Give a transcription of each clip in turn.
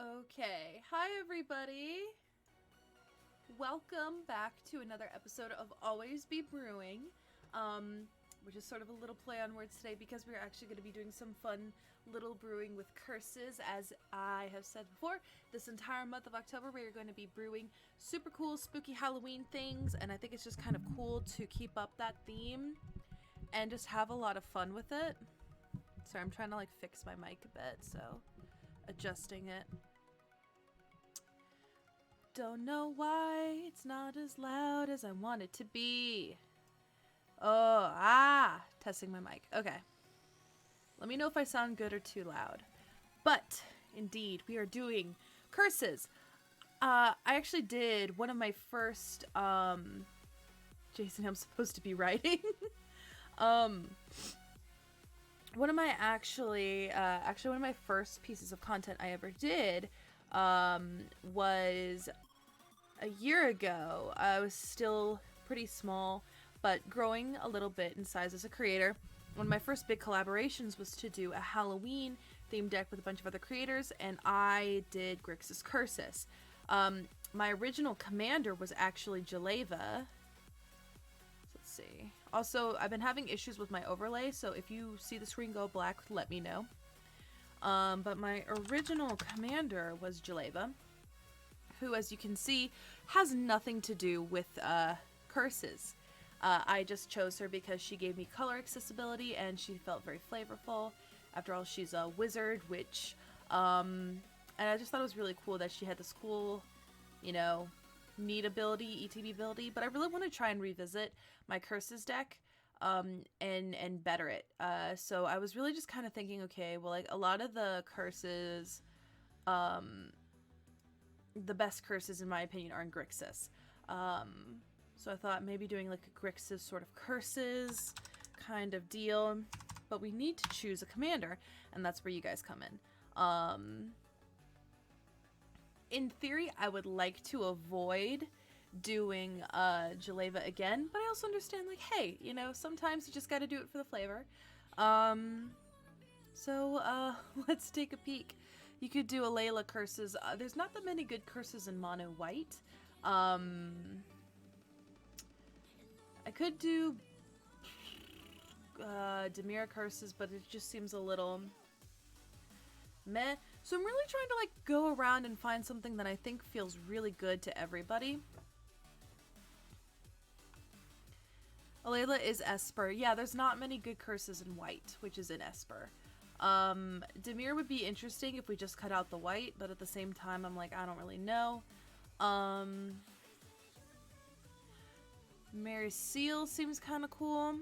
Okay, hi everybody. Welcome back to another episode of Always Be Brewing, which is sort of a little play on words today because we're actually going to be doing some fun little brewing with curses. As I have said before, this entire month of October we are going to be brewing super cool, spooky Halloween things, and I think it's just kind of cool to keep up that theme and just have a lot of fun with it. Sorry, I'm trying to like fix my mic a bit, so adjusting it. Don't know why it's not as loud as I want it to be. Testing my mic. Okay. Let me know if I sound good or too loud. But, indeed, we are doing curses. I actually did one of my first, Jason, I'm supposed to be writing. One of my one of my first pieces of content I ever did was a year ago. I was still pretty small, but growing a little bit in size as a creator. One of my first big collaborations was to do a Halloween themed deck with a bunch of other creators, and I did Grixis Curses. My original commander was actually Alela. Let's see. Also, I've been having issues with my overlay, so if you see the screen go black, let me know. But my original commander was Alela, who, as you can see, has nothing to do with curses. I just chose her because she gave me color accessibility and she felt very flavorful. After all, she's a wizard, which, and I just thought it was really cool that she had this cool, neat ability, ETB ability, but I really want to try and revisit my curses deck and better it. So I was really just kind of thinking, okay, well, like a lot of the curses, the best curses in my opinion are in Grixis. So I thought maybe doing like a Grixis sort of curses kind of deal, but we need to choose a commander, and that's where you guys come in. In theory, I would like to avoid doing Alela again, but I also understand, like, hey, sometimes you just gotta do it for the flavor. So let's take a peek. You could do Alela curses. There's not that many good curses in mono white. I could do Demir curses, but it just seems a little meh. So I'm really trying to like go around and find something that I think feels really good to everybody. Alela is Esper. Yeah, there's not many good curses in white, which is in Esper. Demir would be interesting if we just cut out the white, but at the same time, I'm like, I don't really know. Mary Seal seems kind of cool.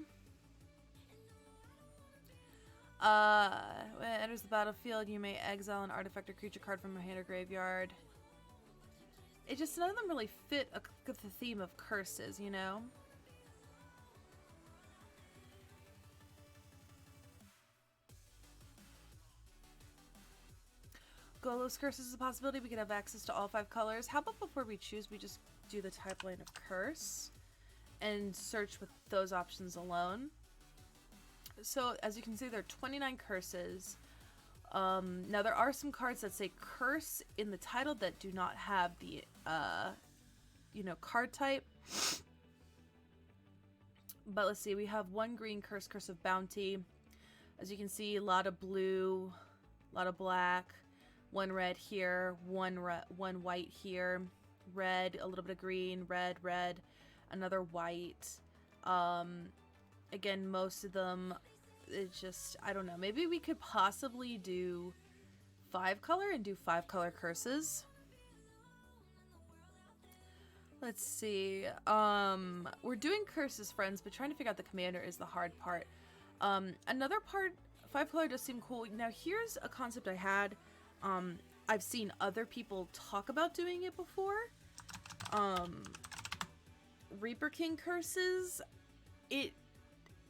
When it enters the battlefield, you may exile an artifact or creature card from your hand or graveyard. It just, none of them really fit the theme of curses, Golos curses is a possibility. We could have access to all 5 colors. How about before we choose, we just do the type line of curse and search with those options alone. So as you can see, there are 29 curses. Now there are some cards that say curse in the title that do not have the card type. But let's see, we have 1 green curse, Curse of Bounty. As you can see, a lot of blue, a lot of black, 1 red here, 1 white here, red, a little bit of green, red, another white. Again, most of them, it's just, I don't know, maybe we could possibly do 5 color and do 5 color curses. Let's see. We're doing curses, friends, but trying to figure out the commander is the hard part. Another part, 5 color does seem cool. Now here's a concept I had. I've seen other people talk about doing it before. Reaper King curses.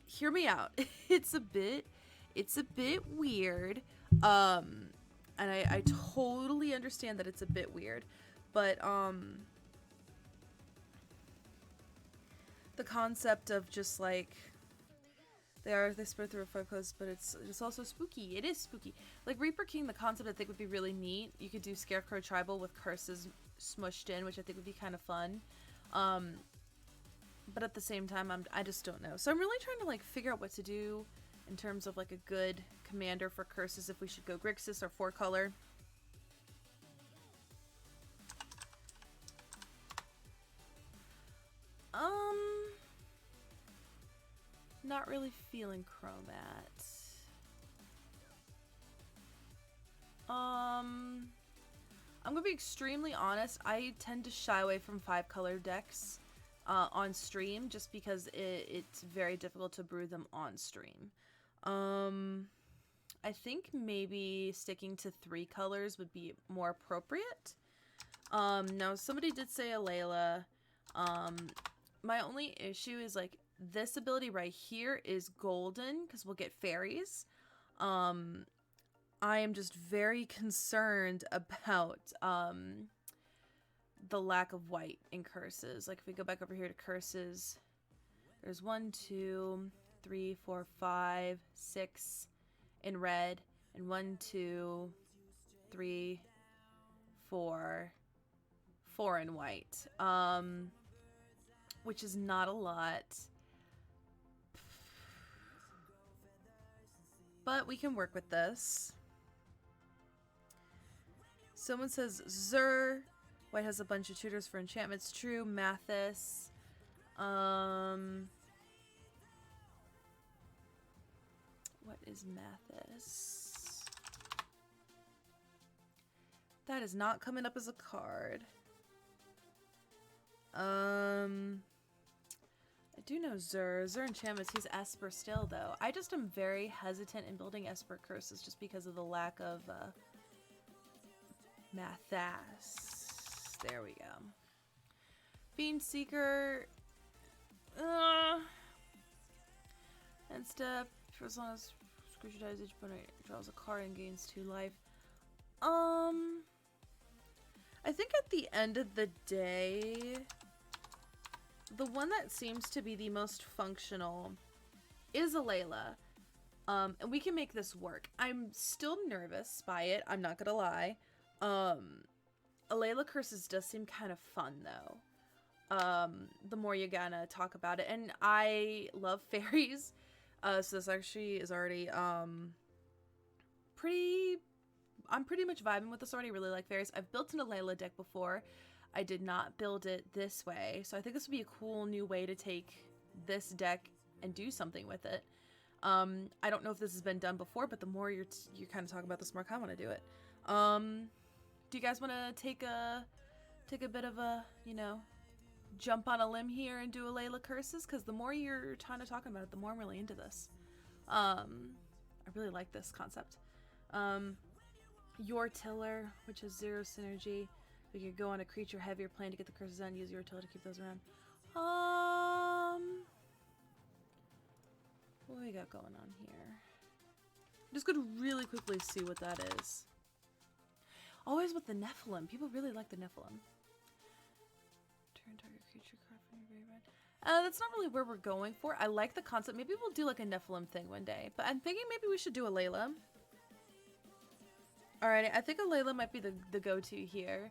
Hear me out. It's a bit weird. And I totally understand that it's a bit weird, but the concept of just like They spread through a focus, but it's also spooky. It is spooky. Like Reaper King, the concept I think would be really neat. You could do Scarecrow Tribal with curses smushed in, which I think would be kind of fun. But at the same time, I just don't know. So I'm really trying to like figure out what to do in terms of like a good commander for curses. If we should go Grixis or 4-color. Not really feeling Chromat. I'm gonna be extremely honest. I tend to shy away from 5-color decks on stream just because it's very difficult to brew them on stream. I think maybe sticking to 3 colors would be more appropriate. Now somebody did say Alela. My only issue is like this ability right here is golden because we'll get fairies. I am just very concerned about the lack of white in curses. Like if we go back over here to curses, there's 1, 2, 3, 4, 5, 6 in red, and 1, 2, 3, 4 in white. Which is not a lot. But we can work with this. Someone says Zur. White has a bunch of tutors for enchantments. True. Mathis. What is Mathis? That is not coming up as a card. I do know Zur enchantments. He's Esper still, though. I just am very hesitant in building Esper curses just because of the lack of Mathas. There we go. Fiend Seeker. End step. For as long as creature dies, each opponent draws a card and gains 2 life. I think at the end of the day, the one that seems to be the most functional is Alela. And we can make this work. I'm still nervous by it, I'm not gonna lie. Alela Curses does seem kind of fun, though. The more you gonna talk about it. And I love fairies. So this actually is already, I'm pretty much vibing with this already. Really like fairies. I've built an Alela deck before. I did not build it this way. So I think this would be a cool new way to take this deck and do something with it. I don't know if this has been done before, but the more you're kind of talking about this, the more I want to do it. Do you guys want to take a bit of a, you know, jump on a limb here and do Alela Curses? Because the more you're kind of talking about it, the more I'm really into this. I really like this concept. Your Tiller, which has 0 synergy. We could go on a creature heavier plane to get the curses on. Use your Tiller to keep those around. What do we got going on here? I'm just gonna really quickly see what that is. Always with the Nephilim. People really like the Nephilim. Turn target creature card from your graveyard. That's not really where we're going for. I like the concept. Maybe we'll do like a Nephilim thing one day. But I'm thinking maybe we should do Alela. Alright, I think Alela might be the go-to here.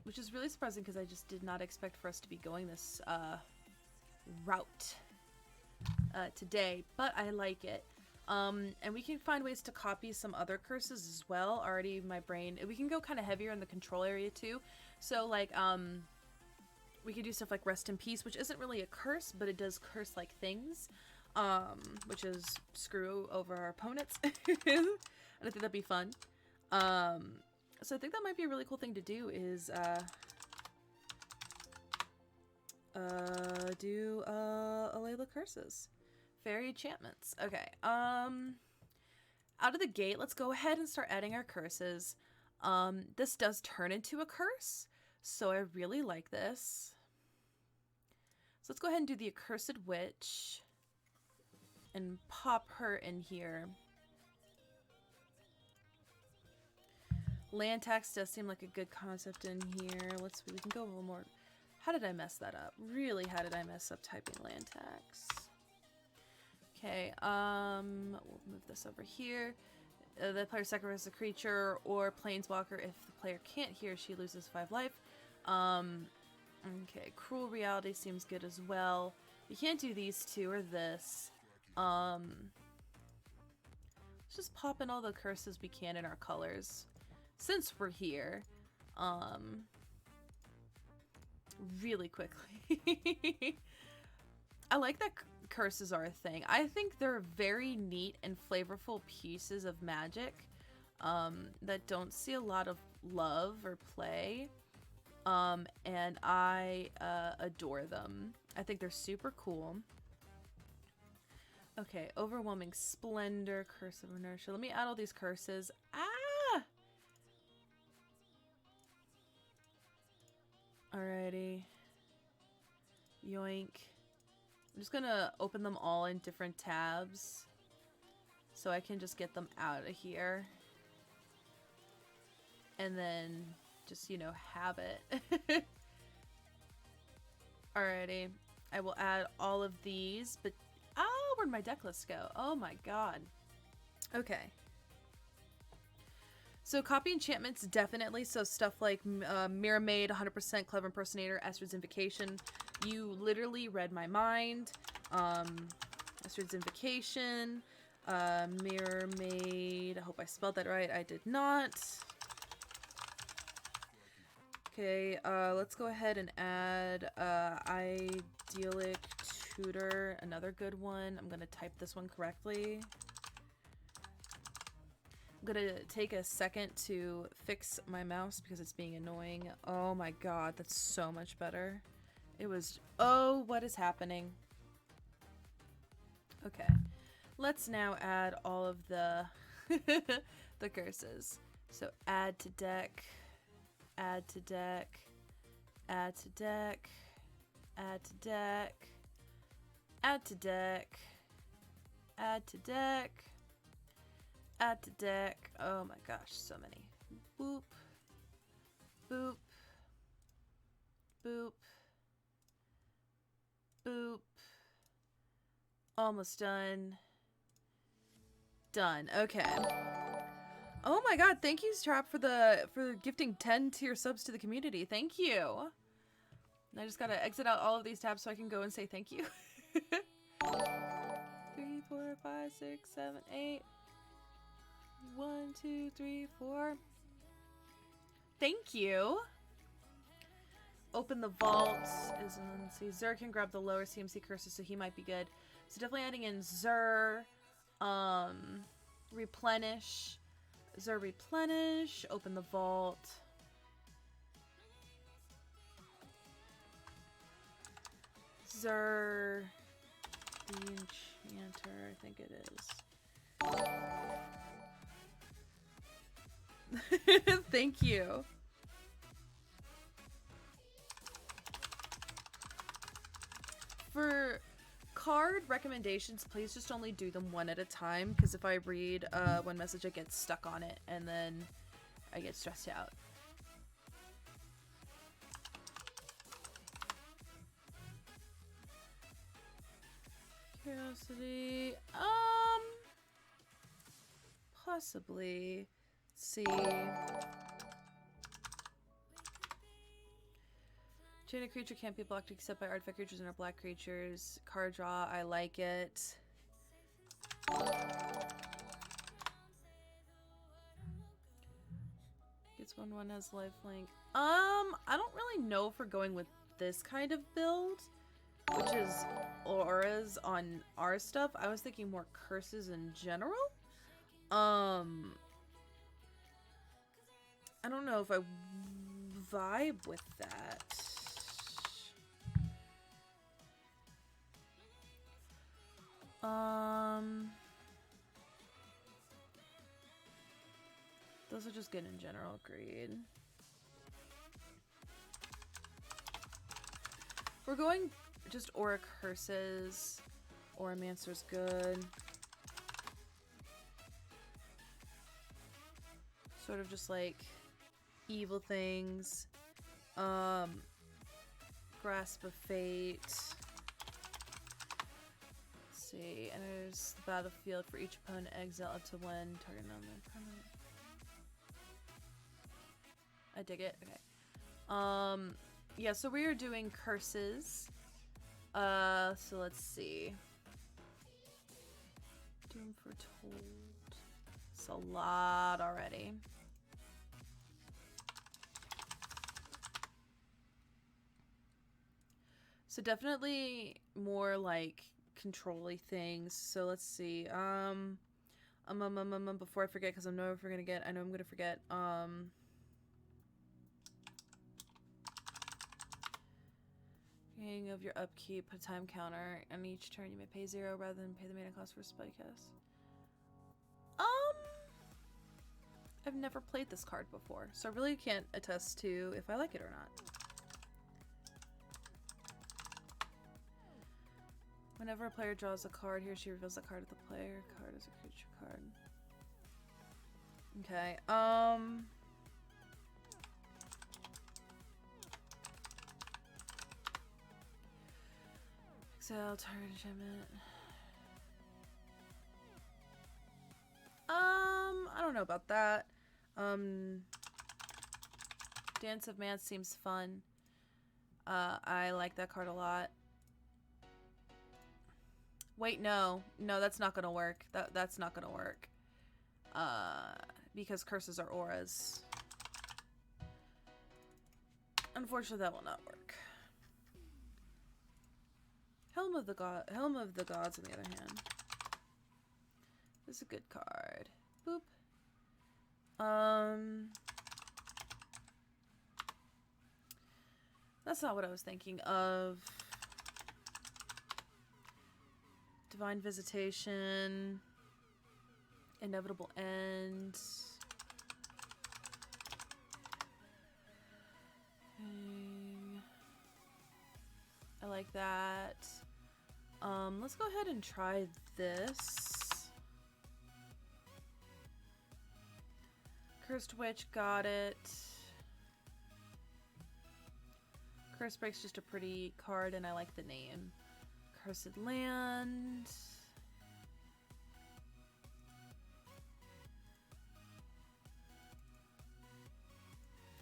Which is really surprising because I just did not expect for us to be going this route today, but I like it. And we can find ways to copy some other curses as well. Already my brain, we can go kind of heavier in the control area too. So like, we could do stuff like Rest in Peace, which isn't really a curse, but it does curse-like things, which is screw over our opponents. And I think that'd be fun. So I think that might be a really cool thing to do is, do, Alela Curses. Fairy enchantments. Okay, out of the gate, let's go ahead and start adding our curses. This does turn into a curse, so I really like this. So let's go ahead and do the Accursed Witch and pop her in here. Land tax does seem like a good concept in here. We can go a little more. How did I mess that up? Really, how did I mess up typing land tax? Okay, we'll move this over here. The player sacrifices a creature or planeswalker. If the player can't, he or she loses 5 life. Okay, Cruel Reality seems good as well. We can't do these two or this. Let's just pop in all the curses we can in our colors. Since we're here. Really quickly. I like that curses are a thing. I think they're very neat and flavorful pieces of Magic that don't see a lot of love or play. And I adore them. I think they're super cool. Okay, Overwhelming Splendor, Curse of Inertia. Let me add all these curses. Ah! Alrighty. Yoink. I'm just gonna open them all in different tabs so I can just get them out of here. And then just, you know, have it. Alrighty. I will add all of these, but oh, where'd my deck list go? Oh my god. Okay. So copy enchantments, definitely. So stuff like Mirror Maid, 100%, Clever Impersonator, Astrid's Invocation. You literally read my mind. Astrid's Invocation, Mirror Maid. I hope I spelled that right. I did not. Okay, let's go ahead and add Idyllic Tutor, another good one. I'm gonna type this one correctly. I'm gonna take a second to fix my mouse because it's being annoying. Oh my god, that's so much better. It was... Oh, what is happening? Okay. Let's now add all of the the curses. So add to deck, add to deck, add to deck, add to deck, add to deck, add to deck, add to deck. Oh my gosh, so many. Boop, boop, boop, boop. Almost done. Done. Okay. Oh my god, thank you, Strap, for gifting 10 tier subs to the community. Thank you. I just gotta exit out all of these tabs so I can go and say thank you. 3, 4, 5, 6, 7, 8. 1, 2, 3, 4. Thank you. Open the vault. Let's see. Zur can grab the lower CMC curses, so he might be good. So definitely adding in Zur. Replenish. Zur replenish. Open the vault. Zur the Enchanter, I think it is. Thank you. For card recommendations, please just only do them one at a time, because if I read one message, I get stuck on it, and then I get stressed out. Curiosity, possibly. Let's see. Chain a creature can't be blocked except by artifact creatures and our black creatures. Card draw, I like it. Gets 1/1, has lifelink. I don't really know if we're going with this kind of build, which is auras on our stuff. I was thinking more curses in general. I don't know if I vibe with that. Those are just good in general, agreed. We're going just Aura Curses. Auramancer's good. Sort of just like evil things. Grasp of Fate. Let's see. Enters the battlefield for each opponent. Exile up to one. Target non-permanent. I dig it. Okay. Yeah, so we are doing curses. So let's see. Doom Foretold. It's a lot already. So definitely more like control-y things. So let's see. Before I forget, because I know I'm gonna forget. Beginning of your upkeep, put a time counter. On each turn, you may pay 0 rather than pay the mana cost for a spell cast. I've never played this card before, so I really can't attest to if I like it or not. Whenever a player draws a card, he or she reveals that card at the player card as a creature card. Okay, exile, target enchantment. I don't know about that. Dance of Man seems fun. I like that card a lot. Wait, no, that's not gonna work. That's not gonna work. Because curses are auras. Unfortunately, that will not work. Helm of the Gods, on the other hand, this is a good card. Boop. That's not what I was thinking of. Divine Visitation. Inevitable End. I like that. Let's go ahead and try this. Cursed Witch, got it. Curse Break's just a pretty card and I like the name. Cursed Land.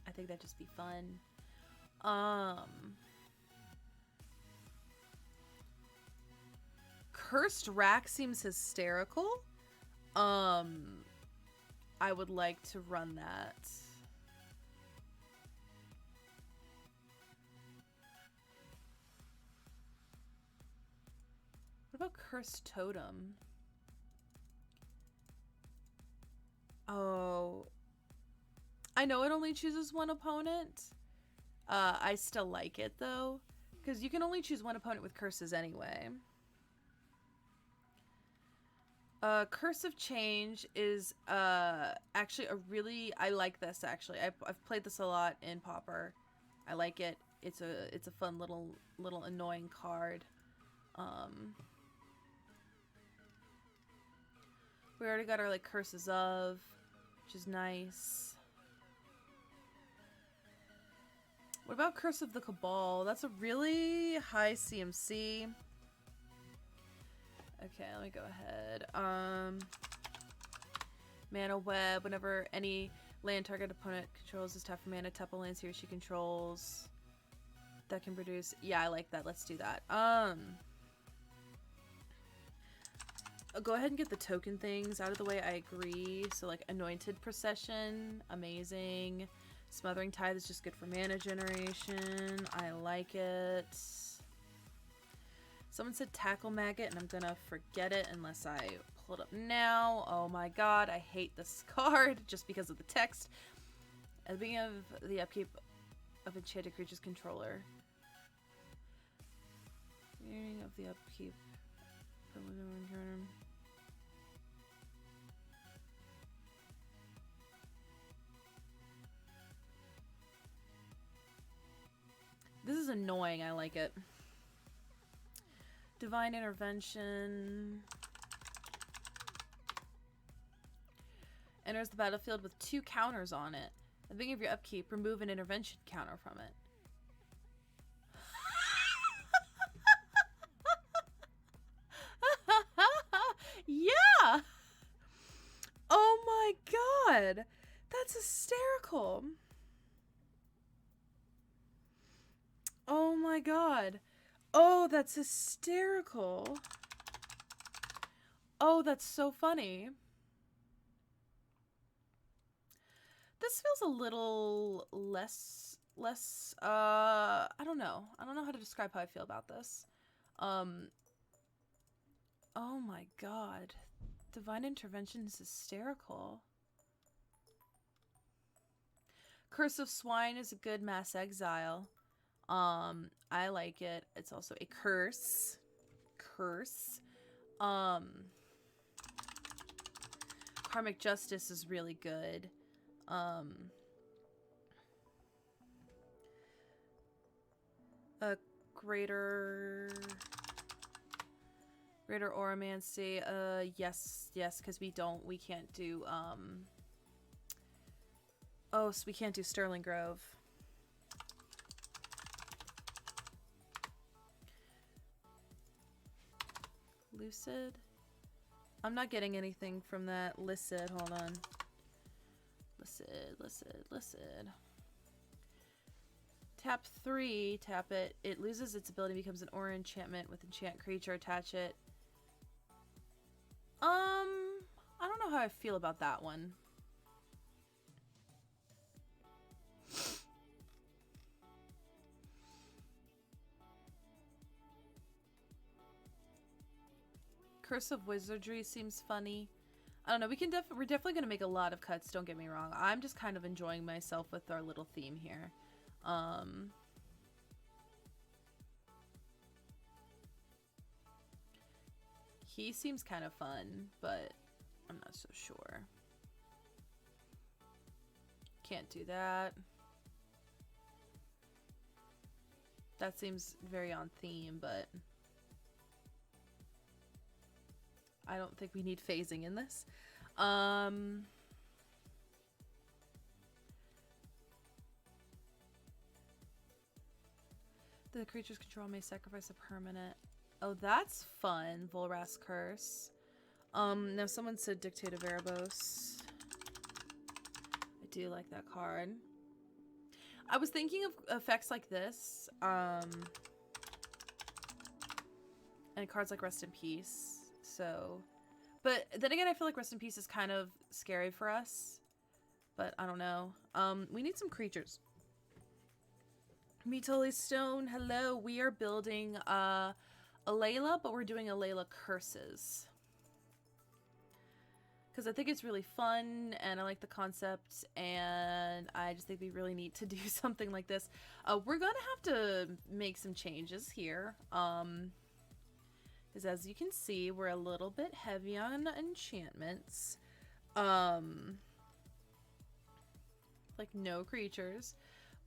I think that'd just be fun. Cursed Rack seems hysterical. I would like to run that. What about Cursed Totem? Oh. I know it only chooses one opponent. I still like it though. Because you can only choose one opponent with curses anyway. Curse of Change is actually a really... I like this actually. I've played this a lot in Pauper. I like it. It's a fun little annoying card. We already got our like Curses of, which is nice. What about Curse of the Cabal? That's a really high CMC. Okay, let me go ahead. Mana Web. Whenever any land target opponent controls is tap for mana, tap a land he or she controls that can produce. Yeah, I like that. Let's do that. Go ahead and get the token things out of the way. I agree. So like Anointed Procession, amazing. Smothering Tithe is just good for mana generation. I like it. Someone said Tackle Maggot, and I'm gonna forget it unless I pull it up now. Oh my god, I hate this card just because of the text. At the beginning of the upkeep of Enchanted Creature's controller. Beginning of the upkeep. This is annoying. I like it. Divine Intervention. Enters the battlefield with 2 counters on it. At the beginning of your upkeep, remove an intervention counter from it. god! That's hysterical. Oh my god. Oh, that's hysterical. Oh, that's so funny. This feels a little less, I don't know. I don't know how to describe how I feel about this. Oh my god. Divine Intervention is hysterical. Curse of Swine is a good mass exile. I like it. It's also a curse. Karmic Justice is really good. A greater Oromancy. Yes, because we can't do, oh, so we can't do Sterling Grove. Lucid? I'm not getting anything from that. Licid, hold on. Licid. Tap 3, tap it. It loses its ability, becomes an aura enchantment with enchant creature, attach it. I don't know how I feel about that one. Curse of Wizardry seems funny. I don't know. We're definitely gonna make a lot of cuts. Don't get me wrong. I'm just kind of enjoying myself with our little theme here. He seems kind of fun, but I'm not so sure. Can't do that. That seems very on theme, but I don't think we need phasing in this. The creature's control may sacrifice a permanent. Oh, that's fun. Volrath's Curse. Now someone said Dictate of Erebos. I do like that card. I was thinking of effects like this. And cards like Rest in Peace. So, but then again, I feel like Rest in Peace is kind of scary for us. But I don't know. We need some creatures. Meatly Stone, hello. We are building Alela, but we're doing Alela Curses. Because I think it's really fun, and I like the concept, and I just think we really need to do something like this. We're going to have to make some changes here. Because as you can see, we're a little bit heavy on enchantments. Like no creatures.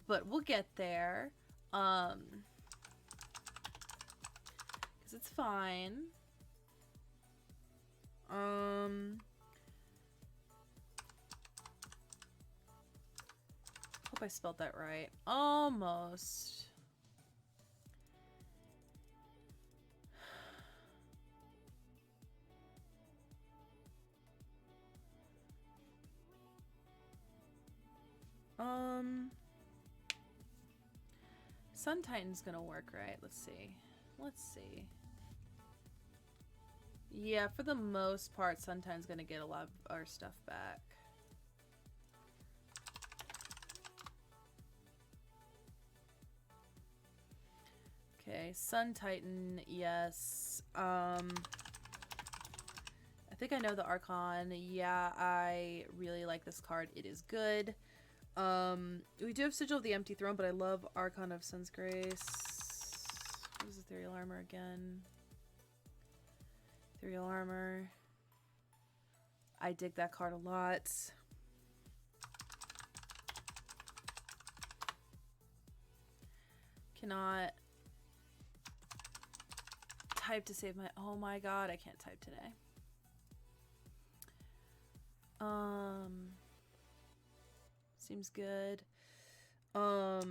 But we'll get there. Because it's fine. Hope I spelled that right. Almost. Sun Titan's gonna work, right? Let's see. Yeah, for the most part, Sun Titan's gonna get a lot of our stuff back. Okay, Sun Titan, yes. I think I know the Archon. Yeah, I really like this card. It is good. We do have Sigil of the Empty Throne, but I love Archon of Sun's Grace. What is Ethereal Armor again? Ethereal Armor. I dig that card a lot. Cannot type to save my... Oh my god, I can't type today. Seems good. We're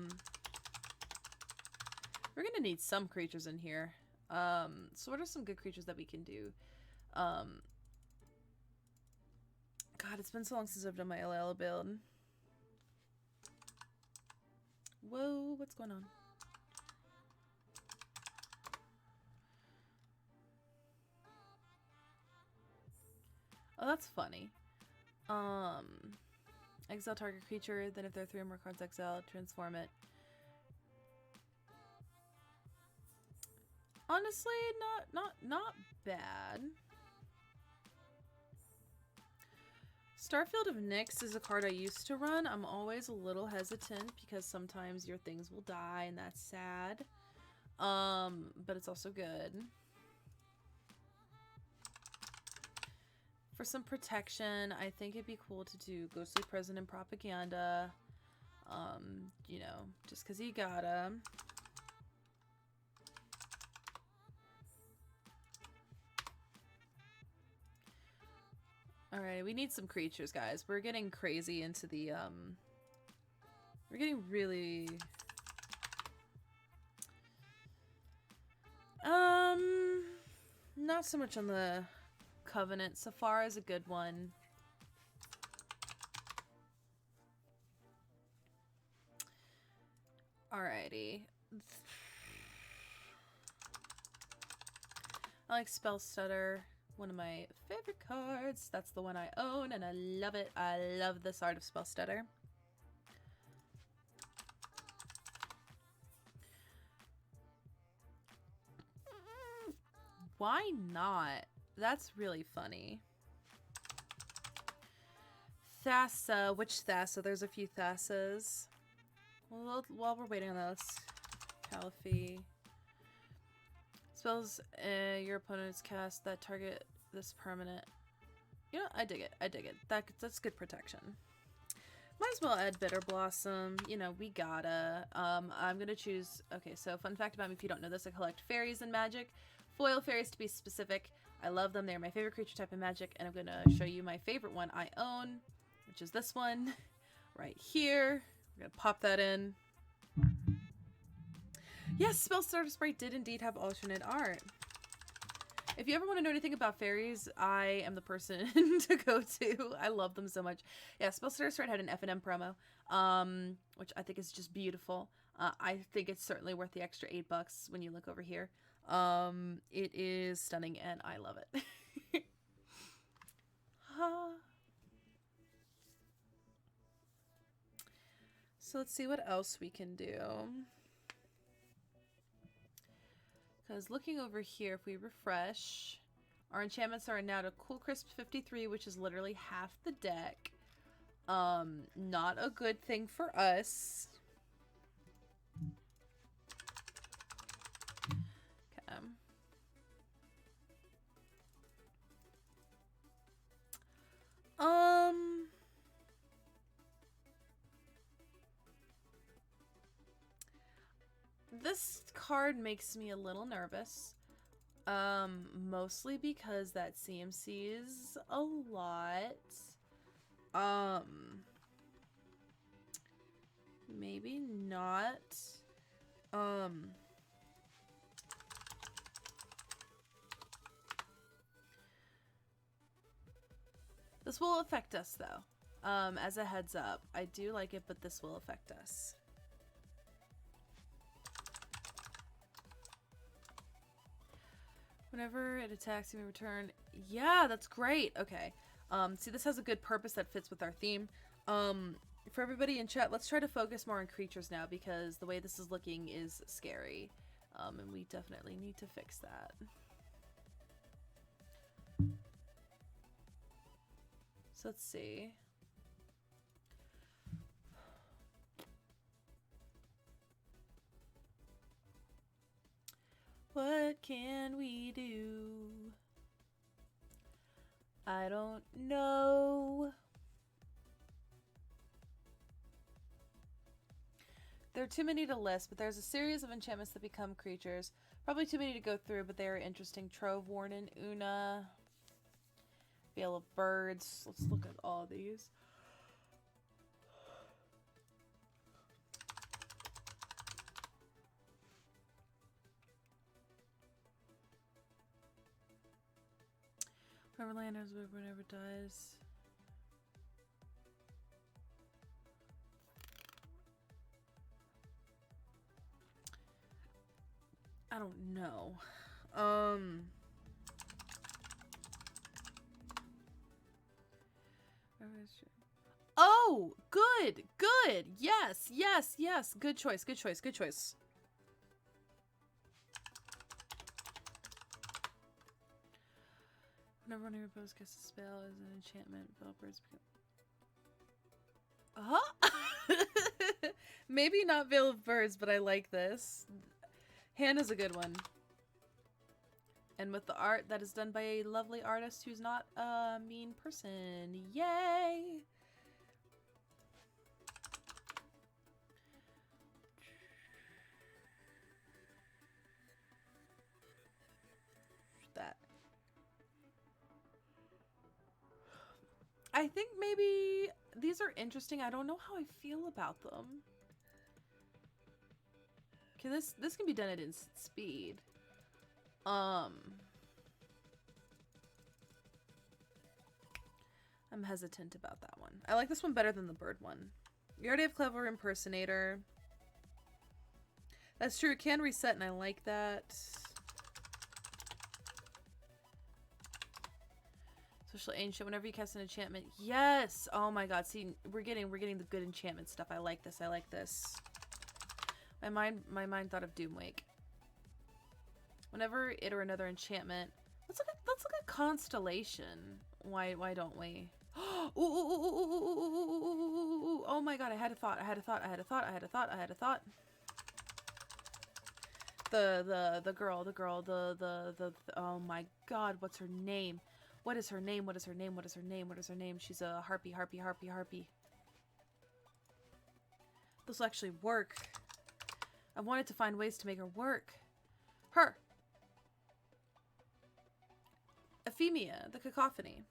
gonna need some creatures in here. So what are some good creatures that we can do? God, God, it's been so long since I've done my Alela build. Whoa, what's going on? Oh, that's funny. Exile target creature, then if there are 3 or more cards exiled, transform it. Honestly, not bad. Starfield of Nyx is a card I used to run. I'm always a little hesitant because sometimes your things will die and that's sad. But it's also good. For some protection, I think it'd be cool to do Ghostly Present and Propaganda. You know, just because you gotta. Alright, we need some creatures, guys. We're getting crazy into the, we're getting really... Not so much on the Covenant. Safari is a good one. Alrighty. I like Spell Stutter. One of my favorite cards. That's the one I own and I love it. I love this art of Spell Stutter. Why not? That's really funny. Thassa. Which Thassa? There's a few Thassas. Well, while we're waiting on this, Caliphy. Spells your opponent's cast that target this permanent. You know, I dig it. I dig it. That's good protection. Might as well add Bitter Blossom. You know, we gotta. I'm gonna choose. Okay, so fun fact about me, if you don't know this, I collect fairies in Magic. Foil fairies to be specific. I love them. They're my favorite creature type in Magic, and I'm gonna show you my favorite one I own, which is this one right here. We're gonna pop that in. Yes, Spell Starter Sprite did indeed have alternate art. If you ever want to know anything about fairies, I am the person to go to. I love them so much. Yeah, Spell Starter Sprite had an F&M promo, which I think is just beautiful. I think it's certainly worth the extra $8 when you look over here. It is stunning and I love it. So let's see what else we can do. Because looking over here, if we refresh, our enchantments are now to Cool Crisp 53, which is literally half the deck. Not a good thing for us. Okay. This card makes me a little nervous. Mostly because that CMCs a lot. Maybe not. This will affect us though. As a heads up, I do like it, but this will affect us. Whenever it attacks, you may return. Yeah, that's great. Okay. See, this has a good purpose that fits with our theme. For everybody in chat, let's try to focus more on creatures now because the way this is looking is scary. And we definitely need to fix that. So let's see. What can we do? I don't know. There are too many to list, but there's a series of enchantments that become creatures. Probably too many to go through, but they are interesting. Trove, Warden, Una, Veil of Birds. Let's look at all these. Whoever land whenever dies. I don't know. Oh, good, good. Yes, yes, yes. Good choice, good choice, good choice. Whenever one of your opponents casts a spell as an enchantment, developers become... Huh? Maybe not Veil of Birds, but I like this. Hannah's a good one. And with the art that is done by a lovely artist who's not a mean person. Yay! That. I think maybe these are interesting. I don't know how I feel about them. Okay, this can be done at instant speed. I'm hesitant about that one. I like this one better than the bird one. We already have Clever Impersonator. That's true, it can reset and I like that. Social Ancient, whenever you cast an enchantment. Yes! Oh my god, see, we're getting the good enchantment stuff. I like this, I like this. My mind thought of Doomwake. Whenever it or another enchantment. Let's look at Constellation. Why don't we? Ooh, oh my god, I had a thought. The girl, oh my god, what's her name? What is her name? She's a harpy. This will actually work. I wanted to find ways to make her work. Her. Ephemia, the Cacophony.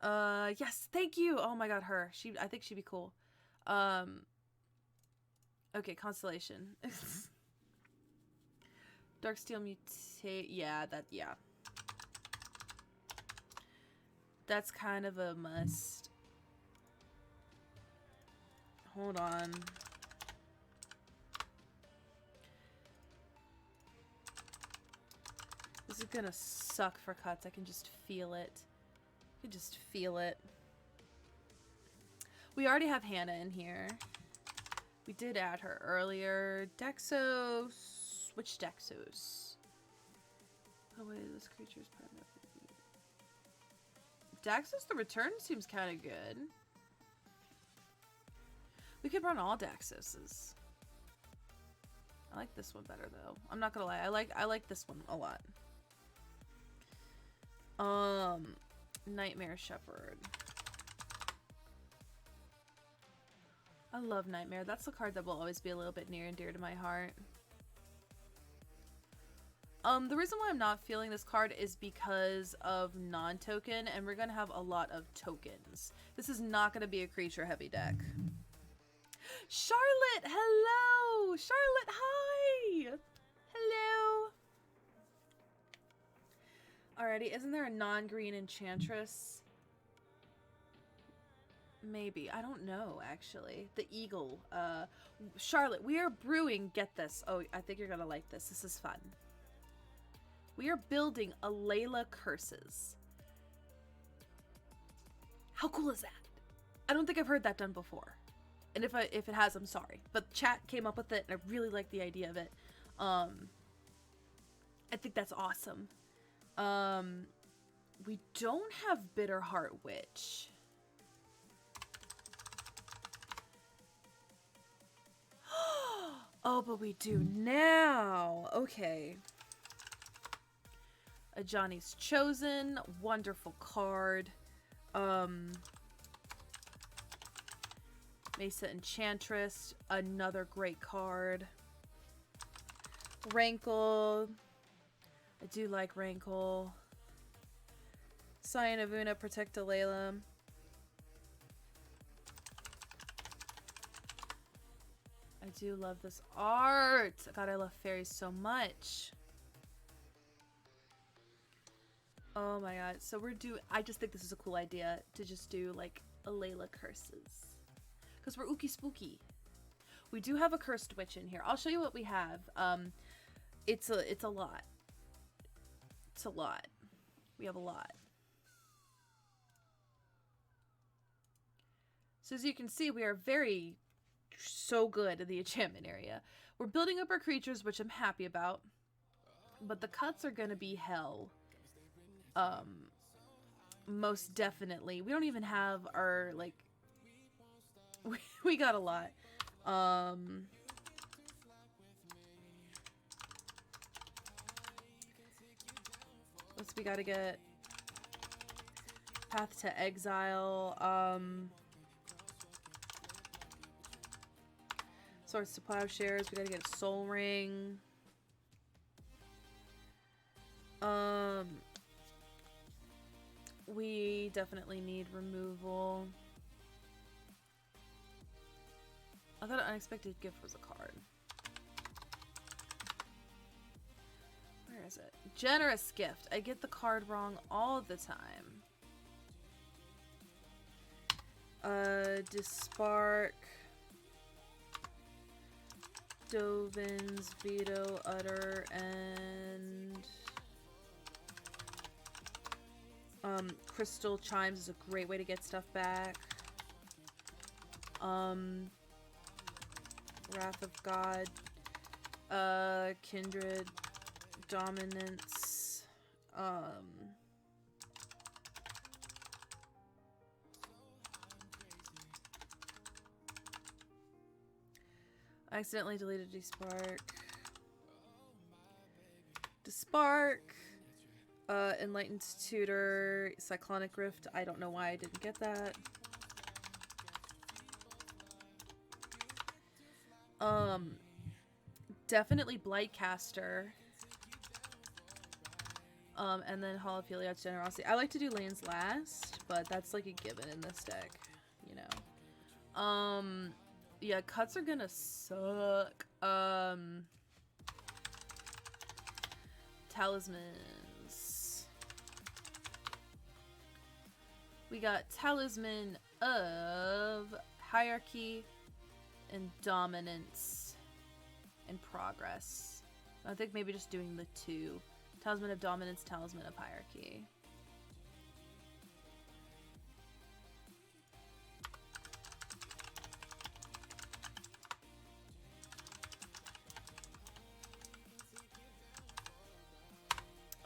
Yes, thank you. Oh my god, her. I think she'd be cool. Okay, Constellation. Darksteel mutate. Yeah. That's kind of a must. Hold on. This is gonna suck for cuts. I can just feel it. We already have Hannah in here. We did add her earlier. Dexos. Which Dexos? Oh wait, this creature's permanent. Daxos the Return seems kind of good. We could run all Daxoses. I like this one better though. I'm not gonna lie. I like this one a lot. Nightmare Shepherd. I love Nightmare. That's the card that will always be a little bit near and dear to my heart. The reason why I'm not feeling this card is because of non-token, and we're gonna have a lot of tokens. This is not gonna be a creature-heavy deck. Charlotte, hello! Charlotte, hi! Hello! Alrighty, isn't there a non-green enchantress? Maybe. I don't know, actually. The Eagle. Charlotte, we are brewing. Get this. Oh, I think you're gonna like this. This is fun. We are building Alela Curses. How cool is that? I don't think I've heard that done before. And if it has, I'm sorry. But chat came up with it, and I really like the idea of it. I think that's awesome. We don't have Bitterheart Witch. Oh, but we do now. Okay. A Johnny's Chosen. Wonderful card. Mesa Enchantress. Another great card. Rankle. I do like Rankle. Scion of Una, Protect Alela. I do love this art. God, I love fairies so much. Oh my god. So I just think this is a cool idea to just do like Alela Curses. Because we're ooky spooky. We do have a cursed witch in here. I'll show you what we have. It's a lot. It's a lot. We have a lot. So as you can see, we are so good in the enchantment area. We're building up our creatures, which I'm happy about. But the cuts are going to be hell. Most definitely. We don't even have our, like... we got a lot. We gotta get Path to Exile, Swords to Plowshares, we gotta get a Soul Ring. We definitely need removal. I thought an unexpected gift was a card. Where is it? Generous gift. I get the card wrong all the time. Dispark. Dovin's Veto, Utter, and Crystal Chimes is a great way to get stuff back. Wrath of God, Kindred, Dominance, I accidentally deleted Despark. Despark, Enlightened Tutor, Cyclonic Rift. I don't know why I didn't get that. Definitely Blightcaster. And then Hall of Heliod's Generosity. I like to do lands last, but that's like a given in this deck, you know. Yeah, cuts are gonna suck. Talismans. We got Talisman of Hierarchy and Dominance and Progress. I think maybe just doing the two. Talisman of Dominance, Talisman of Hierarchy.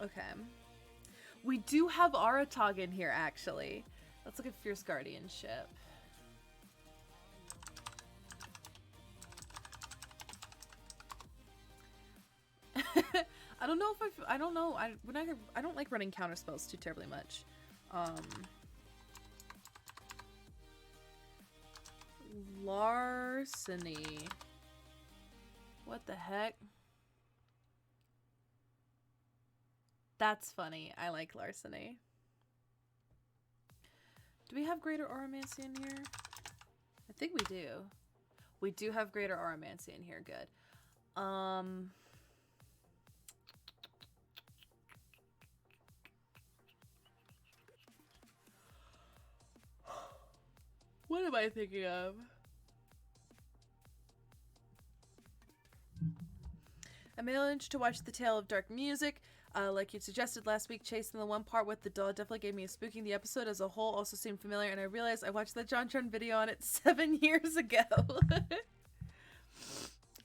Okay. We do have Aratog in here, actually. Let's look at Fierce Guardianship. I don't know if I don't know. I don't like running counter spells too terribly much. Larceny. What the heck? That's funny. I like Larceny. Do we have Greater Auramancy in here? I think we do. We do have Greater Auramancy in here. Good. What am I thinking of? I managed to watch The Tale of Dark Music. Like you suggested last week, chasing the one part with the doll definitely gave me a spooking. The episode as a whole also seemed familiar, and I realized I watched the John Tron video on it 7 years ago.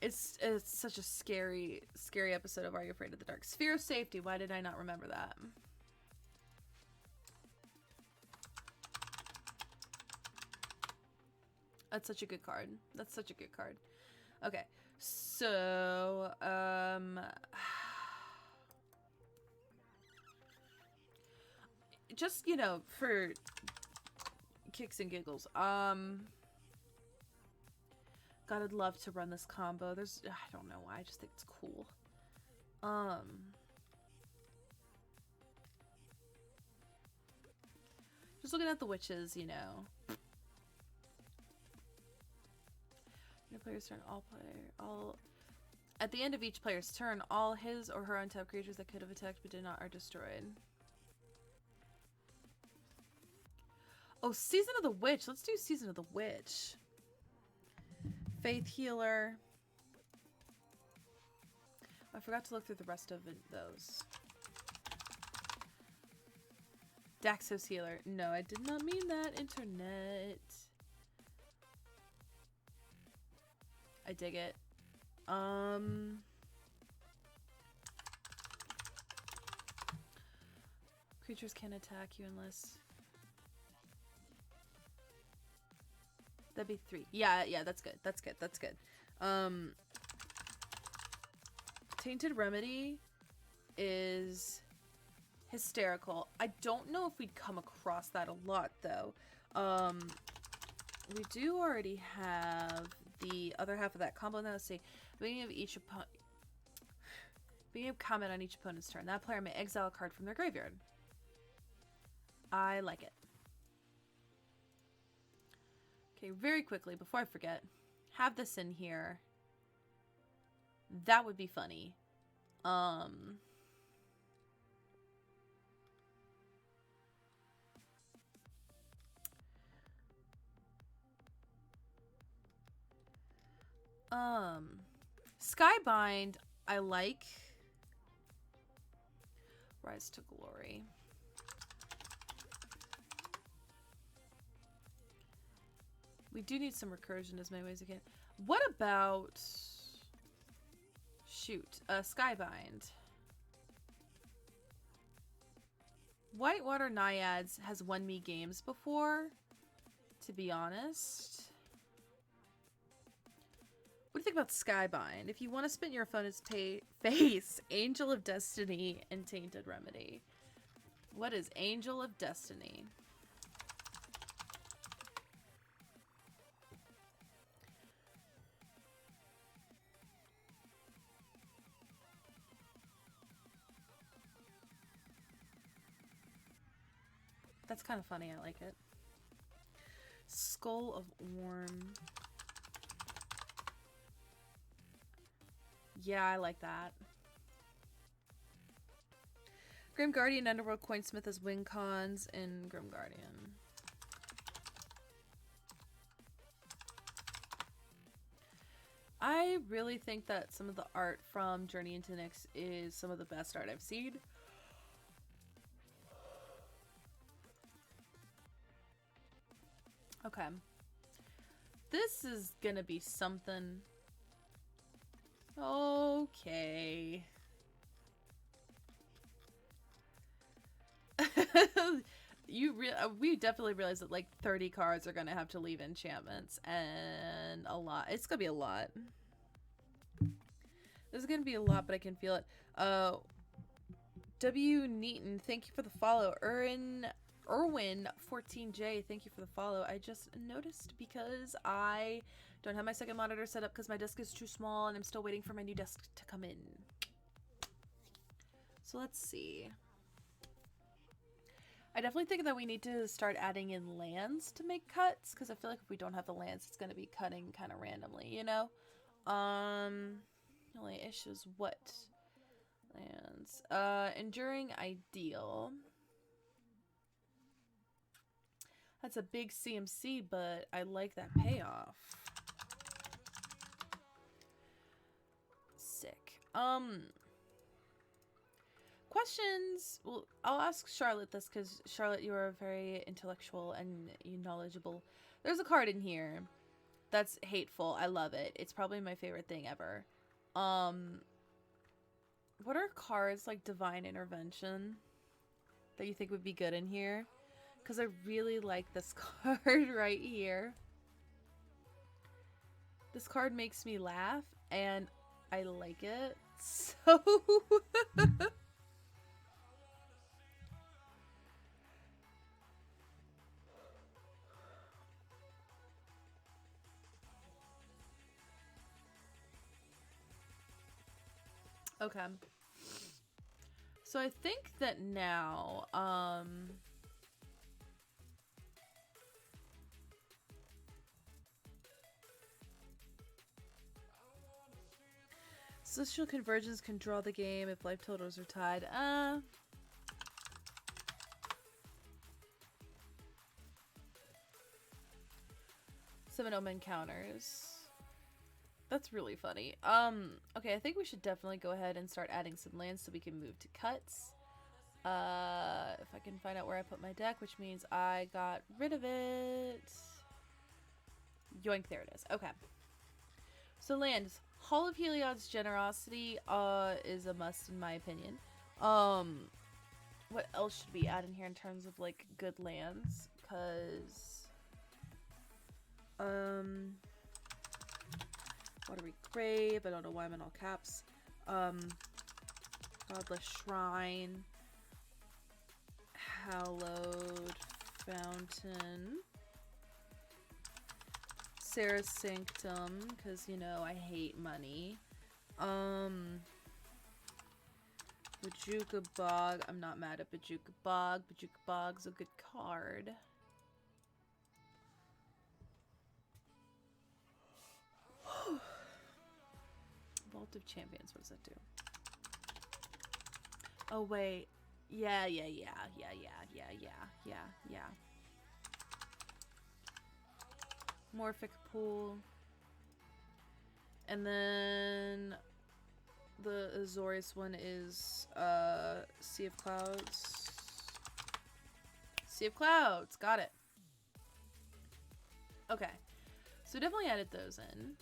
It's such a scary episode of Are You Afraid of the Dark? Sphere of Safety. Why did I not remember that? That's such a good card. That's such a good card. Okay, so just, you know, for kicks and giggles, God, I'd love to run this combo. I don't know why, I just think it's cool. Just looking at the witches, you know. Your player's turn, at the end of each player's turn, all his or her untapped creatures that could have attacked but did not are destroyed. Oh, Season of the Witch. Let's do Season of the Witch. Faith Healer. I forgot to look through the rest of those. Daxos Healer. No, I did not mean that, internet. I dig it. Creatures can attack you unless... That'd be 3. Yeah, that's good. That's good. That's good. Tainted Remedy is hysterical. I don't know if we'd come across that a lot, though. We do already have the other half of that combo. Now, let's see. Beginning of each opponent... Beginning of comment on each opponent's turn. That player may exile a card from their graveyard. I like it. Okay, very quickly, before I forget, have this in here. That would be funny. Skybind, I like. Rise to Glory. We do need some recursion as many ways we can. What about... Shoot. Skybind. Whitewater Naiads has won me games before, to be honest. What do you think about Skybind? If you want to spin your opponent's face, Angel of Destiny and Tainted Remedy. What is Angel of Destiny? That's kind of funny. I like it. Skull of Orm. Yeah, I like that. Grim Guardian, Underworld Coinsmith as win cons in Grim Guardian. I really think that some of the art from Journey into Nyx is some of the best art I've seen. Okay. This is gonna be something. Okay. We definitely realize that like 30 cards are gonna have to leave enchantments, and a lot. It's gonna be a lot. This is gonna be a lot, but I can feel it. W Neaton, thank you for the follow. Irwin14J, thank you for the follow. I just noticed because I don't have my second monitor set up because my desk is too small and I'm still waiting for my new desk to come in. So let's see. I definitely think that we need to start adding in lands to make cuts, because I feel like if we don't have the lands, it's going to be cutting kind of randomly, you know? The only issue is what lands? Enduring Ideal. That's a big CMC, but I like that payoff. Sick. Questions? Well, I'll ask Charlotte this because Charlotte, you are very intellectual and knowledgeable. There's a card in here that's hateful. I love it. It's probably my favorite thing ever. What are cards like Divine Intervention that you think would be good in here? Because I really like this card right here. This card makes me laugh and I like it. So okay. So I think that now, social convergence can draw the game if life totals are tied. 7 Omen counters. That's really funny. Okay, I think we should definitely go ahead and start adding some lands so we can move to cuts. If I can find out where I put my deck, which means I got rid of it. Yoink, there it is. Okay. So lands. Hall of Heliod's Generosity is a must in my opinion. What else should we add in here in terms of like good lands? Cause Watery Grave, I don't know why I'm in all caps. Godless Shrine, Hallowed Fountain, Sarah's Sanctum, because, you know, I hate money. Bajuka Bog, I'm not mad at Bajuka Bog. Bajuka Bog's a good card. Vault of Champions, what does that do? Oh, wait. Yeah. Morphic Pool. And then the Azorius one is Sea of Clouds. Sea of Clouds, got it. Okay. So definitely added those in.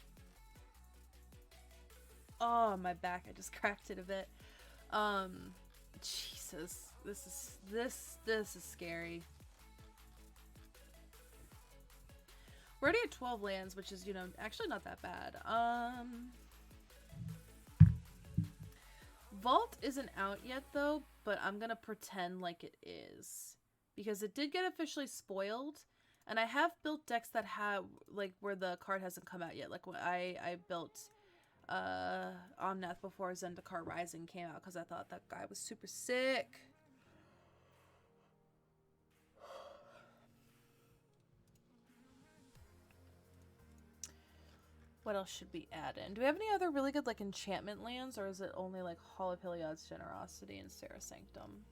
Oh, my back, I just cracked it a bit. Jesus, this is scary. We're already at 12 lands, which is, you know, actually not that bad. Vault isn't out yet though, but I'm gonna pretend like it is because it did get officially spoiled, and I have built decks that have like where the card hasn't come out yet. Like when I built Omnath before Zendikar Rising came out because I thought that guy was super sick. What else should we add in? Do we have any other really good like enchantment lands, or is it only like Hall of Heliod's Generosity and Sarah Sanctum?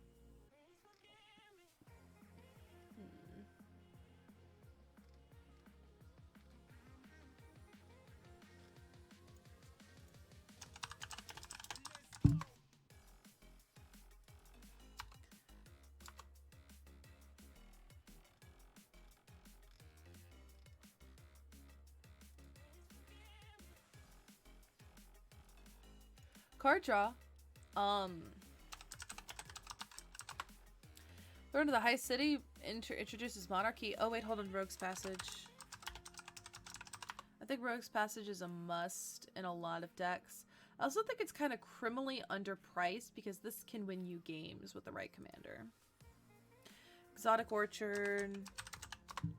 Card draw. Learn to the High City introduces Monarchy. Oh wait, hold on. Rogue's Passage. I think Rogue's Passage is a must in a lot of decks. I also think it's kind of criminally underpriced because this can win you games with the right commander. Exotic Orchard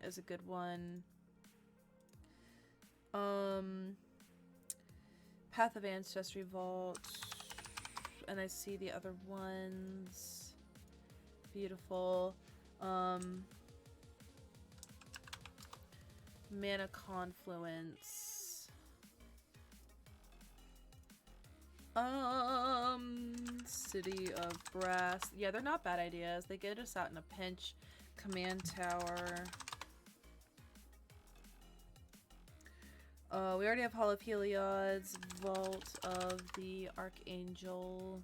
is a good one. Path of Ancestry Vault. And I see the other ones. Beautiful. Mana Confluence. City of Brass. Yeah, they're not bad ideas. They get us out in a pinch. Command Tower. We already have Hall of Heliod's, Vault of the Archangel.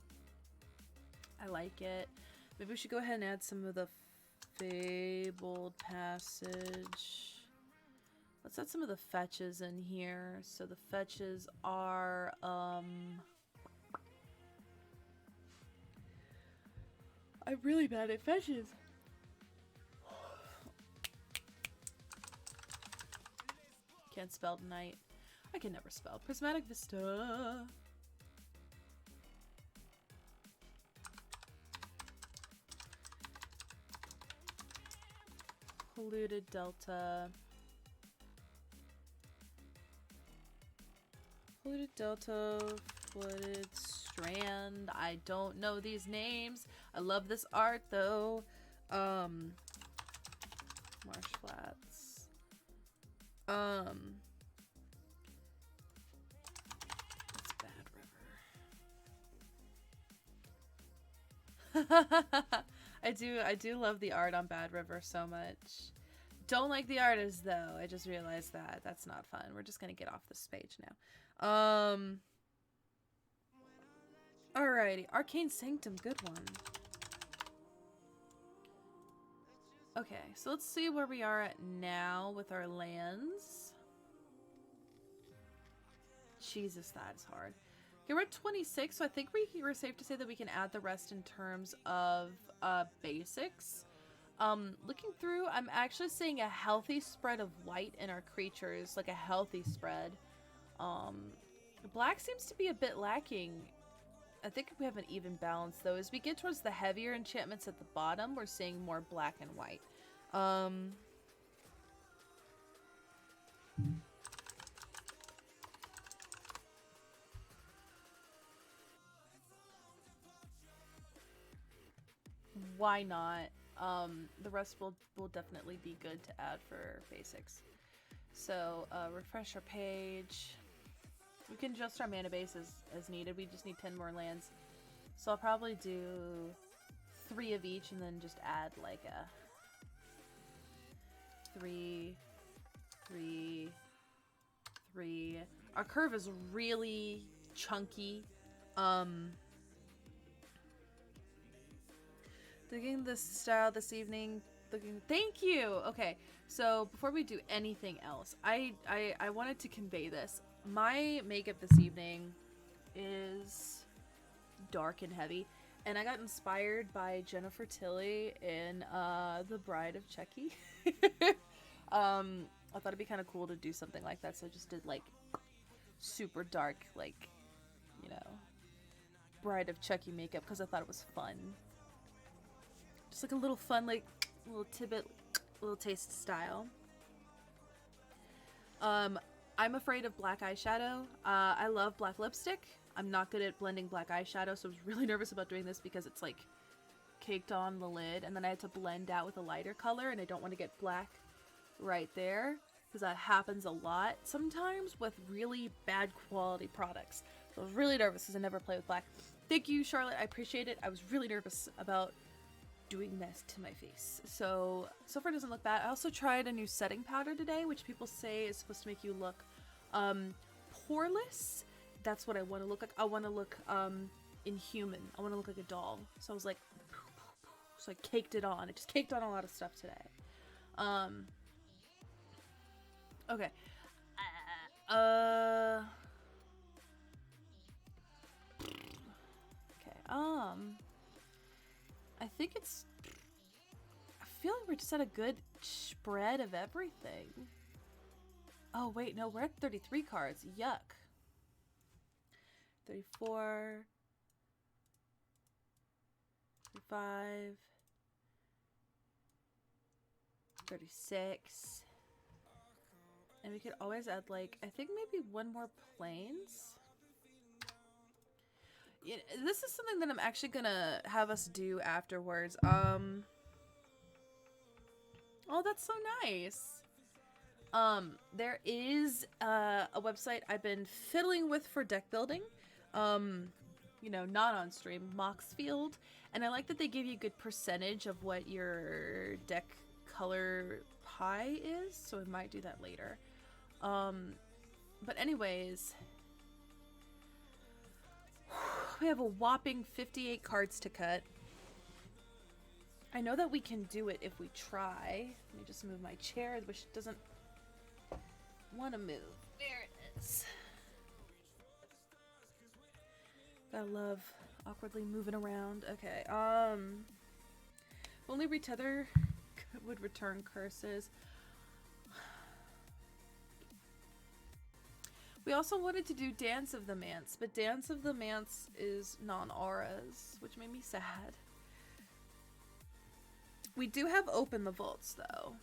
I like it. Maybe we should go ahead and add some of the Fabled Passage. Let's add some of the fetches in here. So the fetches are, I'm really bad at fetches. Can't spell tonight. I can never spell. Prismatic Vista. Polluted Delta. Polluted Delta. Flooded Strand. I don't know these names. I love this art though. Marsh Flats. That's Bad River. I do love the art on Bad River so much. Don't like the artist though. I just realized that. That's not fun. We're just gonna get off this page now. Um. Alrighty, Arcane Sanctum, good one. Okay, so let's see where we are at now with our lands. Jesus, that is hard. Okay, we're at 26, so I think we're safe to say that we can add the rest in terms of basics. Looking through, I'm actually seeing a healthy spread of white in our creatures, like a healthy spread. Black seems to be a bit lacking. I think we have an even balance, though. As we get towards the heavier enchantments at the bottom, we're seeing more black and white. Why not? The rest will definitely be good to add for basics. So, refresh our page. We can adjust our mana base as needed. We just need 10 more lands. So I'll probably do 3 of each and then just add like a 3, 3, 3. Our curve is really chunky. Digging this style this evening. Thank you. Okay, so before we do anything else, I wanted to convey this. My makeup this evening is dark and heavy, and I got inspired by Jennifer Tilly in The Bride of Chucky. I thought it'd be kind of cool to do something like that, so I just did like super dark, like, you know, Bride of Chucky makeup because I thought it was fun. Just like a little fun, like, little tidbit, little taste style. I'm afraid of black eyeshadow. I love black lipstick. I'm not good at blending black eyeshadow, so I was really nervous about doing this because it's like caked on the lid, and then I had to blend out with a lighter color, and I don't want to get black right there because that happens a lot sometimes with really bad quality products. So I was really nervous because I never play with black. Thank you, Charlotte. I appreciate it. I was really nervous about doing this to my face. So far it doesn't look bad. I also tried a new setting powder today, which people say is supposed to make you look poreless. That's what I want to look like. I want to look inhuman. I want to look like a doll. So I was like, so I caked it on. I just caked on a lot of stuff today. Okay. Okay. I think it's... I feel like we're just at a good spread of everything. Oh, wait, no, we're at 33 cards. Yuck. 34. 35. 36. And we could always add, like, I think maybe one more planes. Yeah, this is something that I'm actually gonna have us do afterwards. Oh, that's so nice. There is a website I've been fiddling with for deck building. You know, not on stream, Moxfield. And I like that they give you a good percentage of what your deck color pie is, so I might do that later. But anyways, we have a whopping 58 cards to cut. I know that we can do it if we try. Let me just move my chair, which doesn't want to move. There it is. Gotta love awkwardly moving around. Okay, only Retether would return curses. We also wanted to do Dance of the Manse, but Dance of the Manse is non-auras, which made me sad. We do have Open the Vaults, though.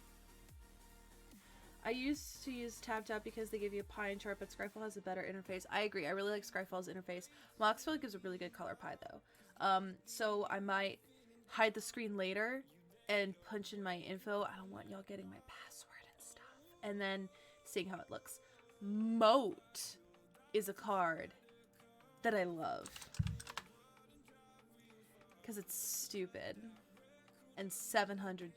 I used to use TapTap because they give you a pie and chart, but Scryfall has a better interface. I agree. I really like Scryfall's interface. Moxfield gives a really good color pie, though. So I might hide the screen later and punch in my info. I don't want y'all getting my password and stuff. And then seeing how it looks. Moat is a card that I love because it's stupid and $700.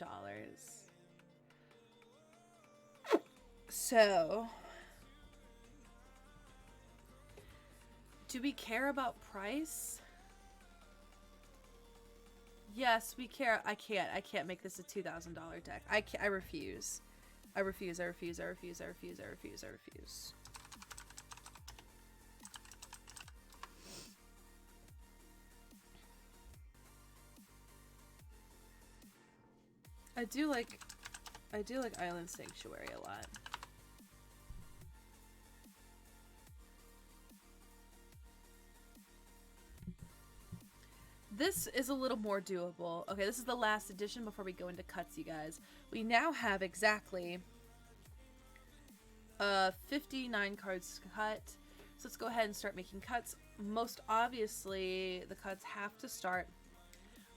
So Do we care about price? Yes, we care. I can't make this a $2,000 deck. I refuse. I refuse. I do like Island Sanctuary a lot. This is a little more doable. Okay, this is the last edition before we go into cuts, you guys. We now have exactly 59 cards cut. So let's go ahead and start making cuts. Most obviously, the cuts have to start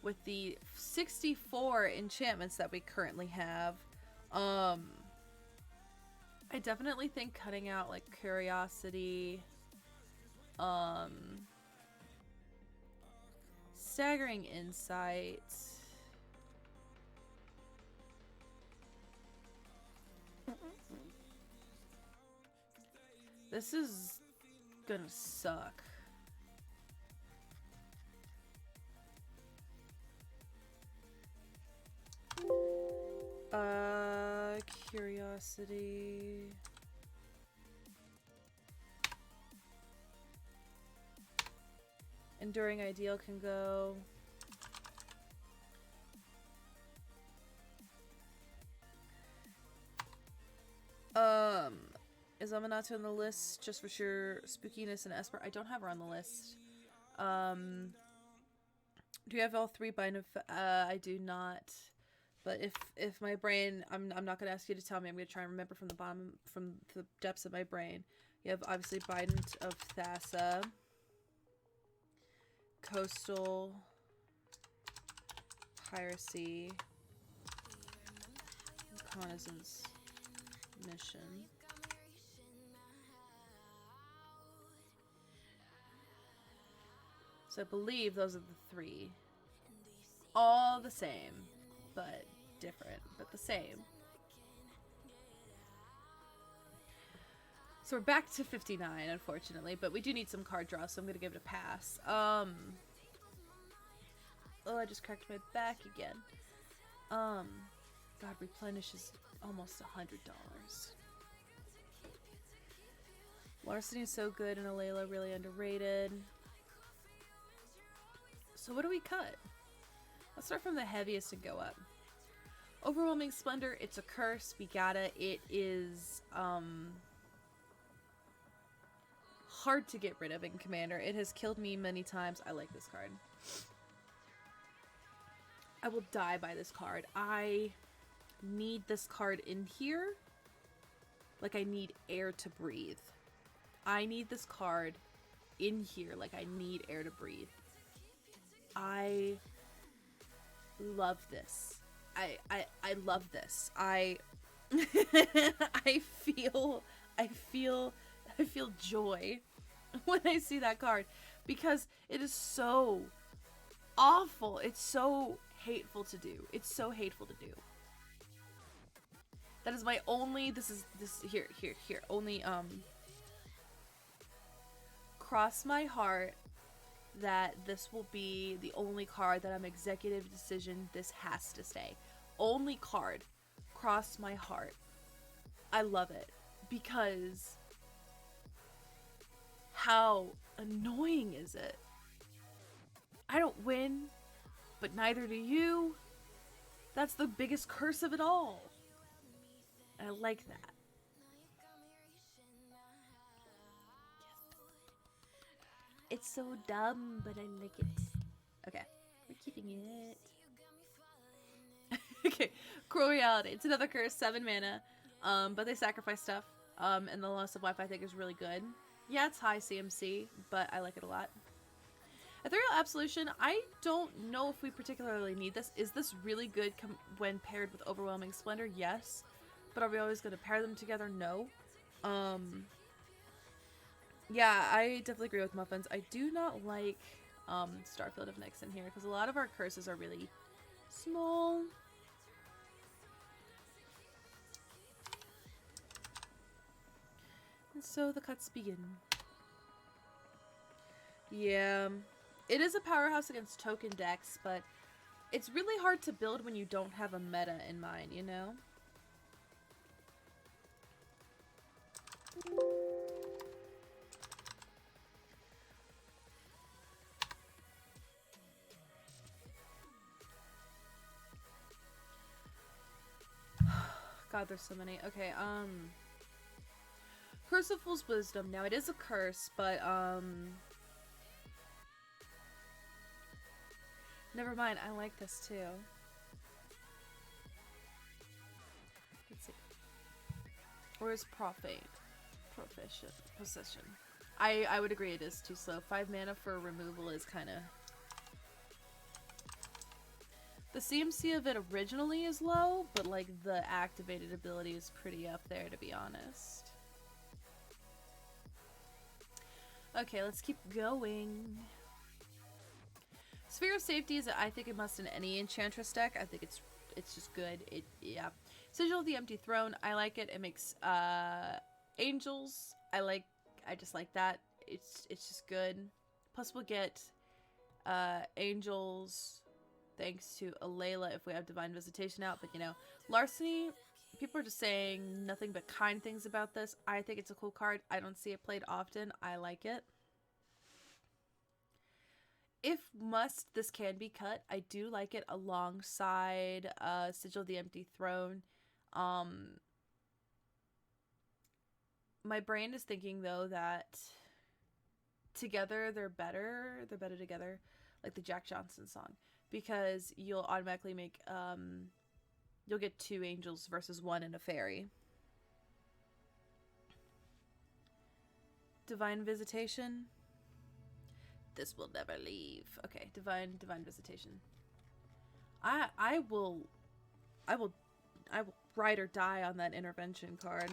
with the 64 enchantments that we currently have. I definitely think cutting out like Curiosity, Staggering Insight, this is gonna suck. Curiosity. Enduring Ideal can go. Is Aminato on the list just for sure? Spookiness and Esper. I don't have her on the list. Do you have all three bind of? I do not. But if my brain, I'm not gonna ask you to tell me. I'm gonna try and remember from the bottom, from the depths of my brain. You have obviously bind of Thassa, Coastal, Piracy, Reconnaissance Mission. So I believe those are the three. All the same, but different, but the same. So we're back to 59, unfortunately, but we do need some card draw, so I'm gonna give it a pass. Oh, I just cracked my back again. God, Replenish is almost $100. Larceny is so good, and Alela really underrated. So what do we cut? Let's start from the heaviest and go up. Overwhelming Splendor, it's a curse. We gotta. It is hard to get rid of in Commander. It has killed me many times. I like this card. I will die by this card. I need this card in here. Like I need air to breathe. I need this card in here like I need air to breathe. I love this. I love this. I feel joy when I see that card because it is so awful. It's so hateful to do. It's so hateful to do. That is my only here only cross my heart that this will be the only card that I'm executive decision this has to stay. Only card. Cross my heart. I love it because how annoying is it? I don't win, but neither do you. That's the biggest curse of it all. And I like that. It's so dumb, but I like it. Okay, we're keeping it. Okay, Cruel Reality. It's another curse, 7 mana. But they sacrifice stuff. And the loss of life I think is really good. Yeah, it's high CMC, but I like it a lot. Ethereal Absolution, I don't know if we particularly need this. Is this really good when paired with Overwhelming Splendor? Yes. But are we always going to pair them together? No. Yeah, I definitely agree with Muffins. I do not like Starfield of Nyx in here because a lot of our curses are really small. And so the cuts begin. Yeah. It is a powerhouse against token decks, but it's really hard to build when you don't have a meta in mind, you know? God, there's so many. Okay, Curseful's Wisdom. Now, it is a curse, but, never mind, I like this too. Let's see. Where's Profane? Possession. I would agree it is too slow. 5 mana for removal is kind of... The CMC of it originally is low, but like the activated ability is pretty up there, to be honest. Okay, let's keep going. Sphere of Safety is, I think, it must in any Enchantress deck. I think it's just good. Yeah. Sigil of the Empty Throne, I like it. It makes angels. I just like that. It's just good. Plus we'll get angels thanks to Alela if we have Divine Visitation out. But you know, Larceny, people are just saying nothing but kind things about this. I think it's a cool card. I don't see it played often. I like it. If must, this can be cut. I do like it alongside Sigil of the Empty Throne. My brain is thinking though that together they're better. They're better together, like the Jack Johnson song, because you'll automatically make you'll get 2 angels versus 1 and a fairy. Divine Visitation. This will never leave. Okay, divine visitation. I will ride or die on that intervention card.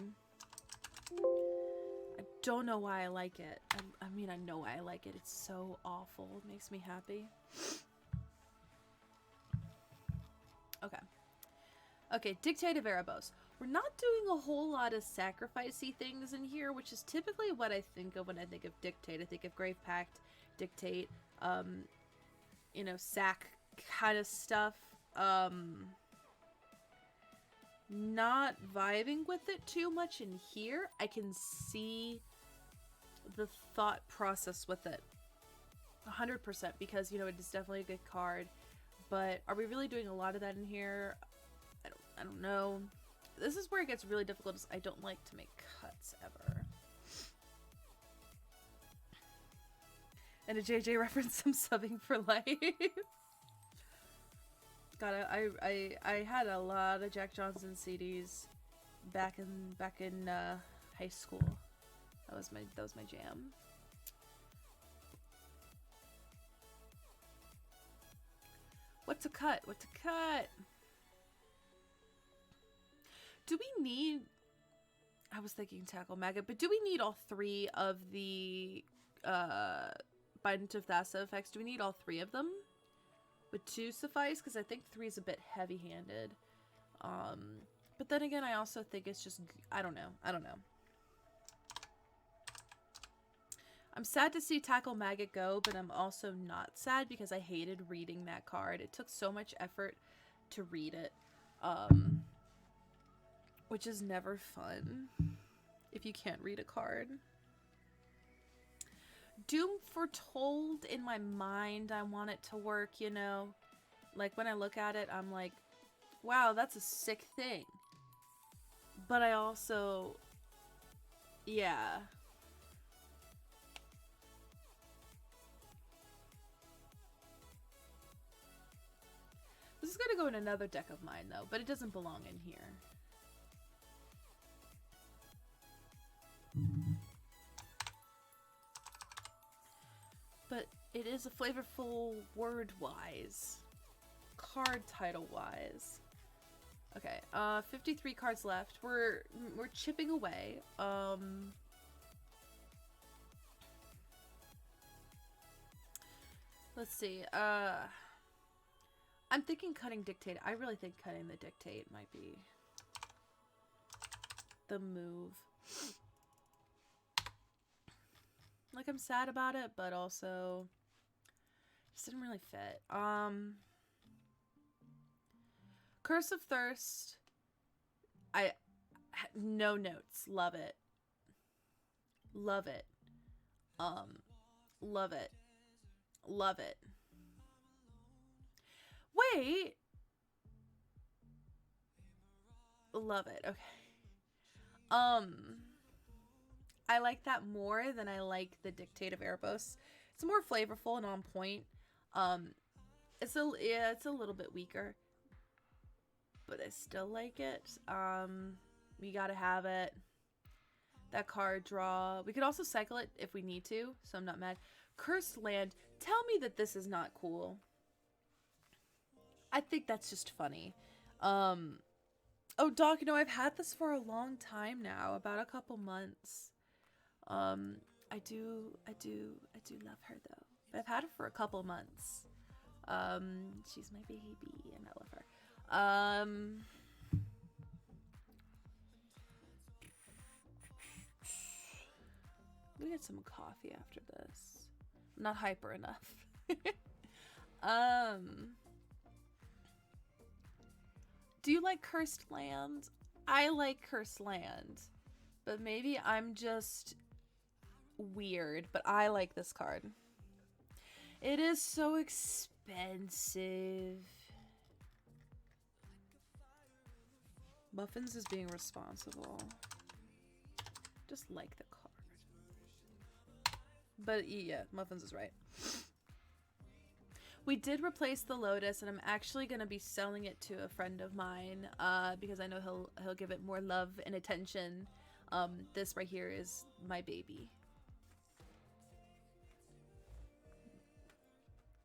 I don't know why I like it. I mean, I know why I like it. It's so awful. It makes me happy. Okay. Okay, Dictate of Erebos. We're not doing a whole lot of sacrificey things in here, which is typically what I think of when I think of Dictate. I think of Grave Pact, Dictate, you know, sack kind of stuff. Not vibing with it too much in here. I can see the thought process with it 100% because, you know, it is definitely a good card. But are we really doing a lot of that in here? I don't know. This is where it gets really difficult. Is I don't like to make cuts ever. And a JJ reference, I'm subbing for life. God, I had a lot of Jack Johnson CDs back in high school. That was my jam. What to cut? What to cut? Do we need... I was thinking Tackle Maggot, but do we need all 3 of the Binding of Thassa effects? Do we need all 3 of them? Would 2 suffice? Because I think 3 is a bit heavy-handed. But then again, I also think it's just... I don't know. I'm sad to see Tackle Maggot go, but I'm also not sad because I hated reading that card. It took so much effort to read it. Which is never fun if you can't read a card. Doom Foretold, in my mind, I want it to work, you know? Like, when I look at it, I'm like, wow, that's a sick thing. But I also... yeah. This is gonna go in another deck of mine, though, but it doesn't belong in here. But it is a flavorful word-wise. Card title-wise. Okay, 53 cards left. We're chipping away. Let's see. I'm thinking cutting Dictate. I really think cutting the Dictate might be the move. Like, I'm sad about it, but also just didn't really fit. Curse of Thirst. No notes. Love it. Love it. Love it. Love it. Wait. Love it. Okay. I like that more than I like the Dictate of Erebos. It's more flavorful and on point. It's a little bit weaker, but I still like it. We gotta have it. That card draw. We could also cycle it if we need to, so I'm not mad. Cursed Land. Tell me that this is not cool. I think that's just funny. Oh, Doc, you know, I've had this for a long time now, about a couple months. I do love her though. But I've had her for a couple months. She's my baby, and I love her. We get some coffee after this. I'm not hyper enough. Do you like Cursed Land? I like Cursed Land. But maybe I'm just weird, but I like this card. It is so expensive. Muffins is being responsible. Just like the card. But yeah, Muffins is right. We did replace the Lotus, and I'm actually going to be selling it to a friend of mine because I know he'll give it more love and attention. This right here is my baby.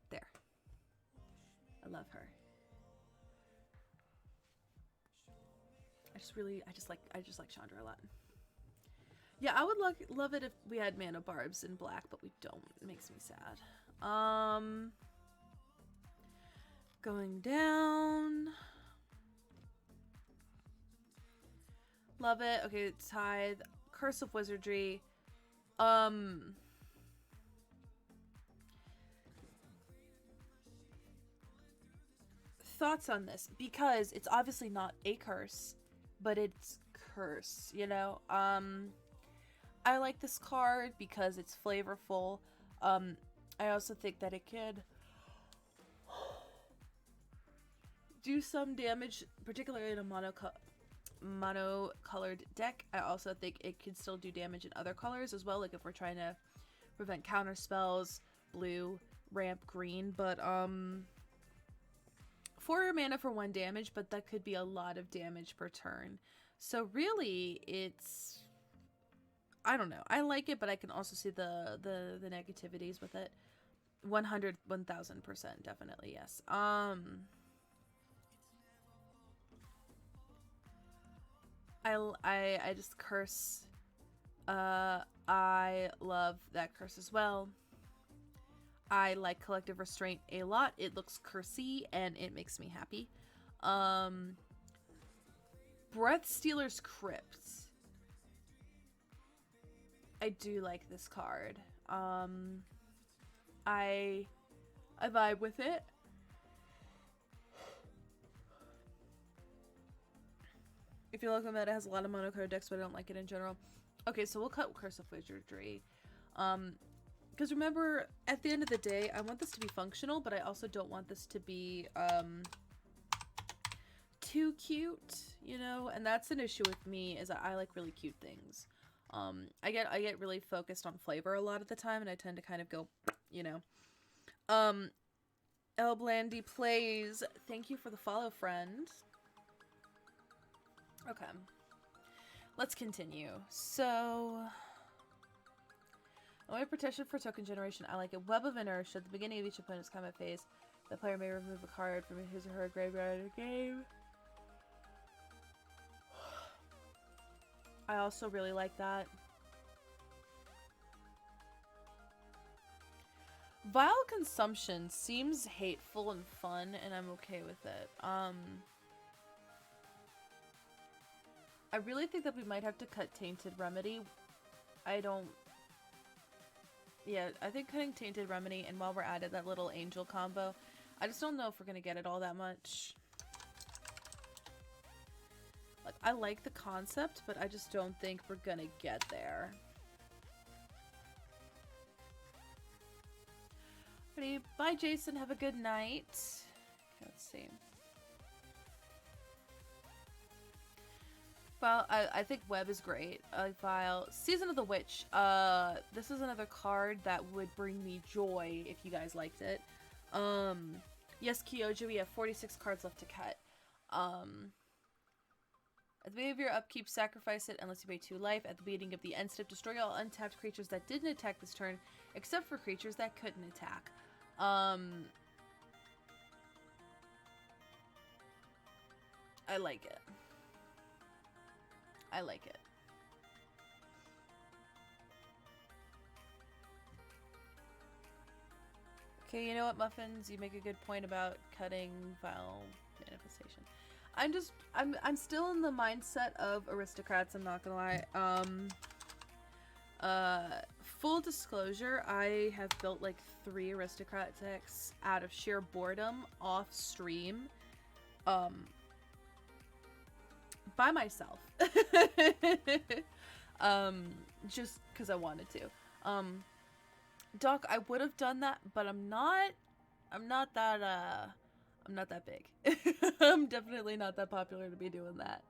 There. I love her. I just like Chandra a lot. Yeah, I would love it if we had Mana Barbs in black, but we don't. It makes me sad. Going down. Love it. Okay, Tithe. Curse of Wizardry. Thoughts on this? Because it's obviously not a curse, but it's curse, you know? I like this card because it's flavorful. I also think that it could do some damage, particularly in a monocolored deck. I also think it could still do damage in other colors as well, like if we're trying to prevent counter spells, blue, ramp, green. But 4 mana for 1 damage, but that could be a lot of damage per turn. So really, it's, I don't know. I like it, but I can also see the negativities with it. 100, 1000%, definitely, yes. I just curse. I love that curse as well. I like Collective Restraint a lot. It looks cursey and it makes me happy. Breath Stealer's Crypt. I do like this card. I vibe with it. I feel like meta has a lot of monocolored decks, but I don't like it in general. Okay, so we'll cut Curse of Wizardry. Because remember, at the end of the day, I want this to be functional, but I also don't want this to be too cute, you know? And that's an issue with me, is that I like really cute things. I get really focused on flavor a lot of the time, and I tend to kind of go, you know. El Blandy Plays, thank you for the follow, friend. Okay, let's continue. So, only protection for token generation. I like it. Web of Inertia. At the beginning of each opponent's combat phase, the player may remove a card from his or her graveyard in the game. I also really like that. Vile Consumption seems hateful and fun, and I'm okay with it. I really think that we might have to cut Tainted Remedy. I don't Yeah, I think cutting Tainted Remedy, and while we're at it, that little Angel combo. I just don't know if we're gonna get it all that much. Like, I like the concept, but I just don't think we're gonna get there. Ready? Bye, Jason. Have a good night. Okay, let's see. Well, I think Web is great. File Season of the Witch. This is another card that would bring me joy if you guys liked it. Yes, Kyoja, we have 46 cards left to cut. At the beginning of your upkeep, sacrifice it unless you pay 2 life. At the beginning of the end step, destroy all untapped creatures that didn't attack this turn, except for creatures that couldn't attack. I like it. I like it. Okay, you know what, Muffins? You make a good point about cutting Vile Manifestation. I'm still in the mindset of aristocrats, I'm not gonna lie. Full disclosure, I have built like 3 aristocrat decks out of sheer boredom off stream. By myself. Just because I wanted to. Doc, I would have done that, but I'm not that big. I'm definitely not that popular to be doing that.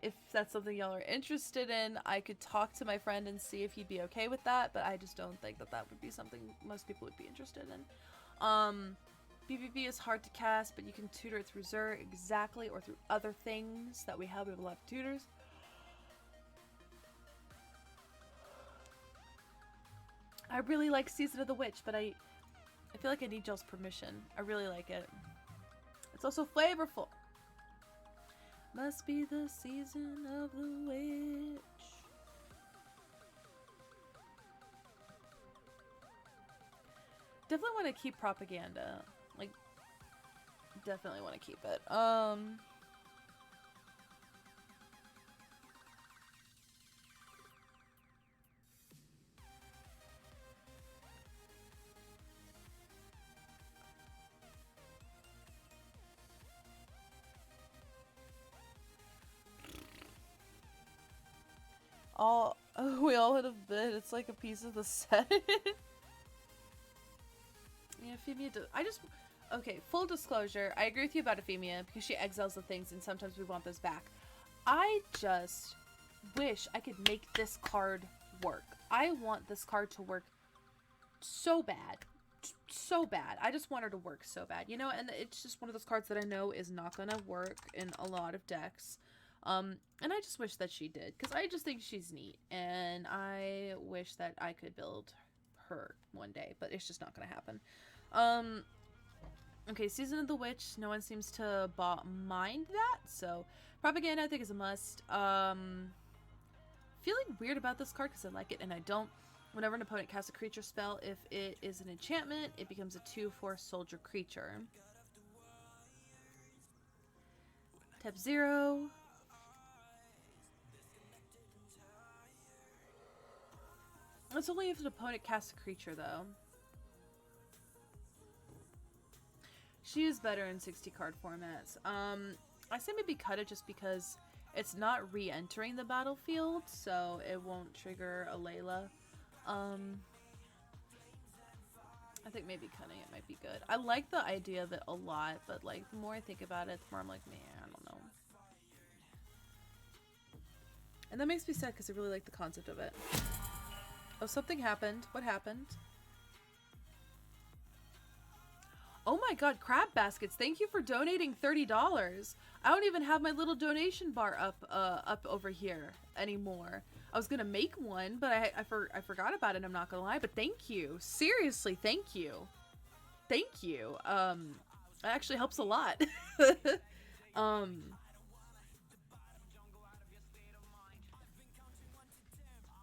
If that's something y'all are interested in, I could talk to my friend and see if he'd be okay with that, but I just don't think that that would be something most people would be interested in. BBB is hard to cast, but you can tutor it through Zur, exactly, or through other things that we have. We have a lot of tutors. I really like Season of the Witch, but I feel like I need y'all's permission. I really like it. It's also flavorful. Must be the season of the witch. Definitely want to keep propaganda. Like, definitely want to keep it. We all hit a bit. It's like a piece of the set. Yeah, Euphemia does. Okay, full disclosure. I agree with you about Euphemia because she exiles the things and sometimes we want those back. I just wish I could make this card work. I want this card to work so bad. So bad. I just want her to work so bad. You know, and it's just one of those cards that I know is not going to work in a lot of decks. And I just wish that she did, because I just think she's neat, and I wish that I could build her one day, but it's just not gonna happen. Okay, Season of the Witch, no one seems to mind that, so Propaganda I think is a must. Feeling weird about this card because I like it and I don't. Whenever an opponent casts a creature spell, if it is an enchantment, it becomes a 2/4 soldier creature. Tap 0. It's only if an opponent casts a creature, though. She is better in 60 card formats. I say maybe cut it just because it's not re-entering the battlefield, so it won't trigger Alela. I think maybe cutting it might be good. I like the idea of it a lot, but like the more I think about it, the more I'm like, man, I don't know. And that makes me sad because I really like the concept of it. Oh, something happened. What happened? Oh my god, Crab Baskets, thank you for donating $30. I don't even have my little donation bar up over here anymore. I was gonna make one, but I forgot about it, I'm not gonna lie, but thank you. Seriously, thank you. Thank you. That actually helps a lot.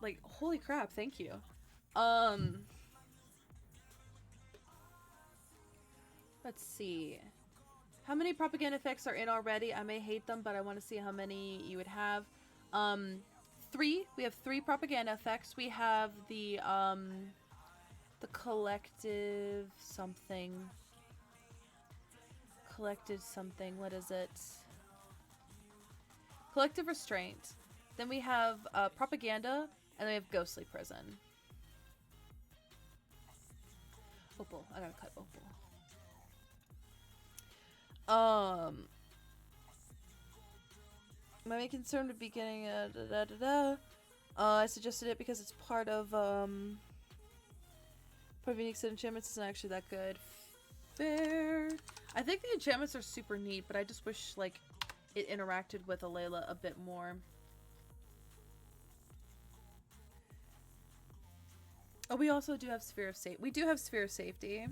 Like, holy crap, thank you. Let's see. How many propaganda effects are in already? I may hate them, but I want to see how many you would have. three. We have three propaganda effects. We have the collective something. Collective something. What is it? Collective restraint. Then we have propaganda, and then we have ghostly prison. Opal. I gotta cut opal. My main concern would be getting I suggested it because it's part of unique enchantments isn't actually that good. Fair. I think the enchantments are super neat, but I just wish like it interacted with Alela a bit more. Oh, we also do have Sphere of Safety. We do have Sphere of Safety.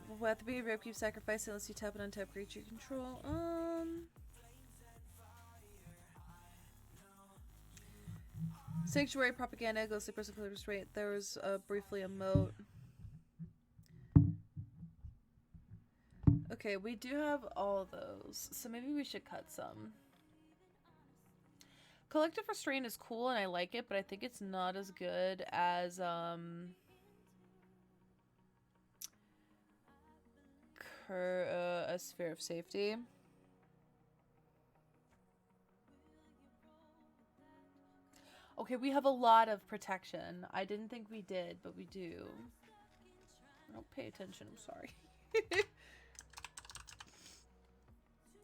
We'll have to be a keep sacrificing unless you tap and untap creature control. Sanctuary, propaganda, ghostly person, restraint. There was briefly a moat. Okay, we do have all of those, so maybe we should cut some. Collective restraint is cool and I like it, but I think it's not as good as a Sphere of Safety. Okay, we have a lot of protection. I didn't think we did, but we do. I don't pay attention, I'm sorry.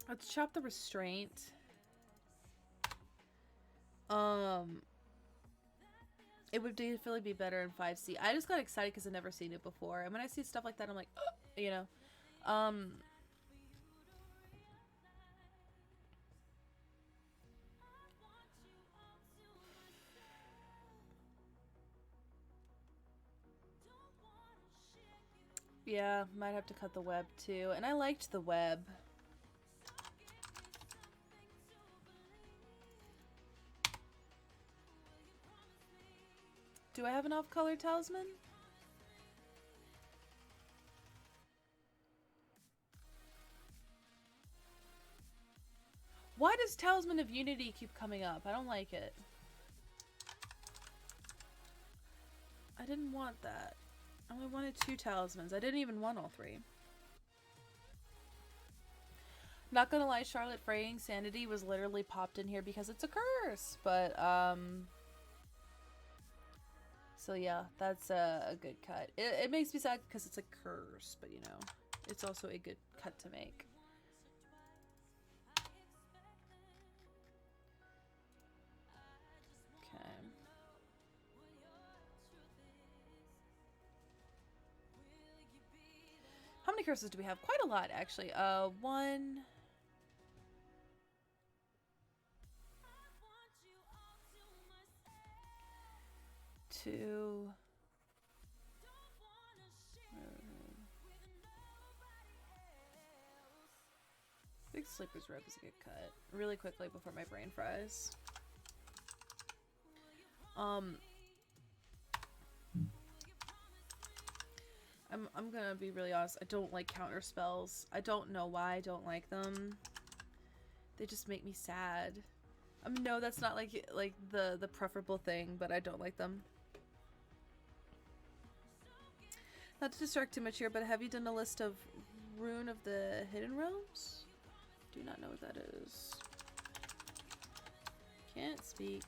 Let's chop the restraint. It would definitely be better in 5C. I just got excited because I've never seen it before. And when I see stuff like that, I'm like, oh, you know. Yeah, might have to cut the web too. And I liked the web. Do I have an off-color talisman? Why does Talisman of Unity keep coming up? I don't like it. I didn't want that. I only wanted 2 talismans. I didn't even want all 3. Not gonna lie, Charlotte, Fraying Sanity was literally popped in here because it's a curse. But, so yeah, that's a good cut. It makes me sad because it's a curse, but you know, it's also a good cut to make. Okay. How many curses do we have? Quite a lot, actually. 1... 2... Big Sleeper's Robe is a good cut. Really quickly before my brain fries. I'm gonna be really honest. I don't like counter spells. I don't know why I don't like them. They just make me sad. I mean, no, that's not like the preferable thing, but I don't like them. Not to distract too much here, but have you done a list of Rune of the Hidden Realms? Do not know what that is. Can't speak.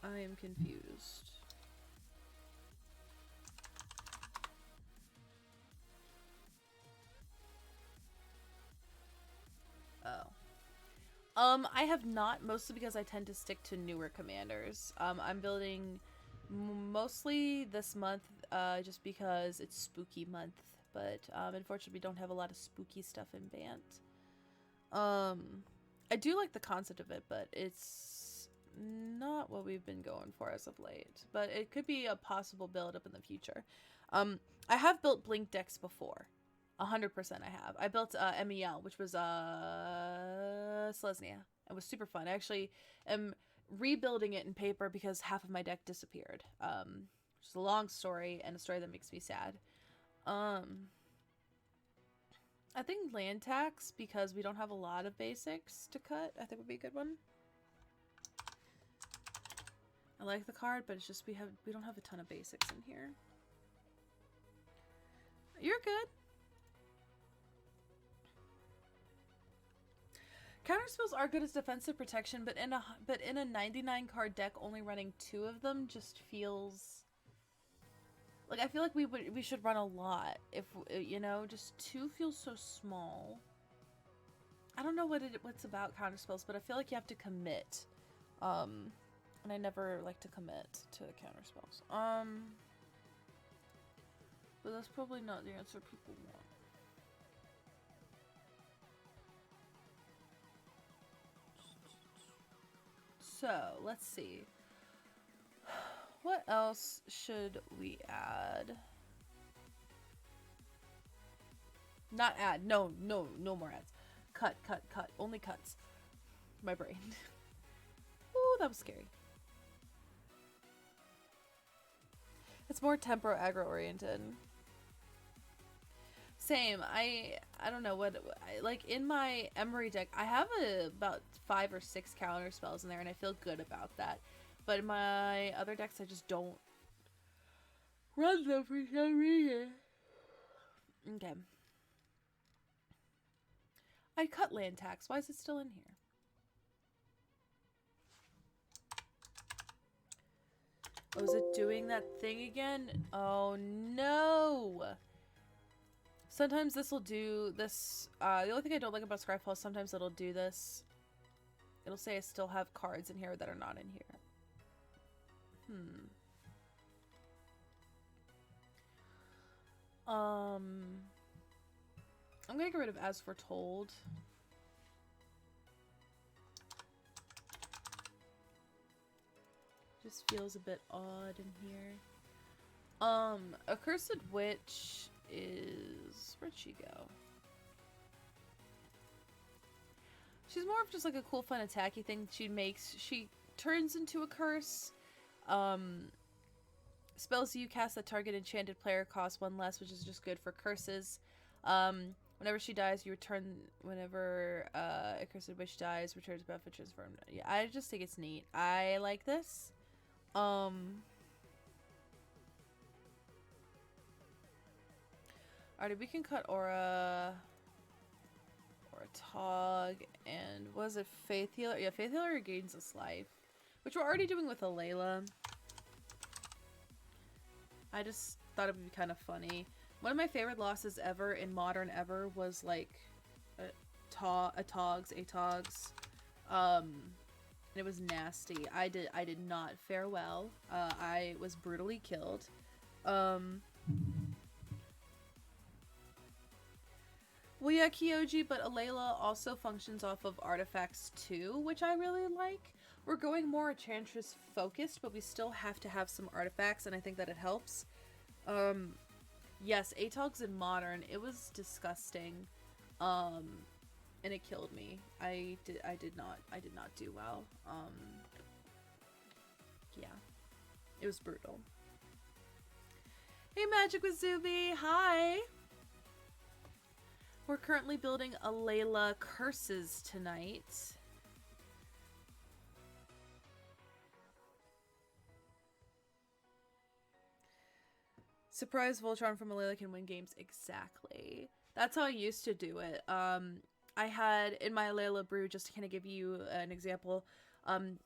I am confused. I have not, mostly because I tend to stick to newer commanders. I'm building mostly this month, just because it's spooky month, but unfortunately we don't have a lot of spooky stuff in Bant. I do like the concept of it, but it's not what we've been going for as of late. But it could be a possible build up in the future. I have built Blink decks before. 100% I have. I built MEL, which was Selesnya. It was super fun. I actually am rebuilding it in paper because half of my deck disappeared. Which is a long story and a story that makes me sad. I think land tax, because we don't have a lot of basics to cut, I think would be a good one. I like the card, but it's just we don't have a ton of basics in here. You're good. Counterspells are good as defensive protection, but in a 99 card deck, only running 2 of them just feels like, I feel like we should run a lot. If you know, just 2 feels so small. I don't know what's about counterspells, but I feel like you have to commit. And I never like to commit to counterspells. But that's probably not the answer people want. So, let's see. What else should we add? Not add. No more ads. Cut. Only cuts. My brain. Ooh, that was scary. It's more tempo aggro oriented. Same. I don't know what like in my Emery deck. I have about 5 or 6 counter spells in there, and I feel good about that. But in my other decks, I just don't run them for some reason. Okay. I cut land tax. Why is it still in here? Oh, is it doing that thing again? Oh no! Sometimes this will do this. The only thing I don't like about Scryfall is sometimes it'll do this. It'll say I still have cards in here that are not in here. I'm gonna get rid of As Foretold. Just feels a bit odd in here. Accursed Witch is... where'd she go? She's more of just like a cool, fun, attacky thing she makes. She turns into a curse. Spells you cast that target enchanted player cost 1 less, which is just good for curses. Whenever she dies, you return. Whenever a cursed witch dies, returns benefit transformed. Yeah, I just think it's neat. I like this. Alrighty, we can cut Aura Tog, and was it Faith Healer? Yeah, Faith Healer gains us life, which we're already doing with Alela. I just thought it would be kind of funny. One of my favorite losses ever in Modern ever was like Atogs. And it was nasty. I did not fare well. I was brutally killed. Well, yeah, Kyoji, but Alela also functions off of artifacts too, which I really like. We're going more Enchantress focused, but we still have to have some artifacts, and I think that it helps. Yes, Atogs in Modern, it was disgusting. And it killed me. I did not do well. Yeah. It was brutal. Hey, Magic with Zuby, hi! We're currently building Alela Curses tonight. Surprise Voltron from Alela can win games. Exactly. That's how I used to do it. I had, in my Alela brew, just to kind of give you an example,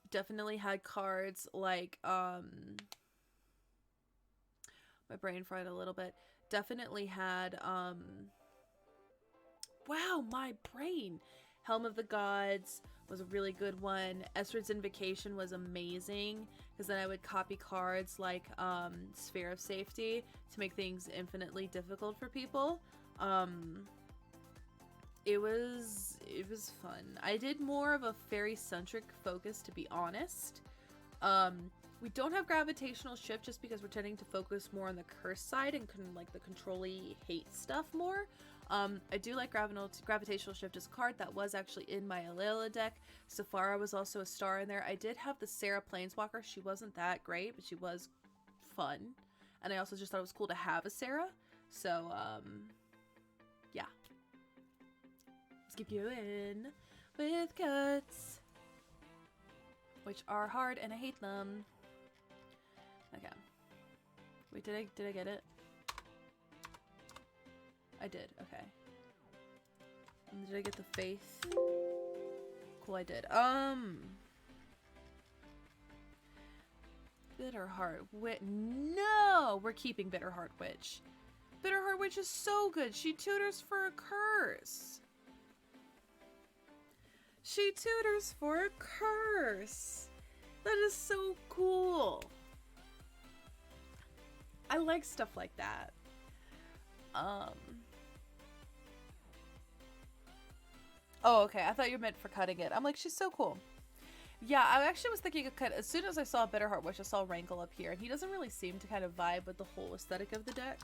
definitely had cards like, my brain fried a little bit. Definitely had, wow, my brain! Helm of the Gods was a really good one. Estrid's Invocation was amazing, because then I would copy cards like Sphere of Safety to make things infinitely difficult for people. It was fun. I did more of a fairy-centric focus, to be honest. We don't have Gravitational Shift just because we're tending to focus more on the curse side and like the control-y hate stuff more. I do like Gravitational Shift as a card that was actually in my Alela deck. Safara was also a star in there. I did have the Sarah Planeswalker. She wasn't that great, but she was fun. And I also just thought it was cool to have a Sarah. So, yeah. Let's keep you in with cuts, which are hard and I hate them. Okay. Wait, did I get it? I did, okay. And did I get the faith? Cool, I did. Bitterheart Witch. No! We're keeping Bitterheart Witch. Bitterheart Witch is so good. She tutors for a curse. She tutors for a curse. That is so cool. I like stuff like that. Oh, okay. I thought you meant for cutting it. I'm like, she's so cool. Yeah, I actually was thinking of cut. As soon as I saw Bitterheart Witch, I saw Rankle up here, and he doesn't really seem to kind of vibe with the whole aesthetic of the deck.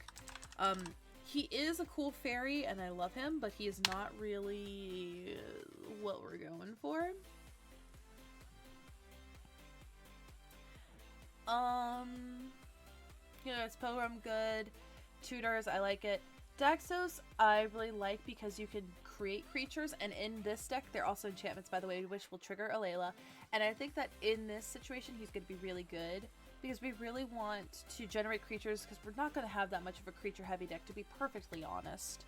He is a cool fairy, and I love him, but he is not really what we're going for. Yeah, it's program good. Tutors, I like it. Daxos, I really like because you can create creatures, and in this deck, they're also enchantments, by the way, which will trigger Alela. And I think that in this situation, he's going to be really good because we really want to generate creatures because we're not going to have that much of a creature-heavy deck, to be perfectly honest.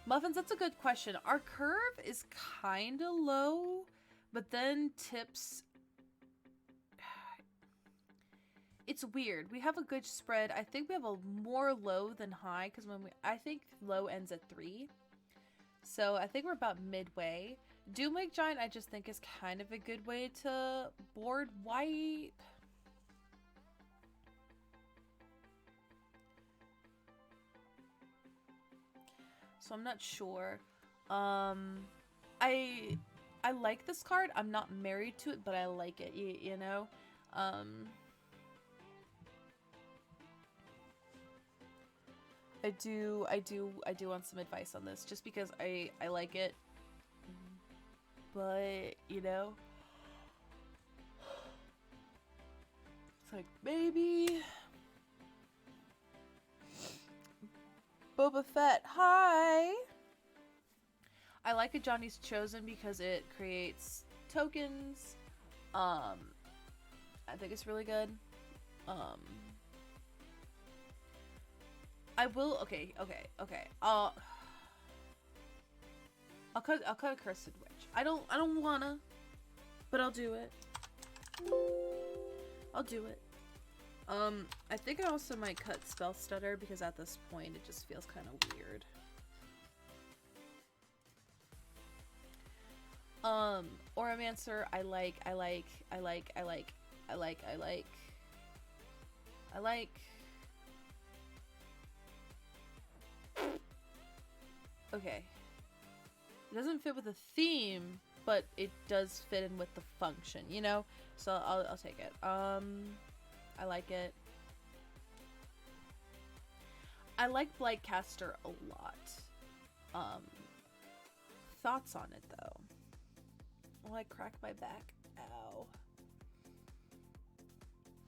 Muffins, that's a good question. Our curve is kind of low, but then tips... It's weird. We have a good spread. I think we have a more low than high because I think low ends at 3. So I think we're about midway. Doomwake Giant I just think is kind of a good way to board white. So I'm not sure. I like this card. I'm not married to it, but I like it, you know? I do want some advice on this just because I like it. But, you know, it's like maybe Boba Fett. Hi. I like a Johnny's Chosen because it creates tokens. I think it's really good. I will. Okay. I'll cut a Cursed Witch. I don't wanna, but I'll do it. I'll do it. I think I also might cut Spell Stutter because at this point it just feels kind of weird. Oromancer, I like. Okay. It doesn't fit with the theme, but it does fit in with the function, you know? So I'll take it. I like it. I like Blightcaster a lot. Thoughts on it though. Oh, I cracked my back. Ow.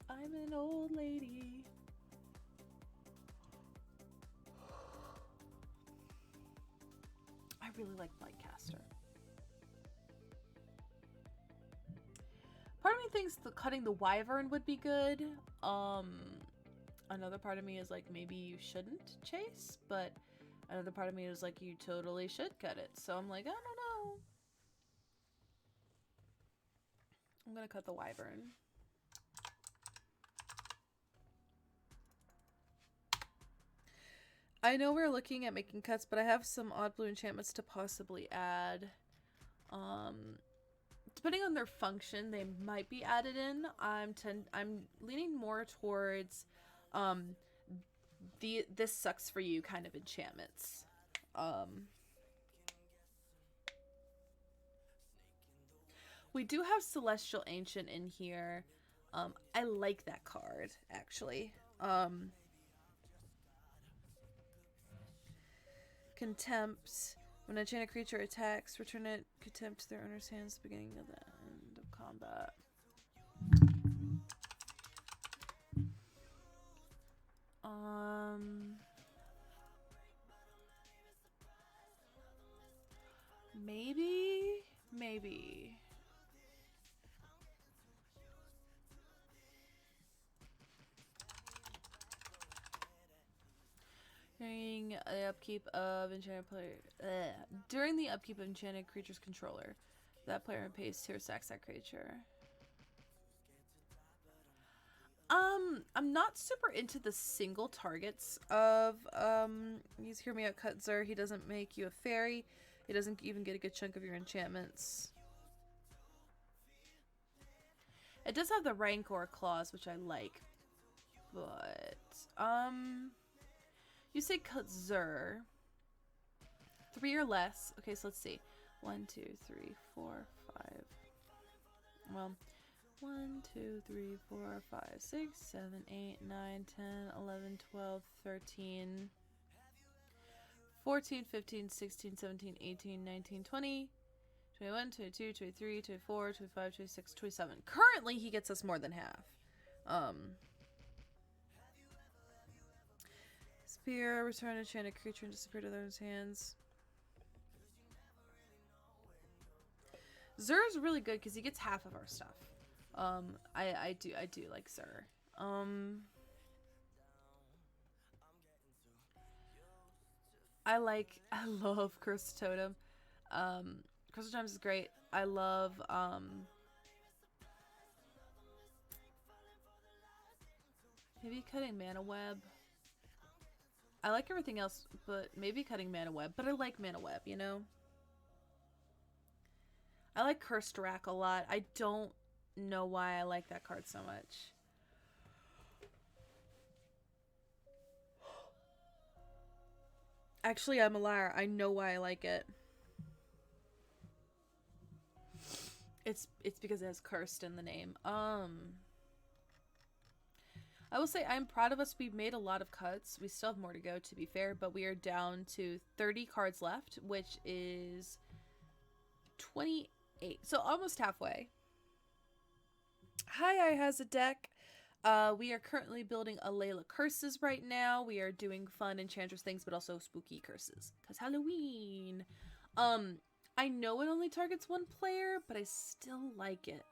I'm an old lady. I really like Blightcaster. Part of me thinks cutting the Wyvern would be good. Another part of me is like, maybe you shouldn't chase, but another part of me is like, you totally should cut it. So I'm like, I don't know. I'm gonna cut the Wyvern. I know we're looking at making cuts, but I have some odd blue enchantments to possibly add. Depending on their function, they might be added in. I'm leaning more towards this sucks for you kind of enchantments. We do have Celestial Ancient in here. I like that card actually. Contempt. When a enchanted creature attacks, return it contempt to their owner's hands at the beginning of the end of combat. Maybe. During the upkeep of enchanted player, during the upkeep of enchanted creature's controller, that player pays 2 or sacks that creature. I'm not super into the single targets of he's Hear Me Out Kutzer. He doesn't make you a fairy. He doesn't even get a good chunk of your enchantments. It does have the Rancor clause, which I like. But you say Kutzer. 3 or less. Okay, so let's see. 1, 2, 3, 4, 5. Well, 1, 2, 3, 4, 5, 6, 7, 8, 9, 10, 11, 12, 13, 14, 15, 16, 17, 18, 19, 20, 21, 22, 23, 24, 25, 26, 27. Currently, he gets us more than half. Spear, return enchanted creature and disappear to others' hands. Zur is really good because he gets half of our stuff. I do like Zur. I love Cursed Totem. Cursed Totem is great. I love maybe cutting Mana Web. I like everything else, but maybe cutting Mana Web. But I like Mana Web, you know? I like Cursed Rack a lot. I don't know why I like that card so much. Actually, I'm a liar. I know why I like it. It's because it has cursed in the name. I will say I'm proud of us. We've made a lot of cuts. We still have more to go, to be fair, but we are down to 30 cards left, which is 28. So almost halfway. Hi, I has a deck. We are currently building Alela curses right now. We are doing fun enchantress things, but also spooky curses. Because Halloween. I know it only targets one player, but I still like it.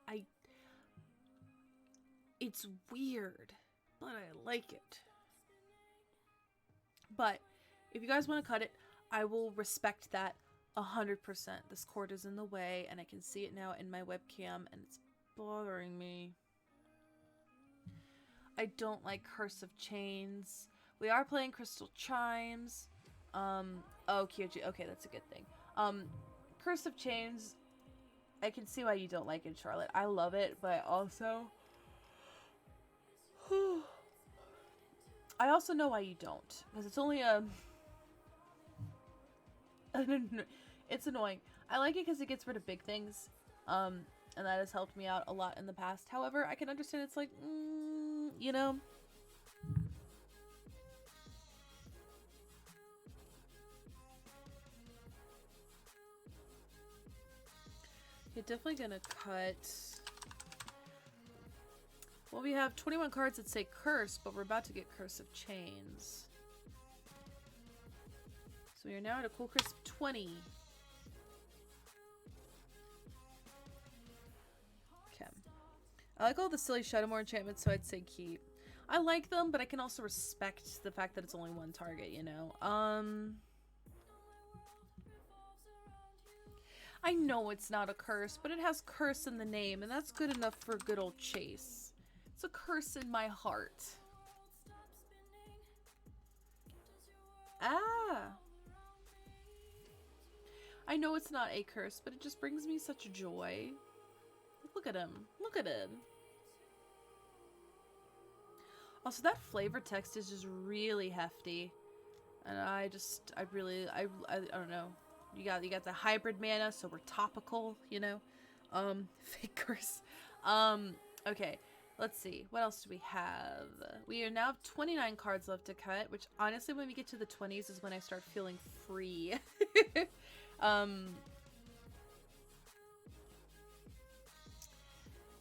It's weird, but I like it. But if you guys want to cut it, I will respect that 100%. This cord is in the way, and I can see it now in my webcam, and it's bothering me. I don't like Curse of Chains. We are playing Crystal Chimes. Oh, Kyoji. Okay, that's a good thing. Curse of Chains, I can see why you don't like it, Charlotte. I love it, but also... I also know why you don't. Because it's only a... It's annoying. I like it because it gets rid of big things. And that has helped me out a lot in the past. However, I can understand it's like, you know... You're definitely gonna cut... Well, we have 21 cards that say Curse, but we're about to get Curse of Chains. So we are now at a cool crisp 20. Okay. I like all the silly Shadowmoor enchantments, so I'd say keep. I like them, but I can also respect the fact that it's only one target, you know? I know it's not a curse, but it has curse in the name, and that's good enough for good old Chase. It's a curse in my heart. Ah! I know it's not a curse, but it just brings me such joy. Look at him. Look at him. Also, that flavor text is just really hefty. And I don't know. You got the hybrid mana, so we're topical, you know. Fake curse. Okay. Let's see. What else do we have? We now have 29 cards left to cut, which honestly, when we get to the 20s is when I start feeling free.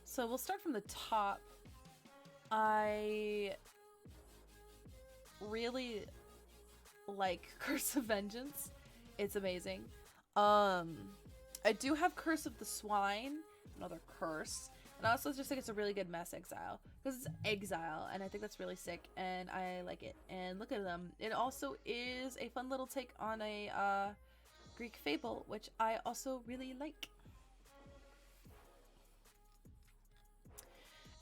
So we'll start from the top. I really like Curse of Vengeance. It's amazing. I do have Curse of the Swine, another curse. And I also just think it's a really good mass exile. Because it's exile, and I think that's really sick, and I like it. And look at them. It also is a fun little take on a Greek fable, which I also really like.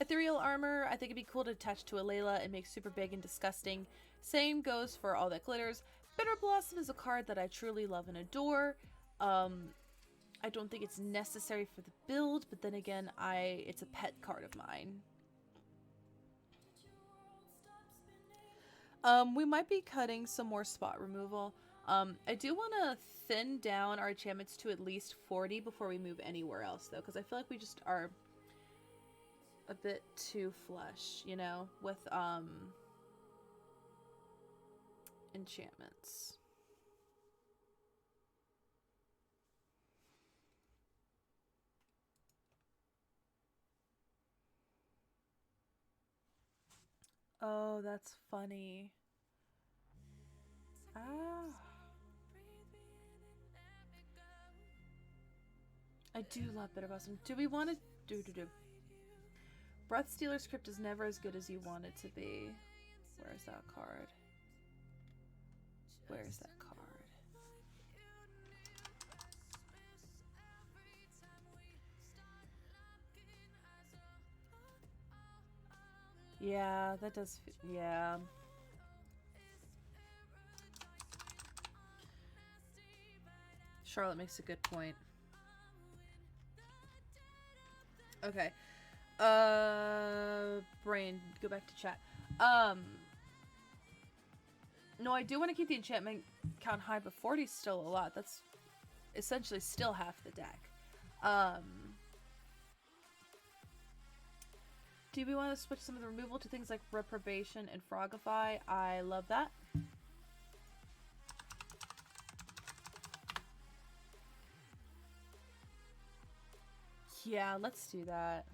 Ethereal armor, I think it'd be cool to attach to Alela. It makes super big and disgusting. Same goes for All That Glitters. Bitter Blossom is a card that I truly love and adore. I don't think it's necessary for the build, but then again, it's a pet card of mine. We might be cutting some more spot removal. I do want to thin down our enchantments to at least 40 before we move anywhere else, though, because I feel like we just are a bit too flush, you know, with enchantments. Oh, that's funny. Ah. I do love Bitter Blossom. Do we want to do? Breath Stealer's Crypt is never as good as you want it to be. Where's that card? Where's that card? Yeah, that does. Yeah. Charlotte makes a good point. Okay. Brain, go back to chat. No, I do want to keep the enchantment count high, but 40 is still a lot. That's essentially still half the deck. Do we want to switch some of the removal to things like Reprobation and Frogify? I love that. Yeah, let's do that.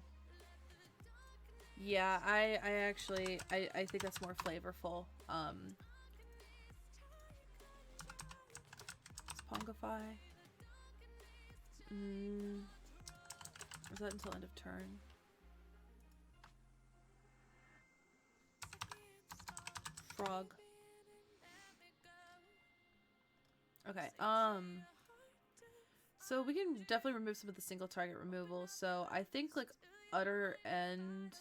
Yeah, I actually, I think that's more flavorful. Pongify. Is that until end of turn? Frog. Okay, so we can definitely remove some of the single target removal. So I think like Utter End.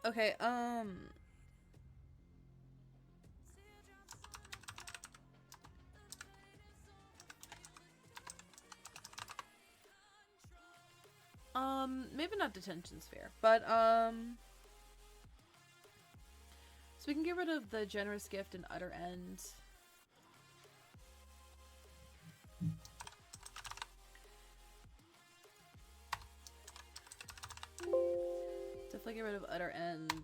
Okay, maybe not Detention Sphere, but, so we can get rid of the Generous Gift and Utter End. Definitely get rid of Utter End.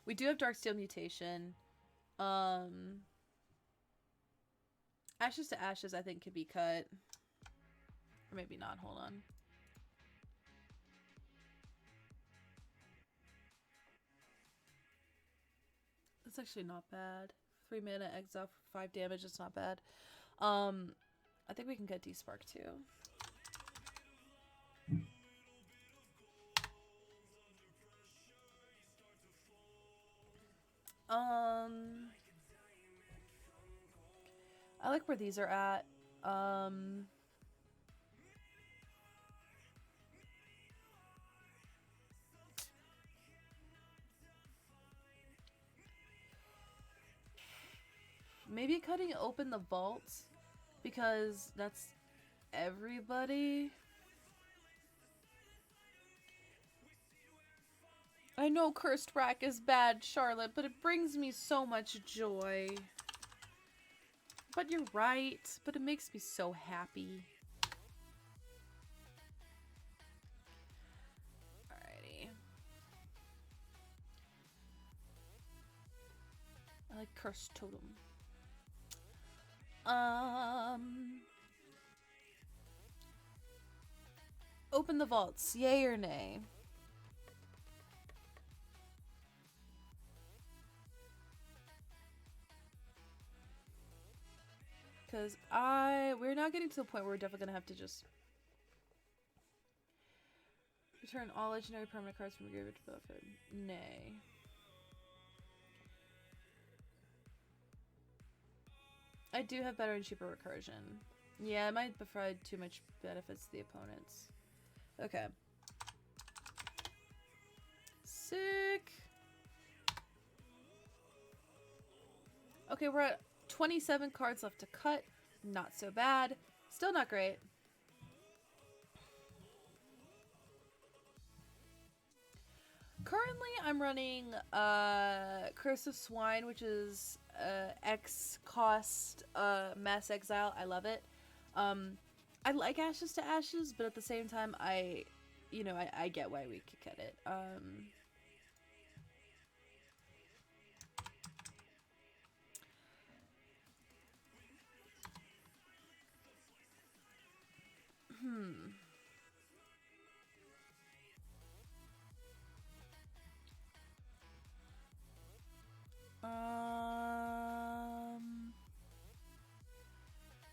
We do have Darksteel Mutation. Ashes to Ashes, I think, could be cut. Or maybe not. Hold on. That's actually not bad. 3 mana, exile for 5 damage. It's not bad. I think we can cut D-Spark too. I like where these are at. maybe cutting open the vaults, because that's everybody. I know Cursed Rack is bad, Charlotte, but it brings me so much joy. But you're right, but it makes me so happy. Alrighty. I like Cursed Totem. Open the vaults, yay or nay? Because we're now getting to the point where we're definitely gonna have to just return all legendary permanent cards from the graveyard to battlefield. Nay. I do have better and cheaper recursion. Yeah, it might provide too much benefits to the opponents. Okay. Sick. Okay, we're at 27 cards left to cut. Not so bad. Still not great. Currently, I'm running Curse of Swine, which is X cost mass exile. I love it. I like Ashes to Ashes, but at the same time, I get why we could get it.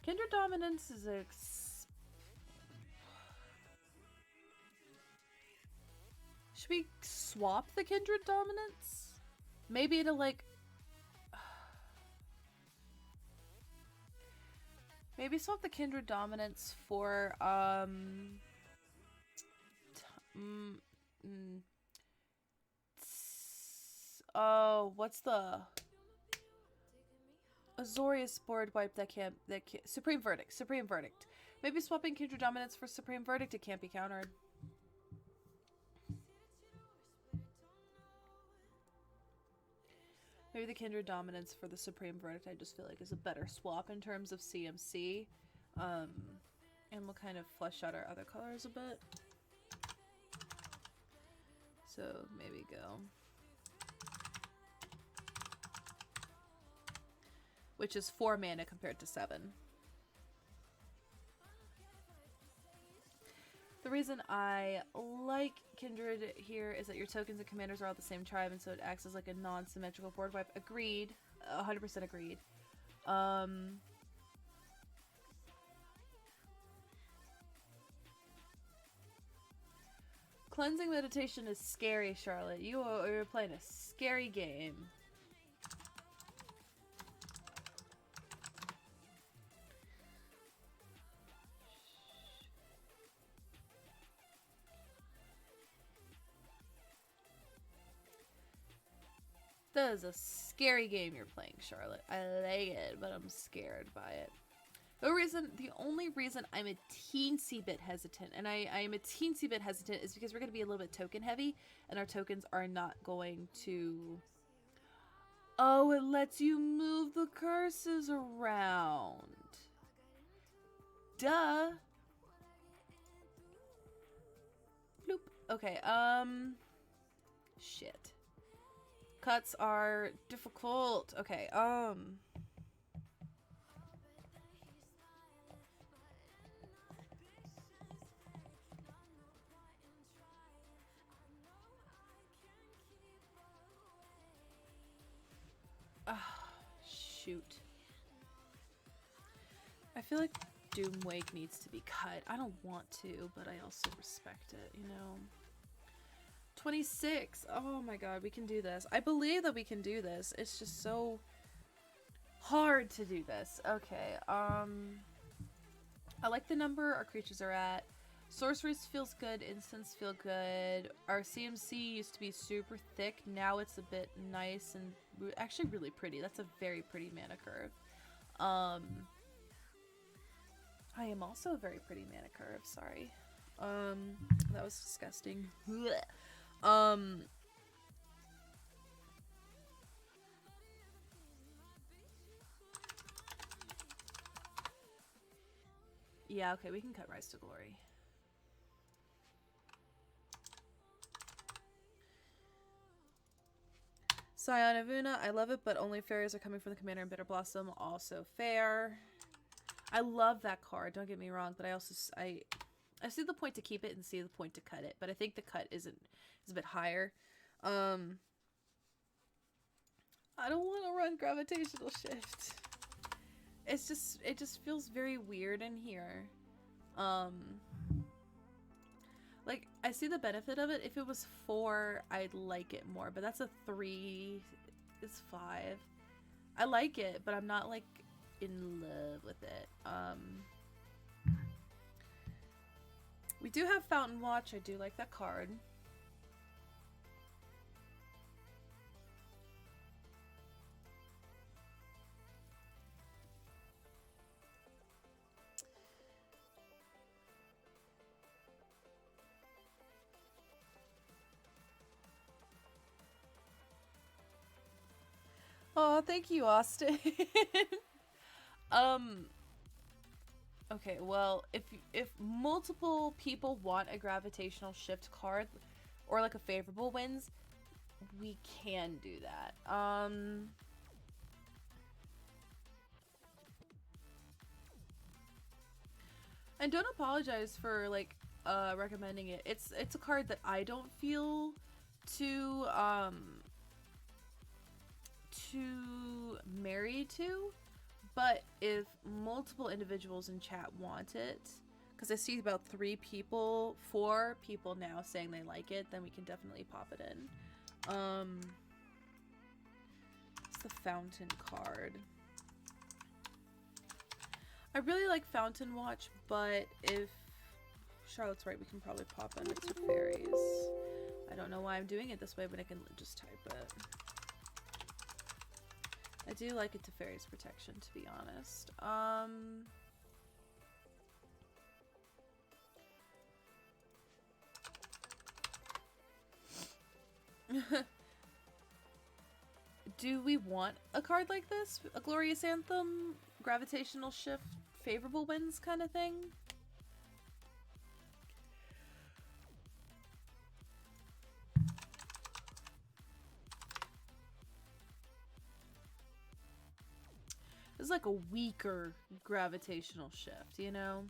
Kindred Dominance is should we swap the Kindred Dominance? Maybe to like maybe swap the Kindred Dominance for oh, what's the Azorius board wipe that can't Supreme Verdict. Maybe swapping Kindred Dominance for Supreme Verdict, it can't be countered. Maybe the Kindred Dominance for the Supreme Verdict I just feel like is a better swap in terms of CMC. And we'll kind of flesh out our other colors a bit. So maybe go. Which is 4 mana compared to 7. The reason I like Kindred here is that your tokens and commanders are all the same tribe, and so it acts as like a non-symmetrical board wipe. Agreed. 100% agreed. Cleansing Meditation is scary, Charlotte. You're playing a scary game. That is a scary game you're playing, Charlotte. I like it, but I'm scared by it. The only reason I'm a teensy bit hesitant, and I am a teensy bit hesitant, is because we're going to be a little bit token heavy, and our tokens are not going to... Oh, it lets you move the curses around. Duh. Bloop. Okay, shit. Cuts are difficult. Okay, shoot. I feel like Doomwake needs to be cut. I don't want to, but I also respect it, you know? 26. Oh my god, we can do this. I believe that we can do this. It's just so hard to do this. Okay, I like the number our creatures are at. Sorceries feels good. Instants feel good. Our CMC used to be super thick. Now it's a bit nice and actually really pretty. That's a very pretty mana curve. I am also a very pretty mana curve, sorry. That was disgusting. Yeah, okay, we can cut Rise to Glory. Scion of Una, I love it, but only fairies are coming from the commander in Bitter Blossom. Also fair. I love that card, don't get me wrong, but I also I see the point to keep it and see the point to cut it, but I think the cut is a bit higher. I don't want to run Gravitational Shift. It just feels very weird in here. Like, I see the benefit of it. If it was 4, I'd like it more, but that's a 3. It's 5. I like it, but I'm not like in love with it. We do have Fountain Watch. I do like that card. Oh, thank you, Austin. Okay, well, if multiple people want a Gravitational Shift card or like a favorable wins, we can do that. And don't apologize for like recommending it. It's a card that I don't feel too married to, but if multiple individuals in chat want it, because I see about 4 people now saying they like it, then we can definitely pop it in. It's the Fountain card. I really like Fountain Watch, but if Charlotte's right, we can probably pop in it to fairies. I don't know why I'm doing it this way, but I can just type it. I do like it to fairies protection, to be honest. Do we want a card like this? A Glorious Anthem, Gravitational Shift, favorable wins kind of thing? This is like a weaker Gravitational Shift, you know?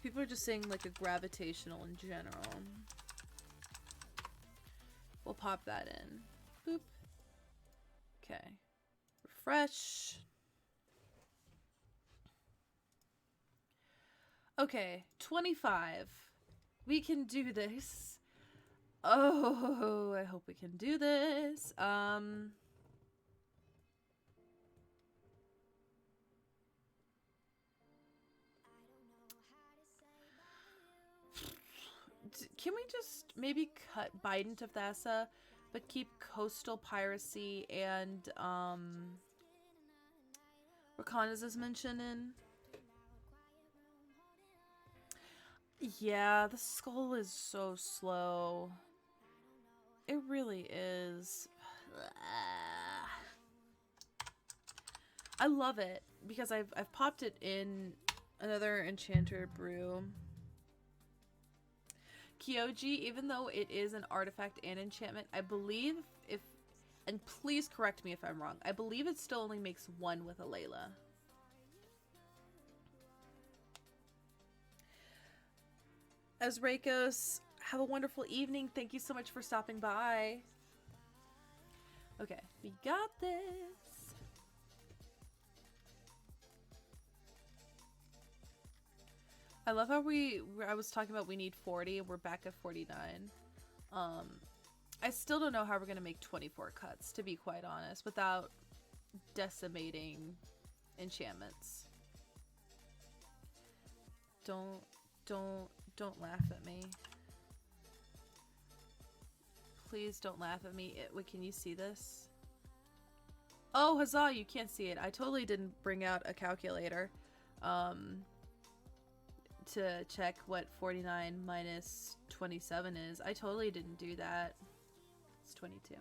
People are just saying like a gravitational in general. We'll pop that in. Boop. Okay. Refresh. Okay, 25. We can do this. Oh, I hope we can do this. Can we just maybe cut Bident of Thassa, but keep Coastal Piracy and Rakanaz's mention in? Yeah, the skull is so slow. It really is. I love it because I've popped it in another Enchanter brew. Kyoji, even though it is an artifact and enchantment, I believe and please correct me if I'm wrong, I believe it still only makes 1 with Alela. Azrakos, have a wonderful evening. Thank you so much for stopping by. Okay, we got this. I love how I was talking about we need 40 and we're back at 49. I still don't know how we're going to make 24 cuts, to be quite honest, without decimating enchantments. Don't laugh at me. please don't laugh at me. Wait, can you see this? Oh, huzzah, you can't see it. I totally didn't bring out a calculator to check what 49 minus 27 is. I totally didn't do that. It's 22.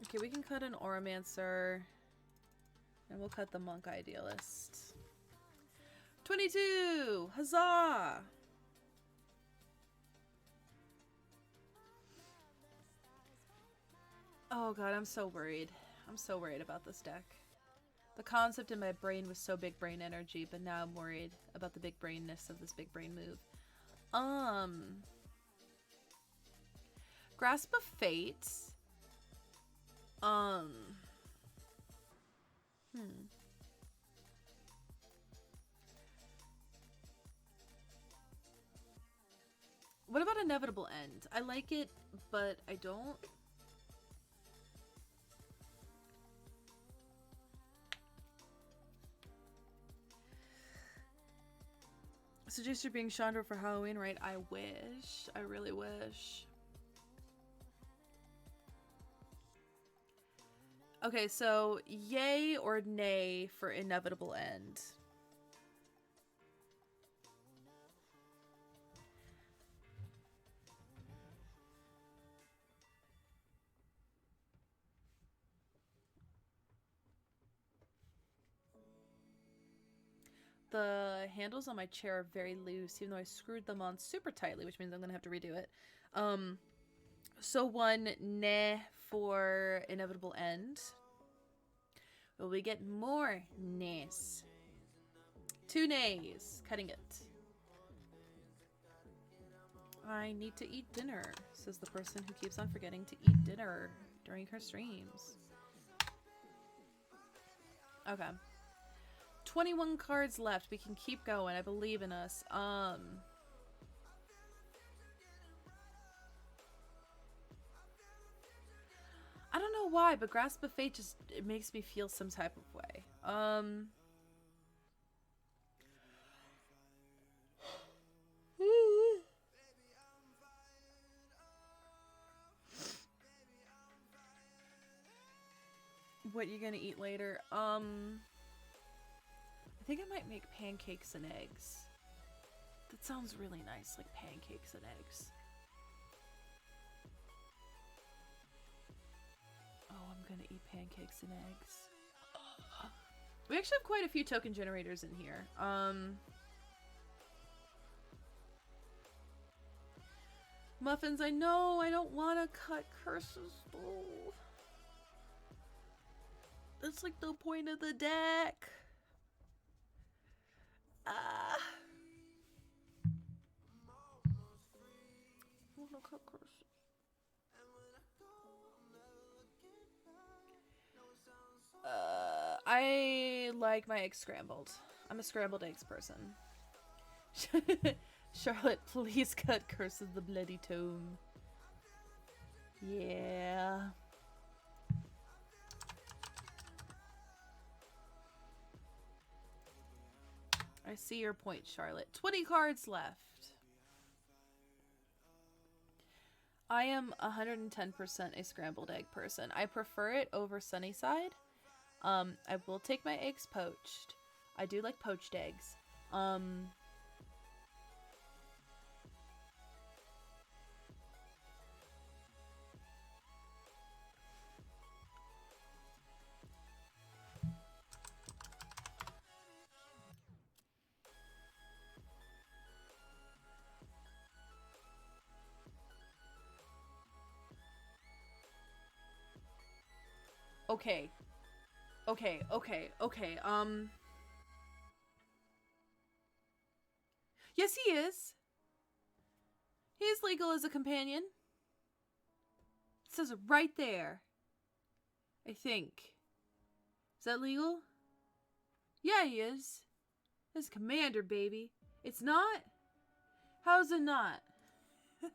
Okay, we can cut an Oromancer. And we'll cut the Monk Idealist. 22! Huzzah! Oh god, I'm so worried. I'm so worried about this deck. The concept in my brain was so big brain energy, but now I'm worried about the big brainness of this big brain move. Grasp of Fate. What about Inevitable End? I like it, but I don't. Suggest you're being Chandra for Halloween, right? I wish. I really wish. Okay, so yay or nay for Inevitable End? The handles on my chair are very loose, even though I screwed them on super tightly, which means I'm gonna have to redo it. So one nah for Inevitable End. Will we get more nays? 2 nays. Cutting it. I need to eat dinner, says the person who keeps on forgetting to eat dinner during her streams. Okay. 21 cards left. We can keep going. I believe in us. I don't know why, but Grasp of Fate just, it makes me feel some type of way. What you gonna eat later? I think I might make pancakes and eggs. That sounds really nice, like pancakes and eggs. Oh, I'm gonna eat pancakes and eggs. We actually have quite a few token generators in here. Muffins, I know I don't want to cut curses though. That's like the point of the deck. I want to cut curses. I like my eggs scrambled. I'm a scrambled eggs person. Charlotte, please cut Curse of the Bloody Tome. Yeah. I see your point, Charlotte. 20 cards left. I am 110% a scrambled egg person. I prefer it over Sunnyside. I will take my eggs poached. I do like poached eggs. Okay. Yes, he is. He is legal as a companion. It says it right there. I think. Is that legal? Yeah, he is. This commander, baby. It's not? How's it not?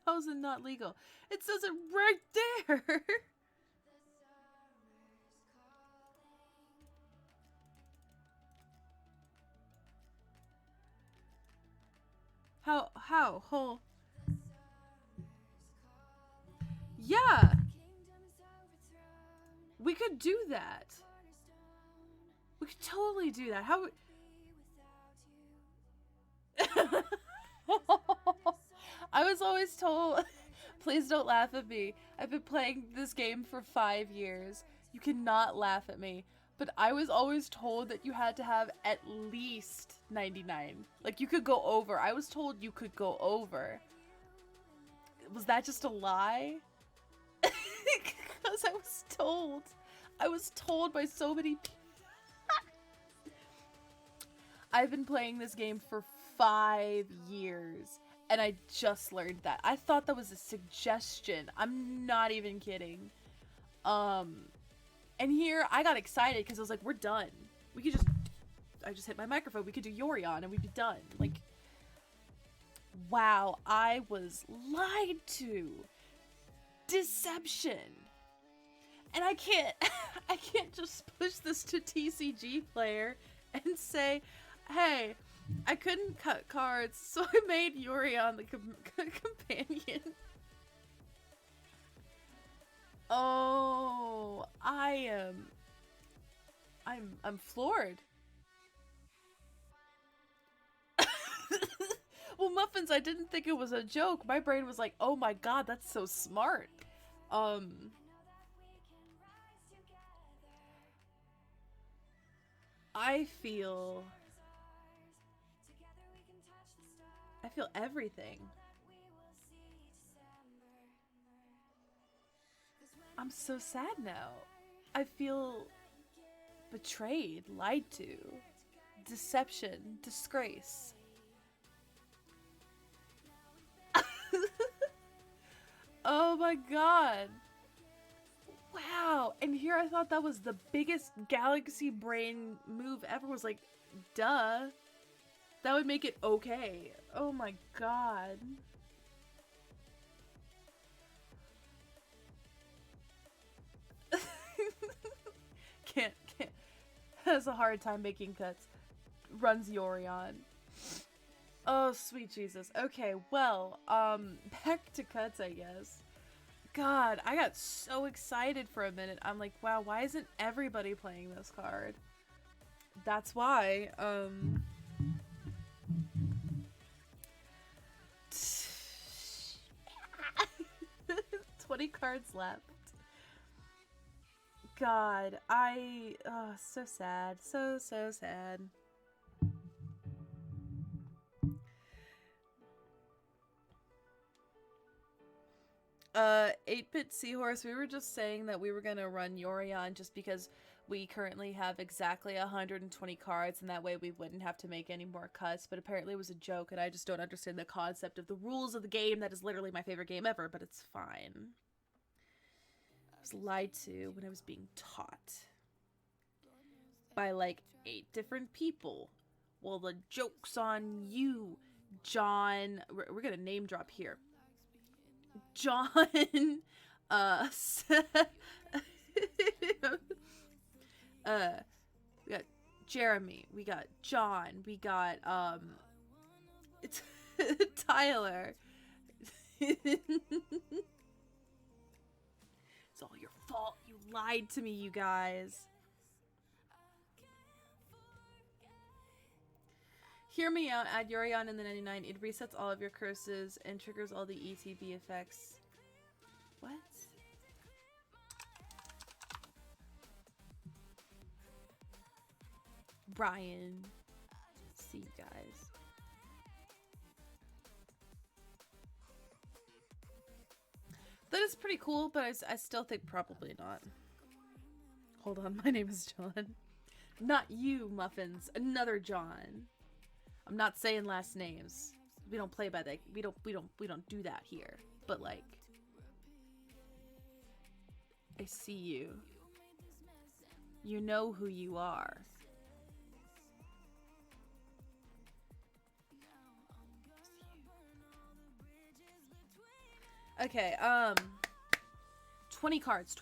How's it not legal? It says it right there. How? Oh. Yeah. We could do that. We could totally do that. How? I was always told, please don't laugh at me. I've been playing this game for 5 years. You cannot laugh at me. But I was always told that you had to have at least 99. Like, you could go over. I was told you could go over. Was that just a lie? Because I was told. I was told by so many people. I've been playing this game for 5 years. And I just learned that. I thought that was a suggestion. I'm not even kidding. And here, I got excited because I was like, we're done. We could just... I just hit my microphone. We could do Yorion and we'd be done. Like... Wow, I was lied to. Deception. And I can't... I can't just push this to TCG player and say, hey, I couldn't cut cards, so I made Yorion the companion. Oh, I'm floored. Well, Muffins, I didn't think it was a joke. My brain was like, oh my god, that's so smart. I feel everything. I'm so sad now. I feel betrayed, lied to, deception, disgrace. Oh my god. Wow. And here I thought that was the biggest galaxy brain move ever. Was like, duh. That would make it okay. Oh my god. Can't. Has a hard time making cuts. Runs Yorion. Oh, sweet Jesus. Okay, well, back to cuts, I guess. God, I got so excited for a minute. I'm like, wow, why isn't everybody playing this card? That's why, 20 cards left. God, so sad. So sad. 8-Bit Seahorse, we were just saying that we were gonna run Yorion just because we currently have exactly 120 cards, and that way we wouldn't have to make any more cuts, but apparently it was a joke, and I just don't understand the concept of the rules of the game. That is literally my favorite game ever, but it's fine. I was lied to when I was being taught by like 8 different people. Well, the joke's on you, John. We're gonna name drop here. John, we got Jeremy, we got John, we got, it's Tyler. It's all your fault. You lied to me, you guys. Hear me out, add Yorion in the 99. It resets all of your curses and triggers all the ETB effects. What? Brian. See you guys. That is pretty cool, but I still think probably not. Hold on, my name is John. Not you, Muffins. Another John. I'm not saying last names. We don't play by that. We don't do that here. But like, I see you. You know who you are. Okay, 20 cards.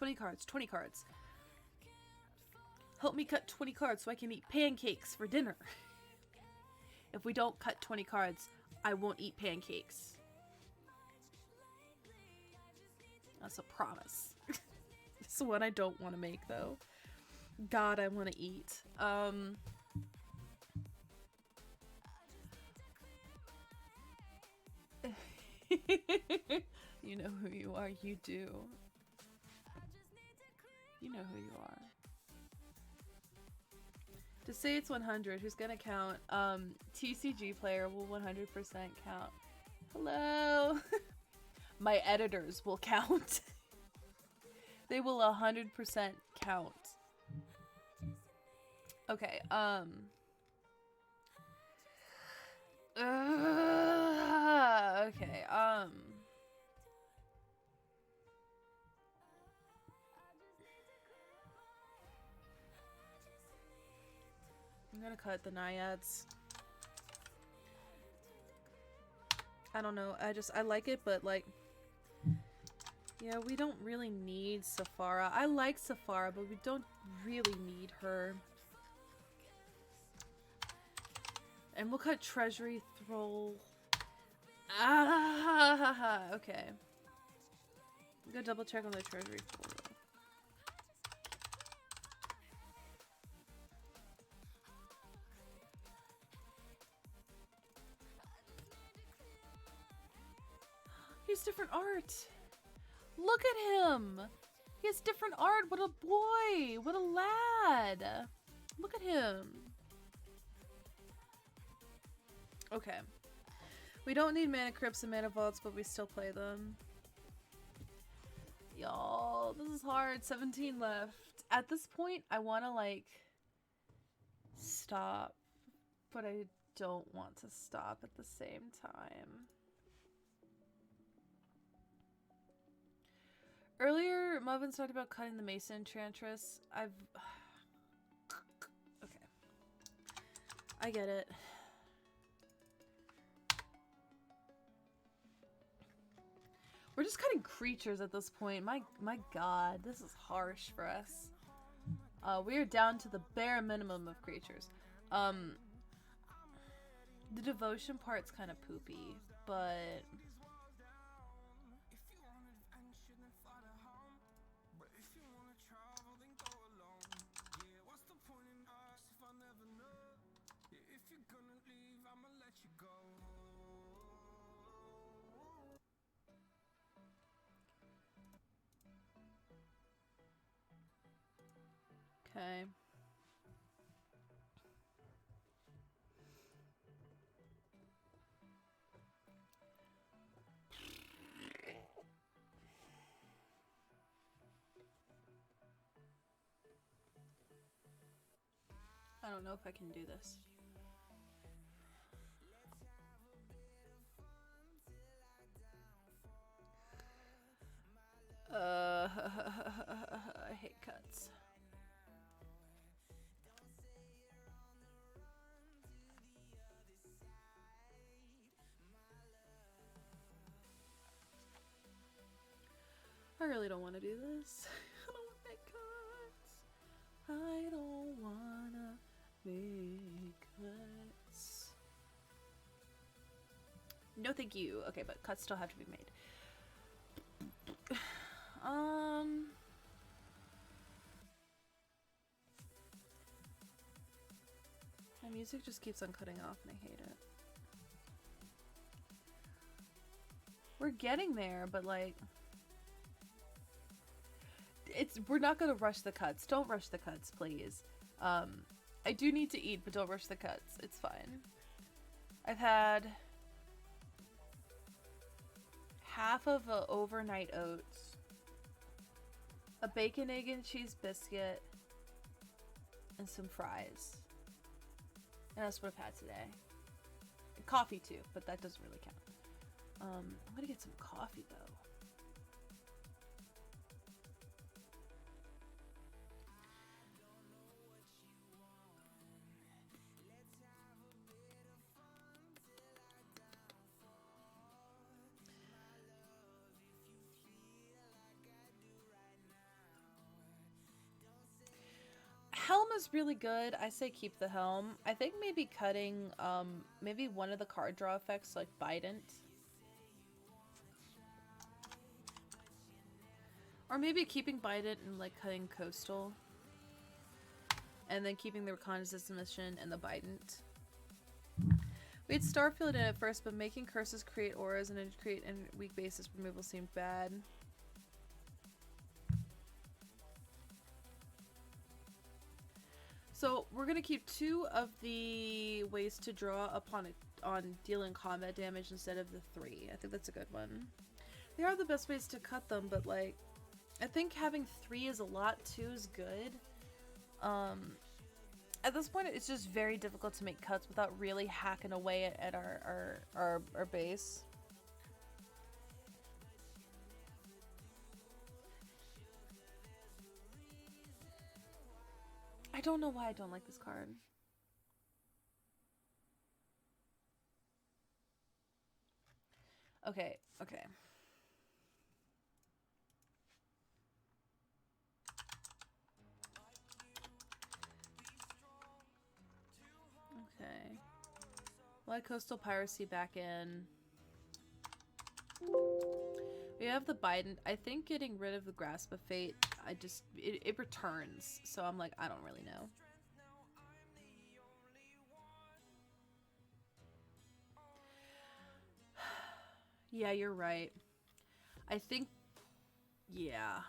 Help me cut 20 cards so I can eat pancakes for dinner. If we don't cut 20 cards, I won't eat pancakes. That's a promise. It's the one I don't want to make, though. God, I want to eat. You know who you are, you do. You know who you are. To say it's 100, who's gonna count? TCG player will 100% count. Hello! My editors will count. They will 100% count. Okay, okay, I'm gonna cut the naiads. I don't know, I like it, but like, yeah, we don't really need Safara. I like Safara, but we don't really need her. And we'll cut Treasury Thrall. Ah, okay. I'm gonna double check on the Treasury Thrall. He's different art. Look at him. He has different art. What a boy. What a lad. Look at him. Okay. We don't need mana crypts and mana vaults, but we still play them. Y'all, this is hard. 17 left. At this point, I want to, like, stop. But I don't want to stop at the same time. Earlier, Muffins talked about cutting the Mason Enchantress. Okay. I get it. We're just cutting creatures at this point. My god, this is harsh for us. We are down to the bare minimum of creatures. The devotion part's kind of poopy, but... Okay. I don't know if I can do this. I hate cuts. I really don't want to do this. I don't want to make cuts. I don't want to make cuts. No thank you. Okay, but cuts still have to be made. My music just keeps on cutting off and I hate it. We're getting there, but like... we're not gonna rush the cuts. Don't rush the cuts, please. I do need to eat, but don't rush the cuts. It's fine. I've had half of a overnight oats, a bacon, egg, and cheese biscuit, and some fries. And that's what I've had today. And coffee too, but that doesn't really count. I'm gonna get some coffee though. is really good. I say keep the helm. I think maybe cutting, maybe one of the card draw effects, like Bident. Or maybe keeping Bident and, like, cutting Coastal. And then keeping the Reconnaissance Mission and the Bident. We had Starfield in at first, but making curses create auras and create a weak basis removal seemed bad. So we're gonna keep 2 of the ways to draw upon it on dealing combat damage instead of the 3. I think that's a good one. They are the best ways to cut them, but like, I think having 3 is a lot, 2 is good. At this point, it's just very difficult to make cuts without really hacking away at our base. I don't know why I don't like this card. Okay, okay. Okay. Let Coastal Piracy back in. We have the Bident. I think getting rid of the Grasp of Fate, it returns. So I'm like, I don't really know. Yeah, you're right. I think, yeah.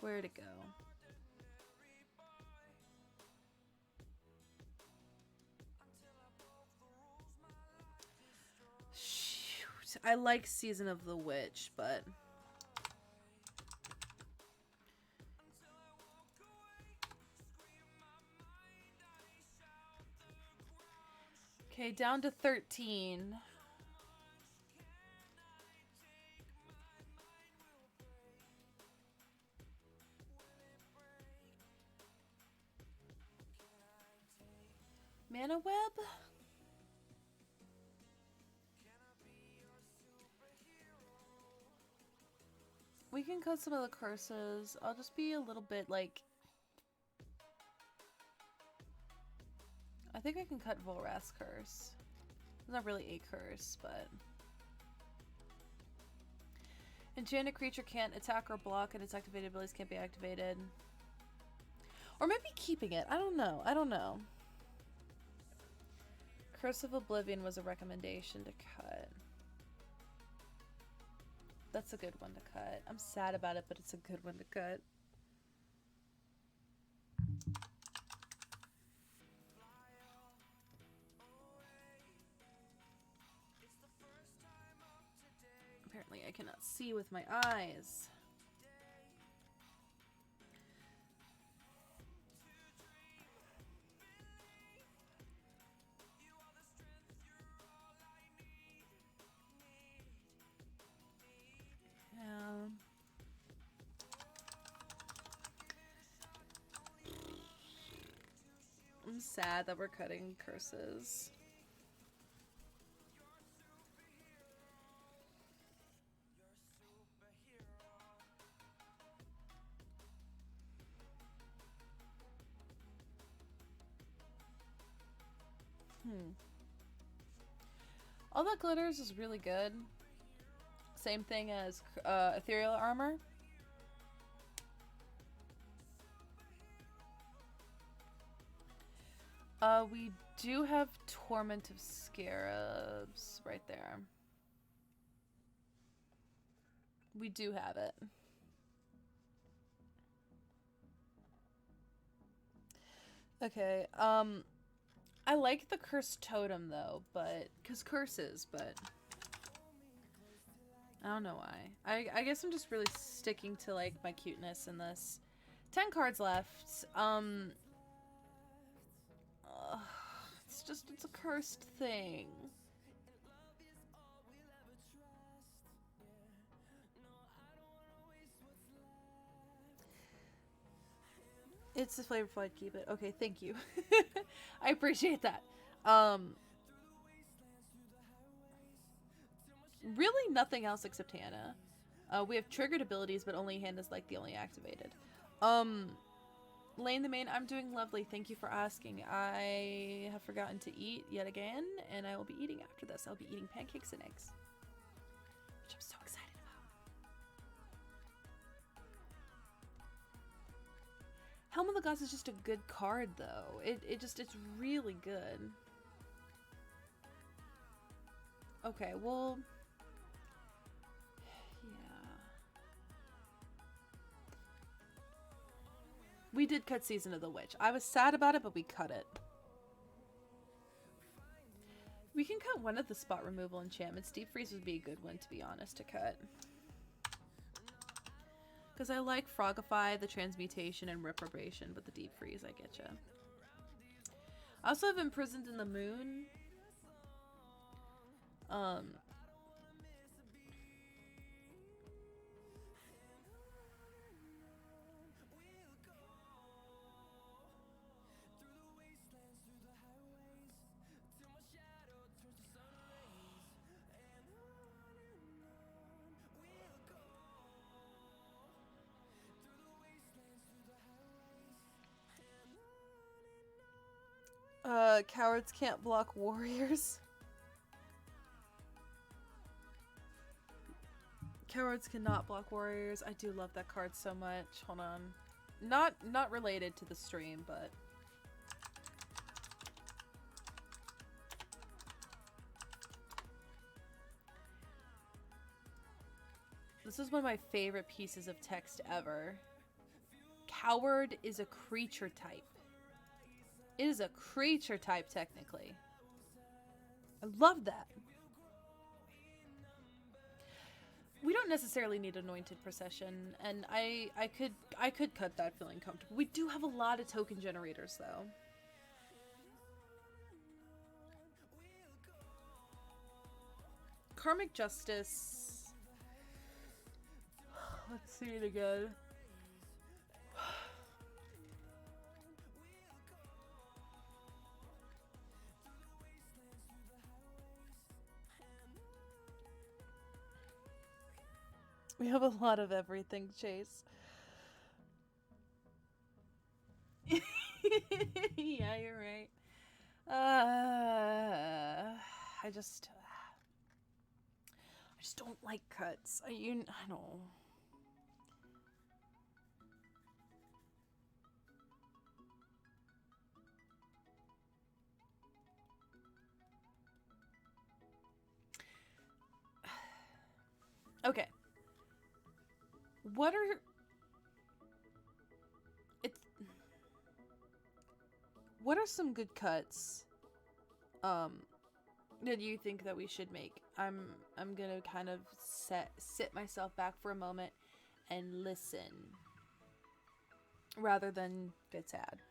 Where'd it go? Shoot. I like Season of the Witch, but... Okay, down to 13. Mana Web? We can cut some of the curses. I'll just be a little bit like... I think I can cut Volrath's curse. It's not really a curse, but... Enchanted creature can't attack or block, and its activated abilities can't be activated. Or maybe keeping it. I don't know. I don't know. Curse of Oblivion was a recommendation to cut. That's a good one to cut. I'm sad about it, but it's a good one to cut. Apparently I cannot see with my eyes. I'm sad that we're cutting curses. All That Glitters is really good. Same thing as Ethereal Armor. We do have Torment of Scarabs right there. We do have it. Okay, I like the Cursed Totem though, but... Because curses, but... I don't know why. I guess I'm just really sticking to, like, my cuteness in this. 10 cards left. It's a cursed thing. It's the flavorful, I'd keep it. Okay, thank you. I appreciate that. Really nothing else except Hannah. We have triggered abilities, but only Hannah's like the only activated. Lane the Main, I'm doing lovely. Thank you for asking. I have forgotten to eat yet again, and I will be eating after this. I'll be eating pancakes and eggs, which I'm so excited about. Helm of the Gods is just a good card, though. It's really good. Okay, well, yeah. We did cut Season of the Witch. I was sad about it, but we cut it. We can cut one of the spot removal enchantments. Deep Freeze would be a good one, to be honest, to cut. Because I like Frogify, the Transmutation, and Reprobation, but the Deep Freeze, I getcha. I also have Imprisoned in the Moon. Cowards can't block warriors. Cowards cannot block warriors. I do love that card so much. Hold on. Not related to the stream, but this is one of my favorite pieces of text ever. Coward is a creature type. It is a creature type, technically. I love that. We don't necessarily need Anointed Procession, and I could cut that feeling comfortable. We do have a lot of token generators, though. Karmic Justice. Let's see it again. We have a lot of everything, Chase. Yeah, you're right. I just don't like cuts. I don't. Okay. What are some good cuts that you think that we should make? I'm gonna kind of sit myself back for a moment and listen rather than get sad.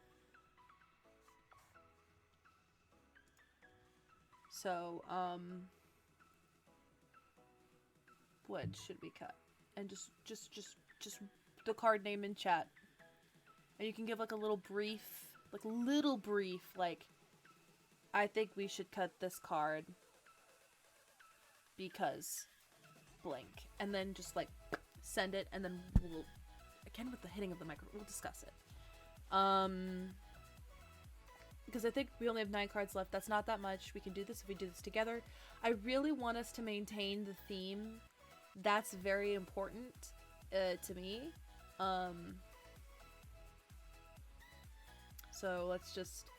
So what should we cut? And just the card name in chat. And you can give like a little brief, like, I think we should cut this card because blank. And then just like send it, and then we'll, again with the hitting of the microphone, we'll discuss it. Because I think we only have 9 cards left. That's not that much. We can do this if we do this together. I really want us to maintain the theme. That's very important to me. So let's just...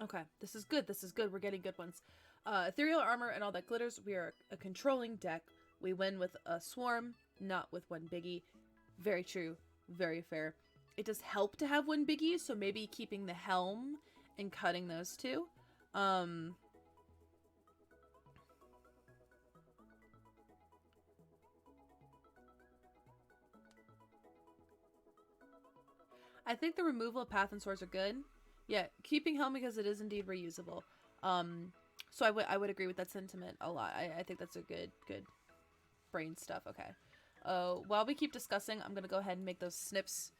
Okay, this is good. This is good. We're getting good ones. Ethereal armor and all that glitters. We are a controlling deck. We win with a swarm, not with one biggie. Very true. Very fair. It does help to have one biggie, so maybe keeping the helm and cutting those two. I think the removal of Path and Swords are good. Yeah, keeping helm because it is indeed reusable. So I would agree with that sentiment a lot. I think that's a good brain stuff. Okay. While we keep discussing, I'm gonna go ahead and make those snips.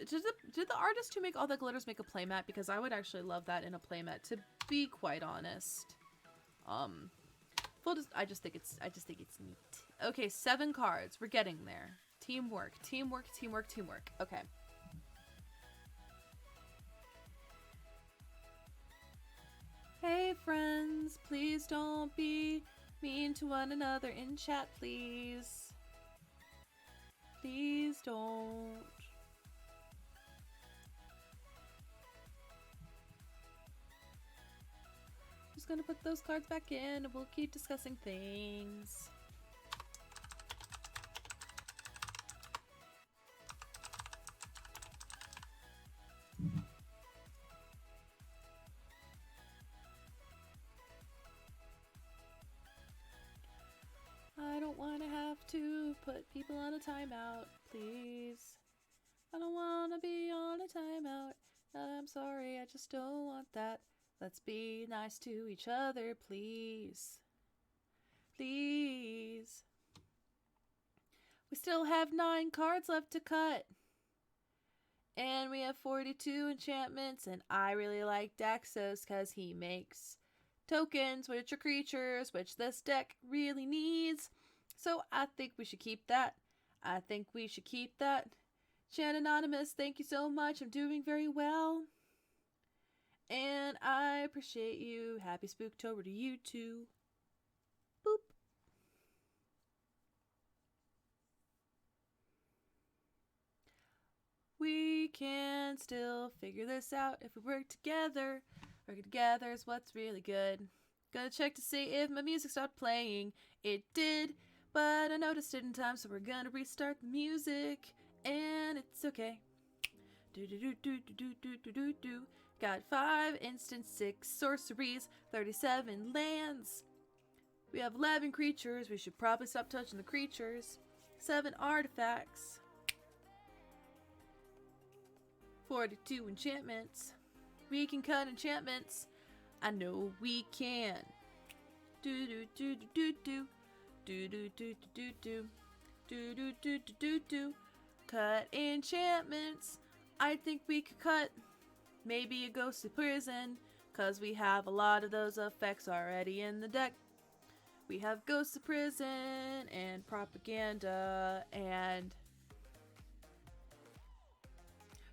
Did the artist who make all the glitters make a playmat? Because I would actually love that in a playmat, to be quite honest. I just think it's neat. Okay, 7 cards. We're getting there. Teamwork, teamwork, teamwork, teamwork. Okay. Hey friends, please don't be mean to one another in chat, please. Please don't. Just gonna put those cards back in and we'll keep discussing things. I don't want to have to put people on a timeout, please. I don't want to be on a timeout. I'm sorry, I just don't want that. Let's be nice to each other, please. Please. We still have 9 cards left to cut. And we have 42 enchantments, and I really like Daxos because he makes tokens, which are creatures, which this deck really needs. So I think we should keep that. I think we should keep that. Shannon Anonymous, thank you so much. I'm doing very well. And I appreciate you. Happy Spooktober to you too. Boop. We can still figure this out if we work together. Working together is what's really good. Gonna check to see if my music stopped playing. It did, but I noticed it in time, so we're gonna restart the music. And it's okay. Do do do do do do do do do. Got 5 instants, 6 sorceries, 37 lands. We have 11 creatures. We should probably stop touching the creatures. 7 artifacts. 42 enchantments. We can cut enchantments. I know we can. Do do do do do do do do do do do do do do do do. Cut enchantments. I think we could cut maybe a Ghost of Prison, cause we have a lot of those effects already in the deck. We have Ghost of Prison and Propaganda and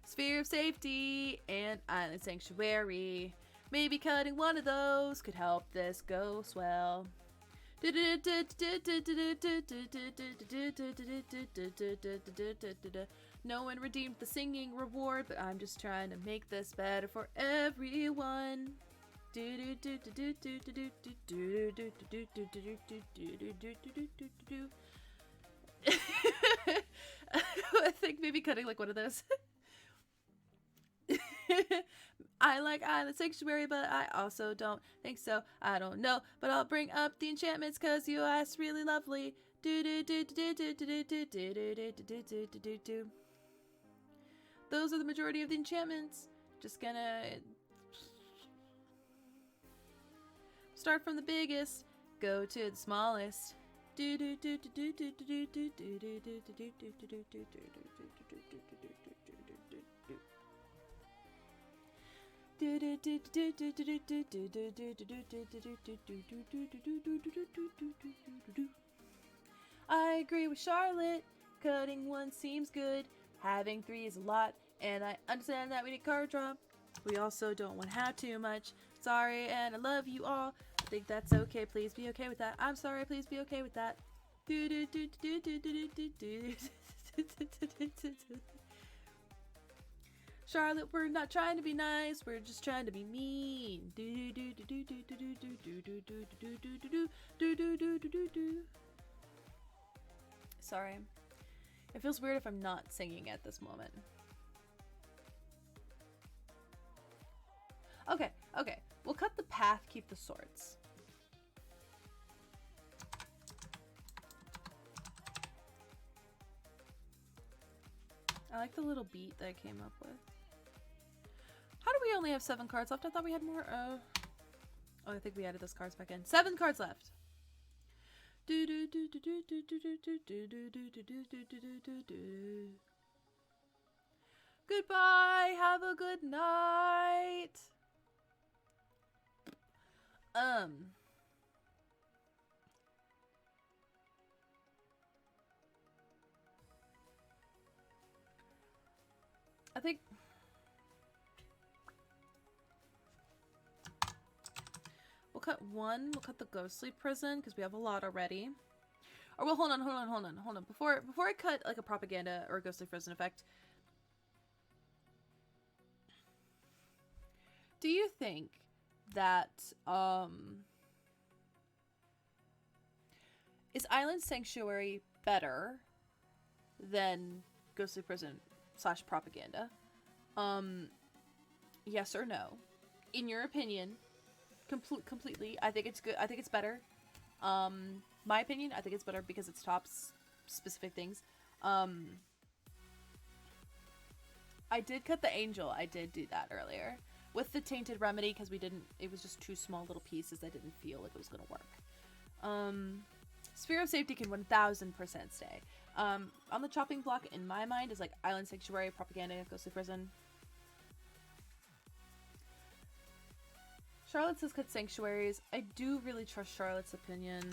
Sphere of Safety and Island Sanctuary. Maybe cutting one of those could help this go swell. No one redeemed the singing reward, but I'm just trying to make this better for everyone. I think maybe cutting like one of those. I like Island Sanctuary, but I also don't think so. I don't know, but I'll bring up the enchantments cause you asked really lovely. Those are the majority of the enchantments. Just gonna start from the biggest, go to the smallest. I agree with Charlotte. Cutting one seems good. Having 3 is a lot, and I understand that we need card draw. We also don't want to have too much. Sorry, and I love you all. I think that's okay. Please be okay with that. I'm sorry. Please be okay with that. Charlotte, we're not trying to be nice. We're just trying to be mean. Sorry. It feels weird if I'm not singing at this moment. Okay, okay. We'll cut the path, keep the swords. I like the little beat that I came up with. How do we only have 7 cards left? I thought we had more. Oh, I think we added those cards back in. 7 cards left. Goodbye. Have a good night. I think we'll cut one. We'll cut the ghostly prison because we have a lot already. Or well, hold on. Before I cut like a propaganda or a ghostly prison effect, do you think that is Island Sanctuary better than ghostly prison / propaganda? Yes or no? In your opinion, completely. I think it's good. I think it's better. My opinion, I think it's better because it stops specific things. I did cut the angel. I did do that earlier with the tainted remedy because we didn't. It was just two small little pieces that didn't feel like it was gonna work. Sphere of Safety can 1000% stay. On the chopping block in my mind is like Island Sanctuary, Propaganda, Ghostly Prison. Charlotte says cut Sanctuaries. I do really trust Charlotte's opinion.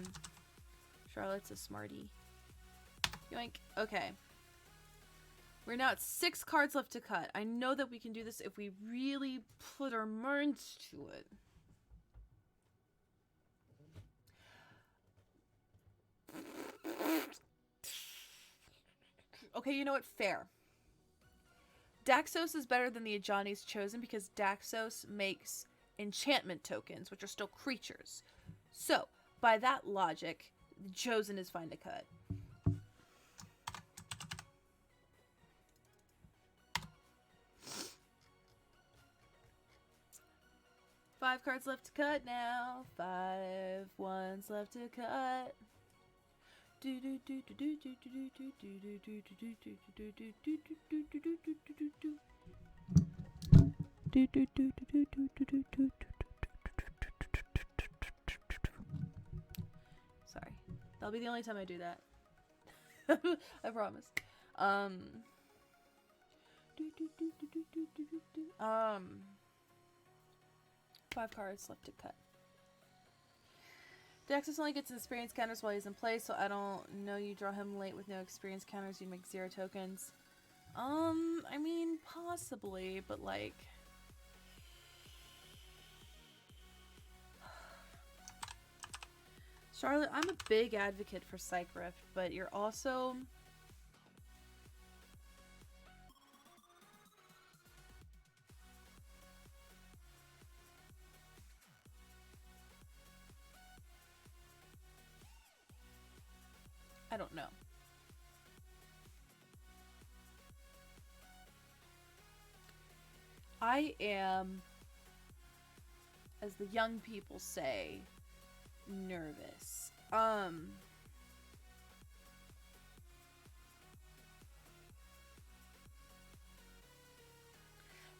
Charlotte's a smarty. Yoink. Okay. We're now at 6 cards left to cut. I know that we can do this if we really put our minds to it. Okay, you know what? Fair. Daxos is better than the Ajani's Chosen because Daxos makes enchantment tokens, which are still creatures. So, by that logic, the Chosen is fine to cut. Five cards left to cut now. 5 ones left to cut. Sorry. That'll be the only time I do that. I promise. 5 cards left to cut. Daxos only gets experience counters while he's in play, so I don't know you draw him late with no experience counters, you make 0 tokens. I mean, possibly, but like... Charlotte, I'm a big advocate for Psych Rift, but you're also... I don't know. I am, as the young people say, nervous.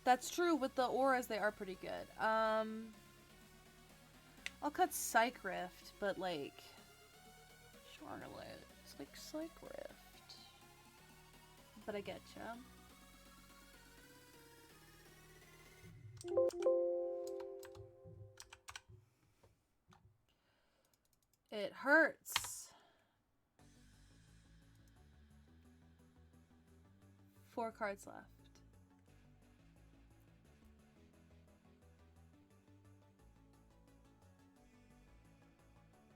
That's true. With the auras, they are pretty good. I'll cut Psych Rift, but like... Charlotte. It's like Psych Rift. But I get ya. It hurts. 4 cards left.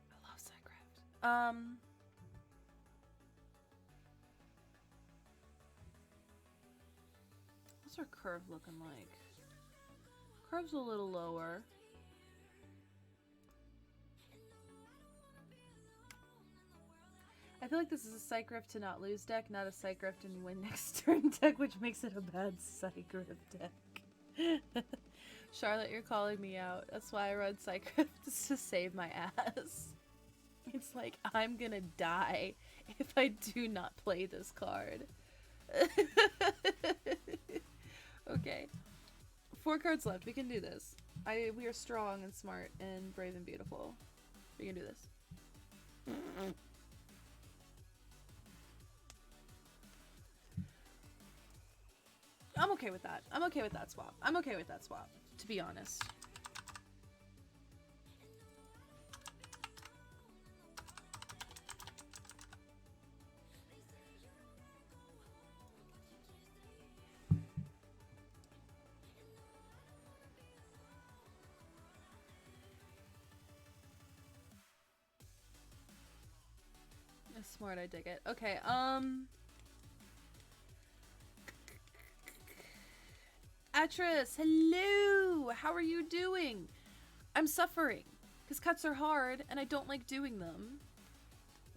I love Psych Rift. What's our curve looking like? Curve's a little lower. I feel like this is a Psych Rift to not lose deck, not a Psych Rift and win next turn deck, which makes it a bad Psych Rift deck. Charlotte, you're calling me out. That's why I run Psych Rift, just to save my ass. It's like, I'm gonna die if I do not play this card. Okay. 4 cards left. We can do this. We are strong and smart and brave and beautiful. We can do this. I'm okay with that. I'm okay with that swap. I'm okay with that swap, to be honest. That's smart, I dig it. Okay, Atris, hello! How are you doing? I'm suffering, because cuts are hard, and I don't like doing them.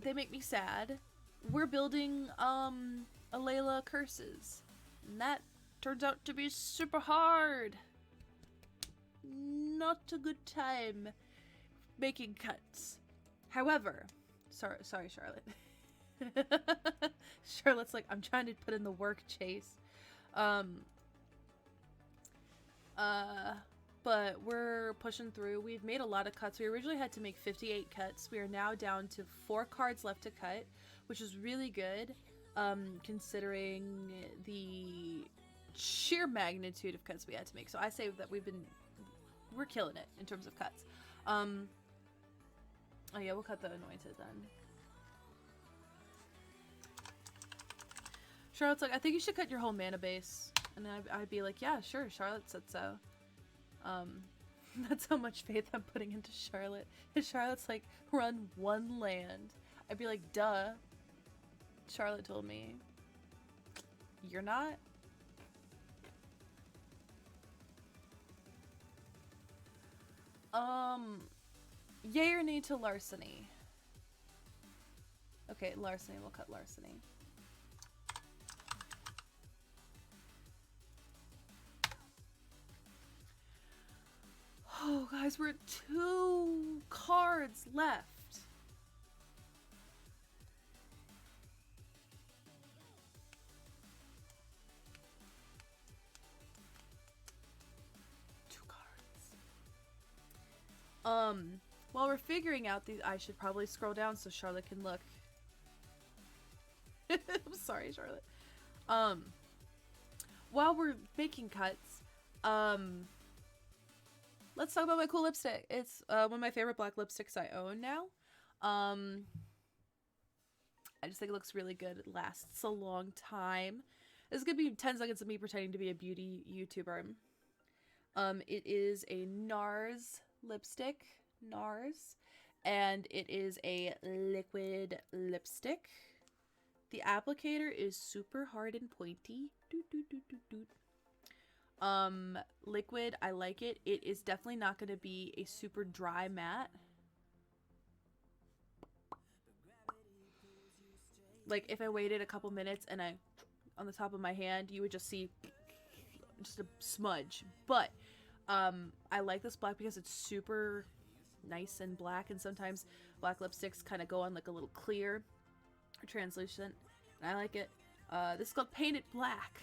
They make me sad. We're building, Alela curses, and that turns out to be super hard. Not a good time making cuts. However, sorry, Charlotte. Charlotte's like, I'm trying to put in the work, Chase. But we're pushing through. We've made a lot of cuts. We originally had to make 58 cuts. We are now down to 4 cards left to cut, which is really good, considering the sheer magnitude of cuts we had to make. So I say that we're killing it in terms of cuts. Oh yeah, we'll cut the Anointed then. Charlotte's like, I think you should cut your whole mana base. And I'd be like, yeah, sure, Charlotte said so. That's how much faith I'm putting into Charlotte. And Charlotte's like, run 1 land. I'd be like, duh. Charlotte told me. You're not? Yay or nay to larceny? Okay, larceny, we'll cut larceny. Oh, guys, we're at 2 cards left. While we're figuring out these, I should probably scroll down so Charlotte can look. I'm sorry, Charlotte. While we're making cuts, let's talk about my cool lipstick. It's one of my favorite black lipsticks I own now. I just think it looks really good. It lasts a long time. This is gonna be 10 seconds of me pretending to be a beauty YouTuber. It is a NARS lipstick. NARS. And it is a liquid lipstick. The applicator is super hard and pointy. Doot, doot, doot, doot, doot. Liquid, I like it. It is definitely not going to be a super dry matte. Like, if I waited a couple minutes and on the top of my hand, you would just see just a smudge. But, I like this black because it's super nice and black, and sometimes black lipsticks kind of go on like a little clear or translucent, and I like it. This is called Painted Black,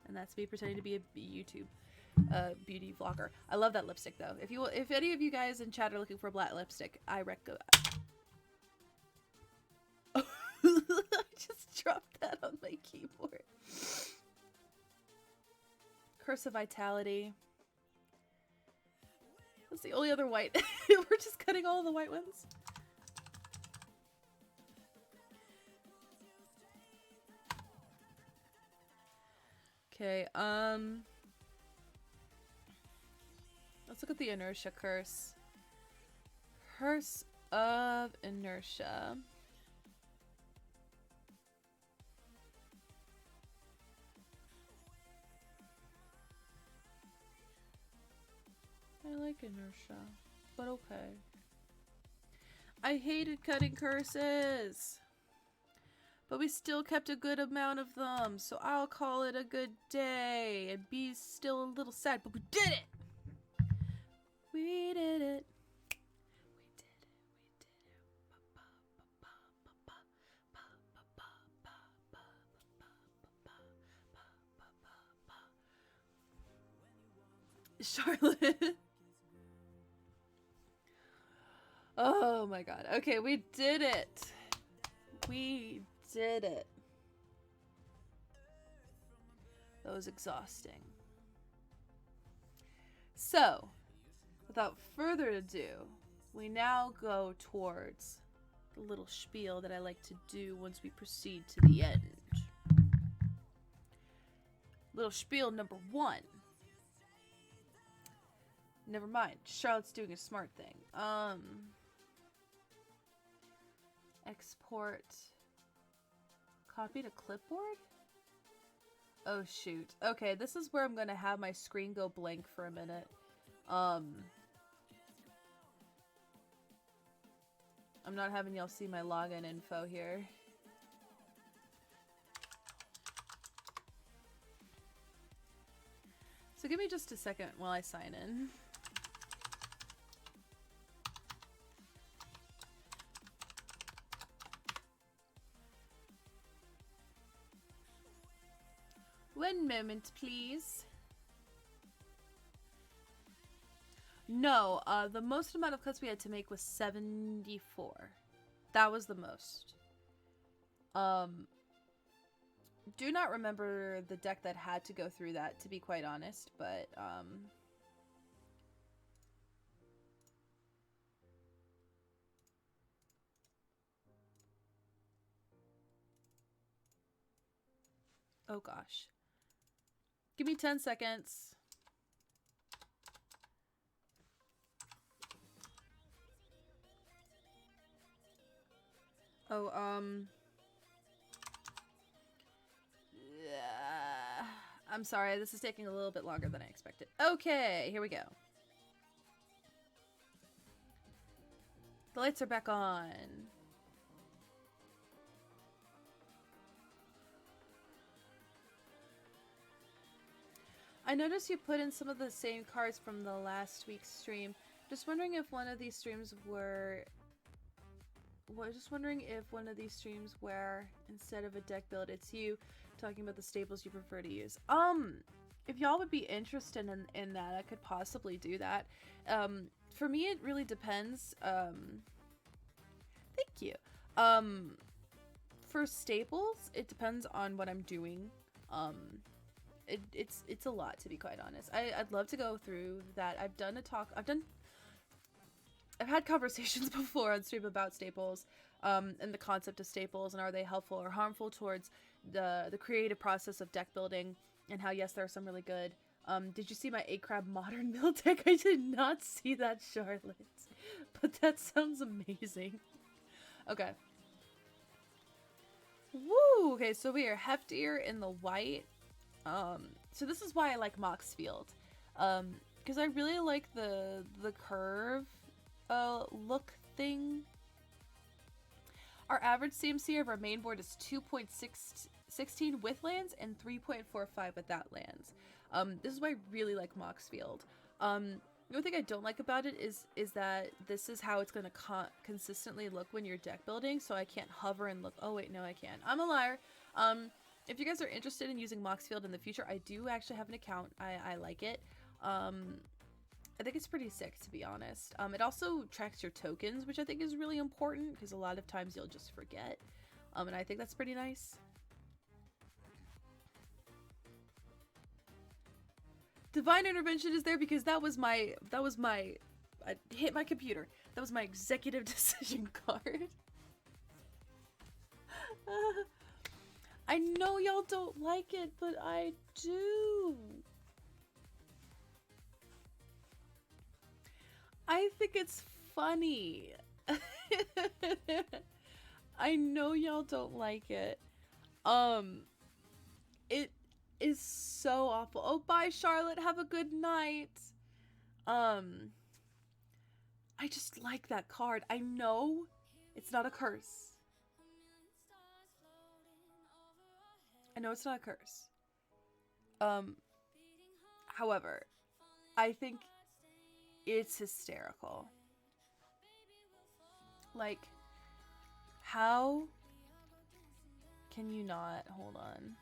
and that's me pretending to be a YouTube beauty vlogger. I love that lipstick though. If any of you guys in chat are looking for a black lipstick, I recommend. I just dropped that on my keyboard. Curse of Vitality. That's the only other white. We're just cutting all the white ones. Okay, let's look at the Inertia Curse. Curse of Inertia. I like Inertia, but okay. I hated cutting curses, but we still kept a good amount of them, so I'll call it a good day and be still a little sad, but we did it! We did it. Charlotte. Oh my god. Okay, we did it. We did it. That was exhausting. So, without further ado, we now go towards the little spiel that I like to do once we proceed to the end. Little spiel number 1. Never mind. Charlotte's doing a smart thing. Export. Copy to clipboard? Oh, shoot. Okay, this is where I'm going to have my screen go blank for a minute. I'm not having y'all see my login info here. So give me just a second while I sign in. One moment, please. No, the most amount of cuts we had to make was 74. That was the most. Do not remember the deck that had to go through that, to be quite honest, but, oh gosh. Give me 10 seconds. Oh, I'm sorry, this is taking a little bit longer than I expected. Okay, here we go. The lights are back on. I noticed you put in some of the same cards from the last week's stream. Just wondering if one of these streams were... just wondering if one of these streams where, instead of a deck build, it's you talking about the staples you prefer to use. If y'all would be interested in that, I could possibly do that. For me, it really depends. Thank you. For staples, it depends on what I'm doing. It's a lot, to be quite honest. I'd love to go through that. I've had conversations before on stream about staples, and the concept of staples, and are they helpful or harmful towards the creative process of deck building, and how, yes, there are some really good. Did you see my 8-crab modern build deck? I did not see that, Charlotte, but that sounds amazing. Okay. Woo! Okay, so we are heftier in the white. So this is why I like Moxfield. Because I really like the curve look thing. Our average CMC of our main board is 2.16 with lands and 3.45 without lands. This is why I really like Moxfield. The only thing I don't like about it is that this is how it's going to consistently look when you're deck building, so I can't hover and look. Oh wait, no I can. I'm a liar. If you guys are interested in using Moxfield in the future, I do actually have an account. I like it. I think it's pretty sick, to be honest. It also tracks your tokens, which I think is really important, because a lot of times you'll just forget. And I think that's pretty nice. Divine Intervention is there because that was my, I hit my computer. That was my executive decision card. I know y'all don't like it, but I do. I think it's funny. I know y'all don't like it. It is so awful. Oh, bye, Charlotte. Have a good night. I just like that card. I know it's not a curse. I know it's not a curse. However, I think it's hysterical. Like, how can you not? Hold on.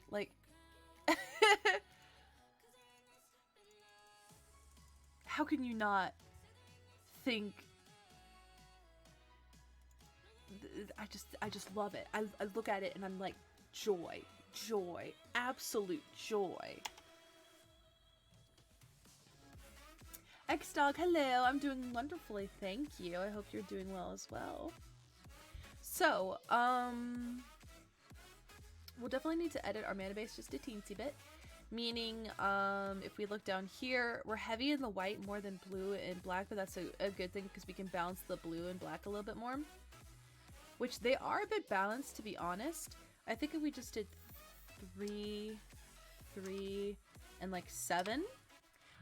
Like, how can you not think I just love it. I look at it and I'm like, joy, joy, absolute joy. X-Dog, hello. I'm doing wonderfully, thank you. I hope you're doing well as well. So, we'll definitely need to edit our mana base just a teensy bit. Meaning, if we look down here, we're heavy in the white more than blue and black, but that's a good thing because we can balance the blue and black a little bit more. Which they are a bit balanced, to be honest. I think if we just did 3, 3, and like 7,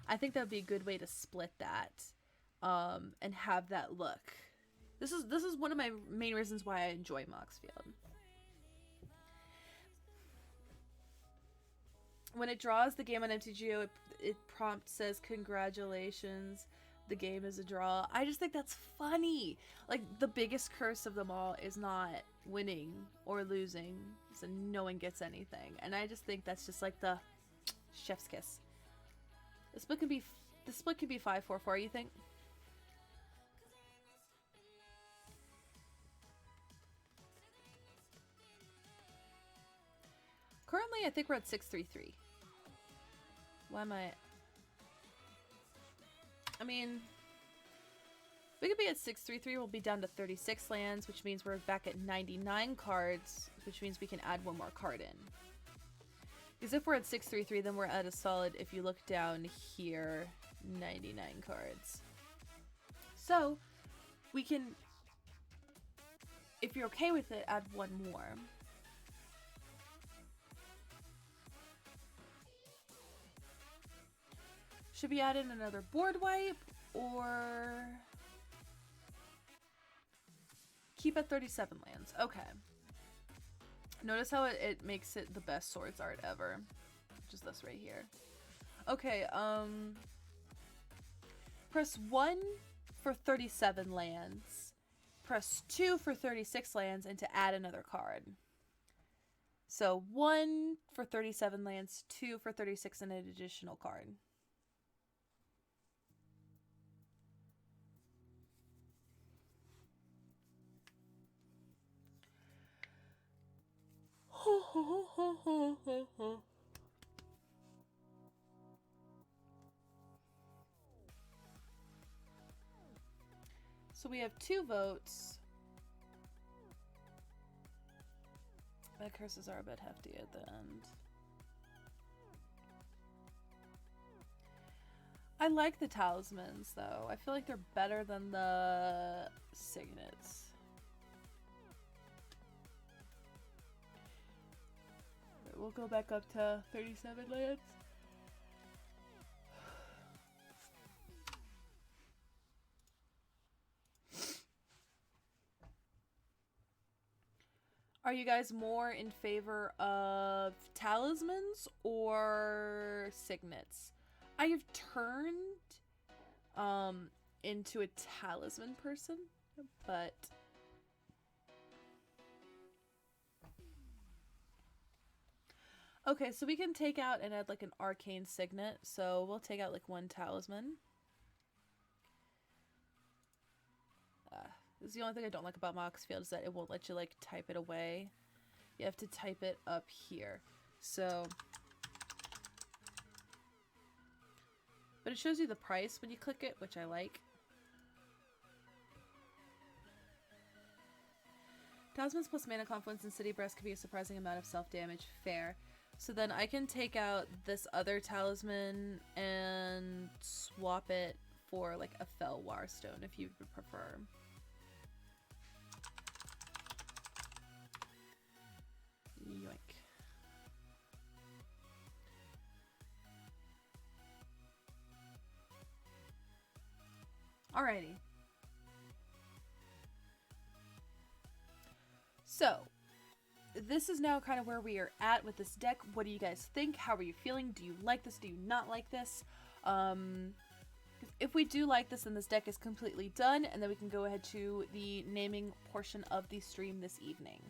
I think that would be a good way to split that, and have that look. This is one of my main reasons why I enjoy Moxfield. When it draws the game on MTGO, it prompt says, "Congratulations, the game is a draw." I just think that's funny. Like, the biggest curse of them all is not winning or losing, so no one gets anything. And I just think that's just like the chef's kiss. The split could be 5-4-4. You think? Currently, I think we're at 6-3-3. Why am I mean, we could be at 6-3-3. We'll be down to 36 lands, which means we're back at 99 cards, which means we can add one more card in. Because if we're at 6-3-3, then we're at a solid, if you look down here, 99 cards. So, we can, if you're okay with it, add one more. Should we add in another board wipe, or keep at 37 lands? Okay. Notice how it makes it the best swords art ever. Which is this right here. Okay, press 1 for 37 lands. Press 2 for 36 lands, and to add another card. So 1 for 37 lands, 2 for 36, and an additional card. So we have 2 votes. My curses are a bit hefty at the end. I like the talismans though. I feel like they're better than the signets. We'll go back up to 37 lands. Are you guys more in favor of talismans or signets? I have turned into a talisman person, but okay, so we can take out and add like an arcane signet. So we'll take out like 1 talisman. This is the only thing I don't like about Moxfield is that it won't let you like type it away. You have to type it up here. So, but it shows you the price when you click it, which I like. Talismans plus mana confluence and city breast can be a surprising amount of self-damage. Fair. So then I can take out this other talisman and swap it for like a Fell Warstone if you would prefer. Yoink. Alrighty. So, this is now kind of where we are at with this deck. What do you guys think? How are you feeling? Do you like this? Do you not like this? If we do like this, then this deck is completely done, and then we can go ahead to the naming portion of the stream this evening.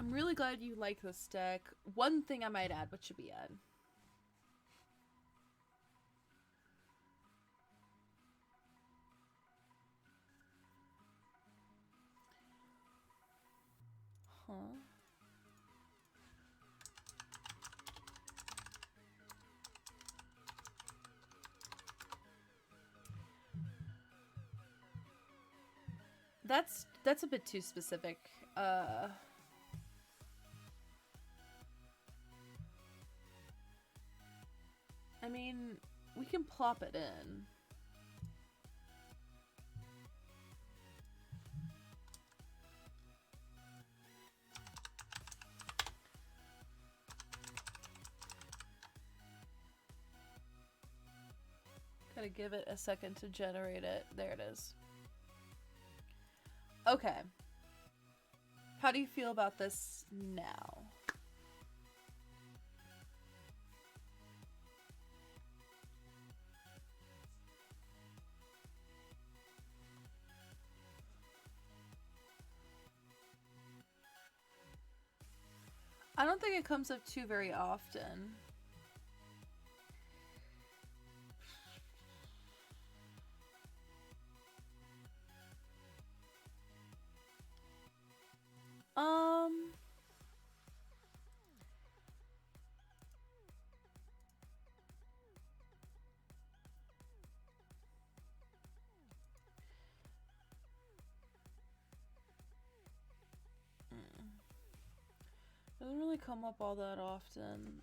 I'm really glad you like this deck. One thing I might add, what should we add? Huh? That's a bit too specific. I mean, we can plop it in. Gotta give it a second to generate it. There it is. Okay. How do you feel about this now? I don't think it comes up too very often. Doesn't really come up all that often.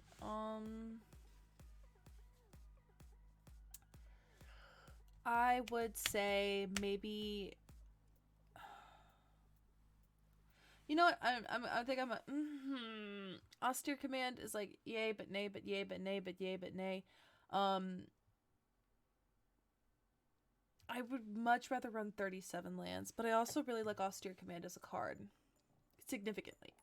I would say maybe. You know what? I think I'm a. Austere command is like yay but nay but yay but nay but yay but nay. I would much rather run 37 lands, but I also really like austere command as a card, significantly.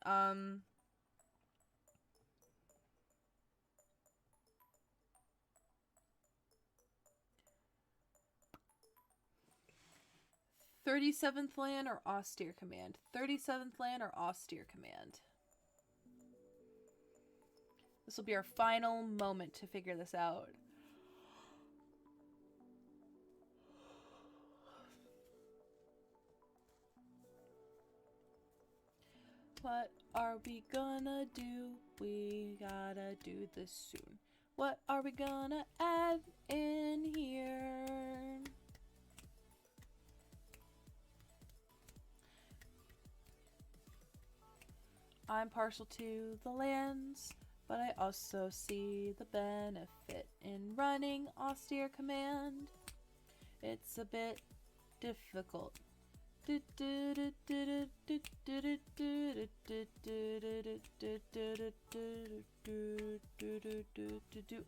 37th land or austere command? 37th land or austere command? This will be our final moment to figure this out. What are we gonna do? We gotta do this soon. What are we gonna add in here? I'm partial to the lands, but I also see the benefit in running austere command. It's a bit difficult.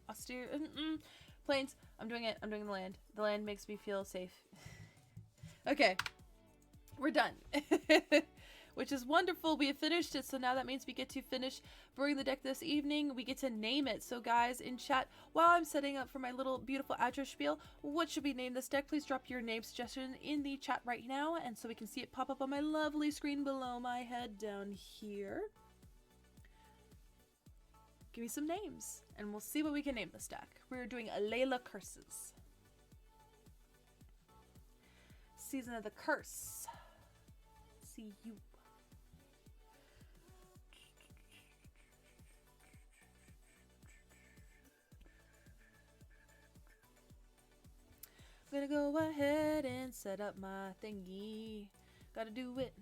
Austere planes. I'm doing it. I'm doing the land. The land makes me feel safe. Okay, we're done. Which is wonderful. We have finished it, so now that means we get to finish brewing the deck this evening. We get to name it. So guys, in chat, while I'm setting up for my little beautiful outro spiel, what should we name this deck? Please drop your name suggestion in the chat right now, and so we can see it pop up on my lovely screen below my head down here. Give me some names, and we'll see what we can name this deck. We're doing Alela Curses. Season of the Curse. See you. I'm gonna go ahead and set up my thingy. Gotta do it.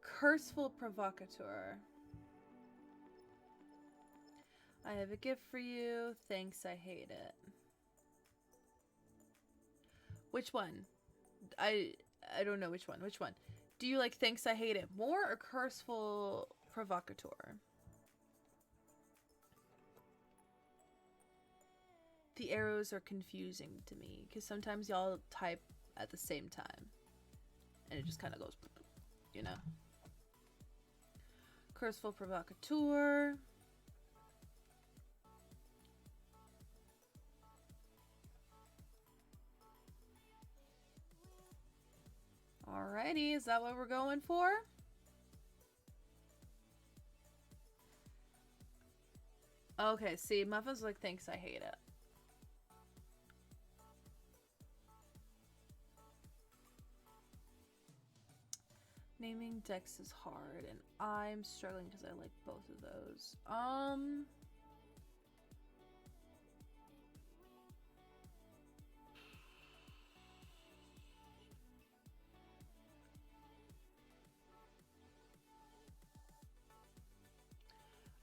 Curseful Provocateur. I have a gift for you. Thanks, I hate it. Which one? I don't know which one. Which one? Do you like Thanks, I hate it more or Curseful Provocateur? The arrows are confusing to me because sometimes y'all type at the same time and it just kind of goes, you know. Curseful Provocateur. Alrighty, is that what we're going for? Okay, see, Muffin's like, thanks, I hate it. Naming decks is hard, and I'm struggling because I like both of those.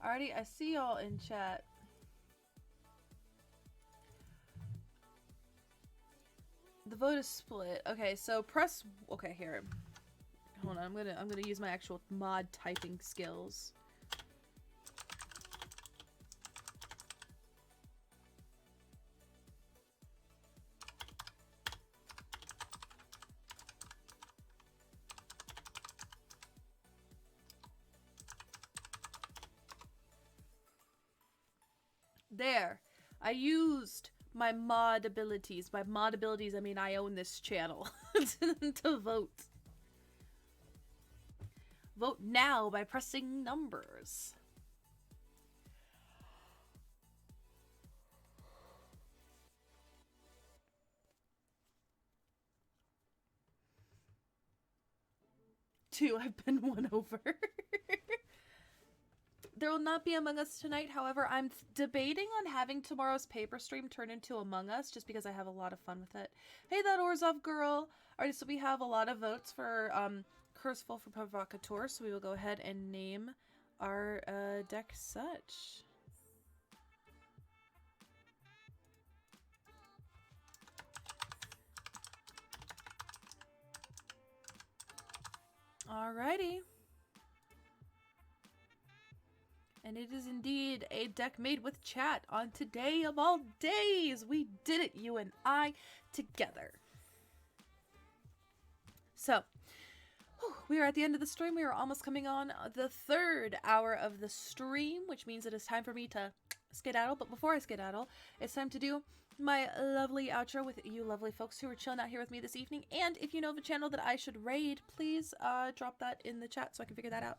Alrighty, I see y'all in chat. The vote is split. Okay, so press. Okay, here. Hold on. I'm gonna use my actual mod typing skills. There. I used my mod abilities. By mod abilities, I mean I own this channel to vote. Vote now by pressing numbers. Two, I've been won over. There will not be Among Us tonight. However, I'm debating on having tomorrow's paper stream turn into Among Us just because I have a lot of fun with it. Hey, that Orzov girl. Alright, so we have a lot of votes for Curseful for Provocateur, so we will go ahead and name our deck such. Alrighty. And it is indeed a deck made with chat on today of all days. We did it, you and I, together. So, we are at the end of the stream. We are almost coming on the 3rd hour of the stream, which means it is time for me to skedaddle. But before I skedaddle, it's time to do my lovely outro with you lovely folks who are chilling out here with me this evening. And if you know of a channel that I should raid, please drop that in the chat so I can figure that out.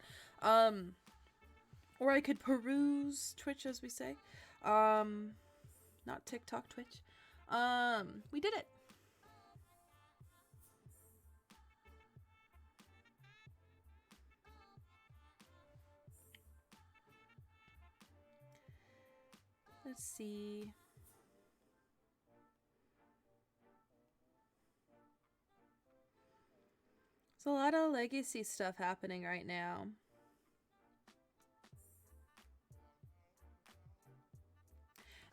Or I could peruse Twitch, as we say. Not TikTok, Twitch. We did it. Let's see. There's a lot of legacy stuff happening right now.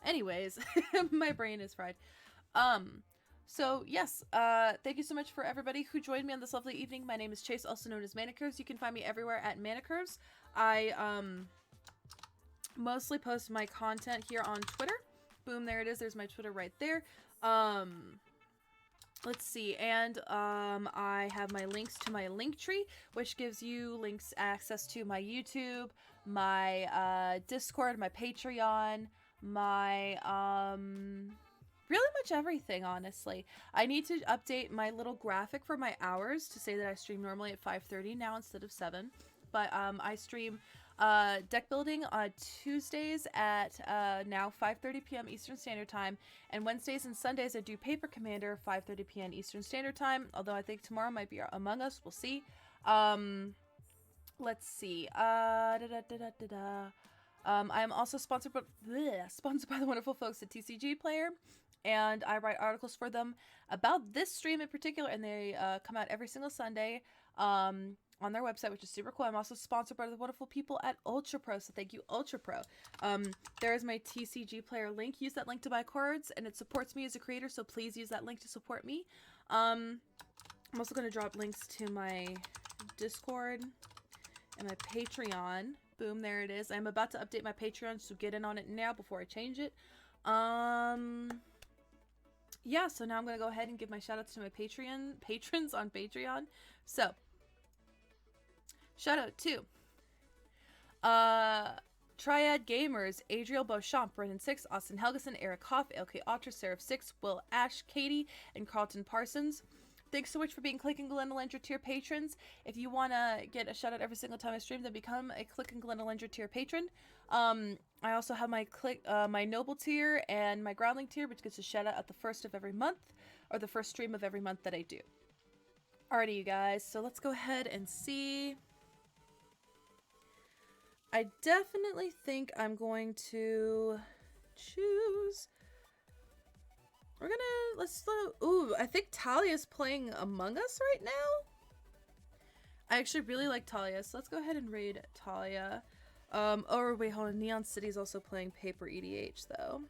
Anyways, my brain is fried. So yes, thank you so much for everybody who joined me on this lovely evening. My name is Chase, also known as Manicurves. You can find me everywhere at Manicurves. I mostly post my content here on Twitter. Boom, there it is. There's my Twitter right there. Let's see, and I have my links to my Linktree, which gives you links access to my YouTube, my Discord, my Patreon, my really much everything, honestly. I need to update my little graphic for my hours to say that I stream normally at 5:30 now instead of 7. But I stream deck building on Tuesdays at now 5:30 p.m. Eastern Standard Time, and Wednesdays and Sundays I do Paper Commander 5:30 p.m. Eastern Standard Time, although I think tomorrow might be Among Us. We'll see. Let's see. I am also sponsored by the wonderful folks at TCG Player, and I write articles for them about this stream in particular, and they come out every single Sunday on their website, which is super cool. I'm also sponsored by the wonderful people at Ultra Pro, so thank you, Ultra Pro. There is my TCG Player link. Use that link to buy cards, and it supports me as a creator, so please use that link to support me. I'm also going to drop links to my Discord and my Patreon. Boom, there it is. I'm about to update my Patreon, so get in on it now before I change it. Yeah, so now I'm going to go ahead and give my shoutouts to my Patreon patrons on Patreon. So, Shout out to Triad Gamers, Adriel Beauchamp, Brennan6, Austin Helgeson, Eric Hoff, ALK Alters, Seraph6, Will Ash, Katie, and Carlton Parsons. Thanks so much for being Click and Glenelendra tier patrons. If you want to get a shout out every single time I stream, then become a Click and Glenelendra tier patron. I also have my my Noble tier and my Groundling tier, which gets a shout out at the first of every month, or the first stream of every month that I do. Alrighty, you guys, so let's go ahead and see. I definitely think I'm going to choose. We're gonna, ooh, I think Talia's playing Among Us right now. I actually really like Talia, so let's go ahead and raid Talia. Oh wait, hold on, Neon City's also playing Paper EDH though.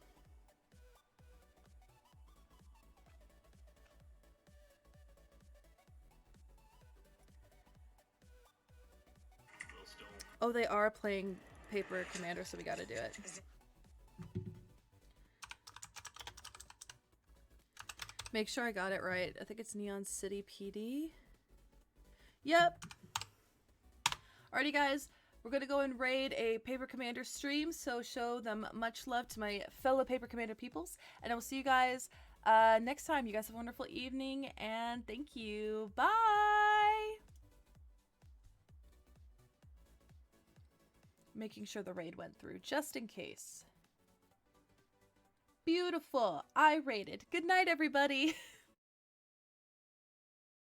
Oh, they are playing Paper Commander, so we gotta do it. Make sure I got it right. I think it's Neon City PD. Yep. Alrighty, guys. We're gonna go and raid a Paper Commander stream, so show them much love to my fellow Paper Commander peoples. And I will see you guys next time. You guys have a wonderful evening, and thank you. Bye! Making sure the raid went through, just in case. Beautiful. I raided. Good night, everybody.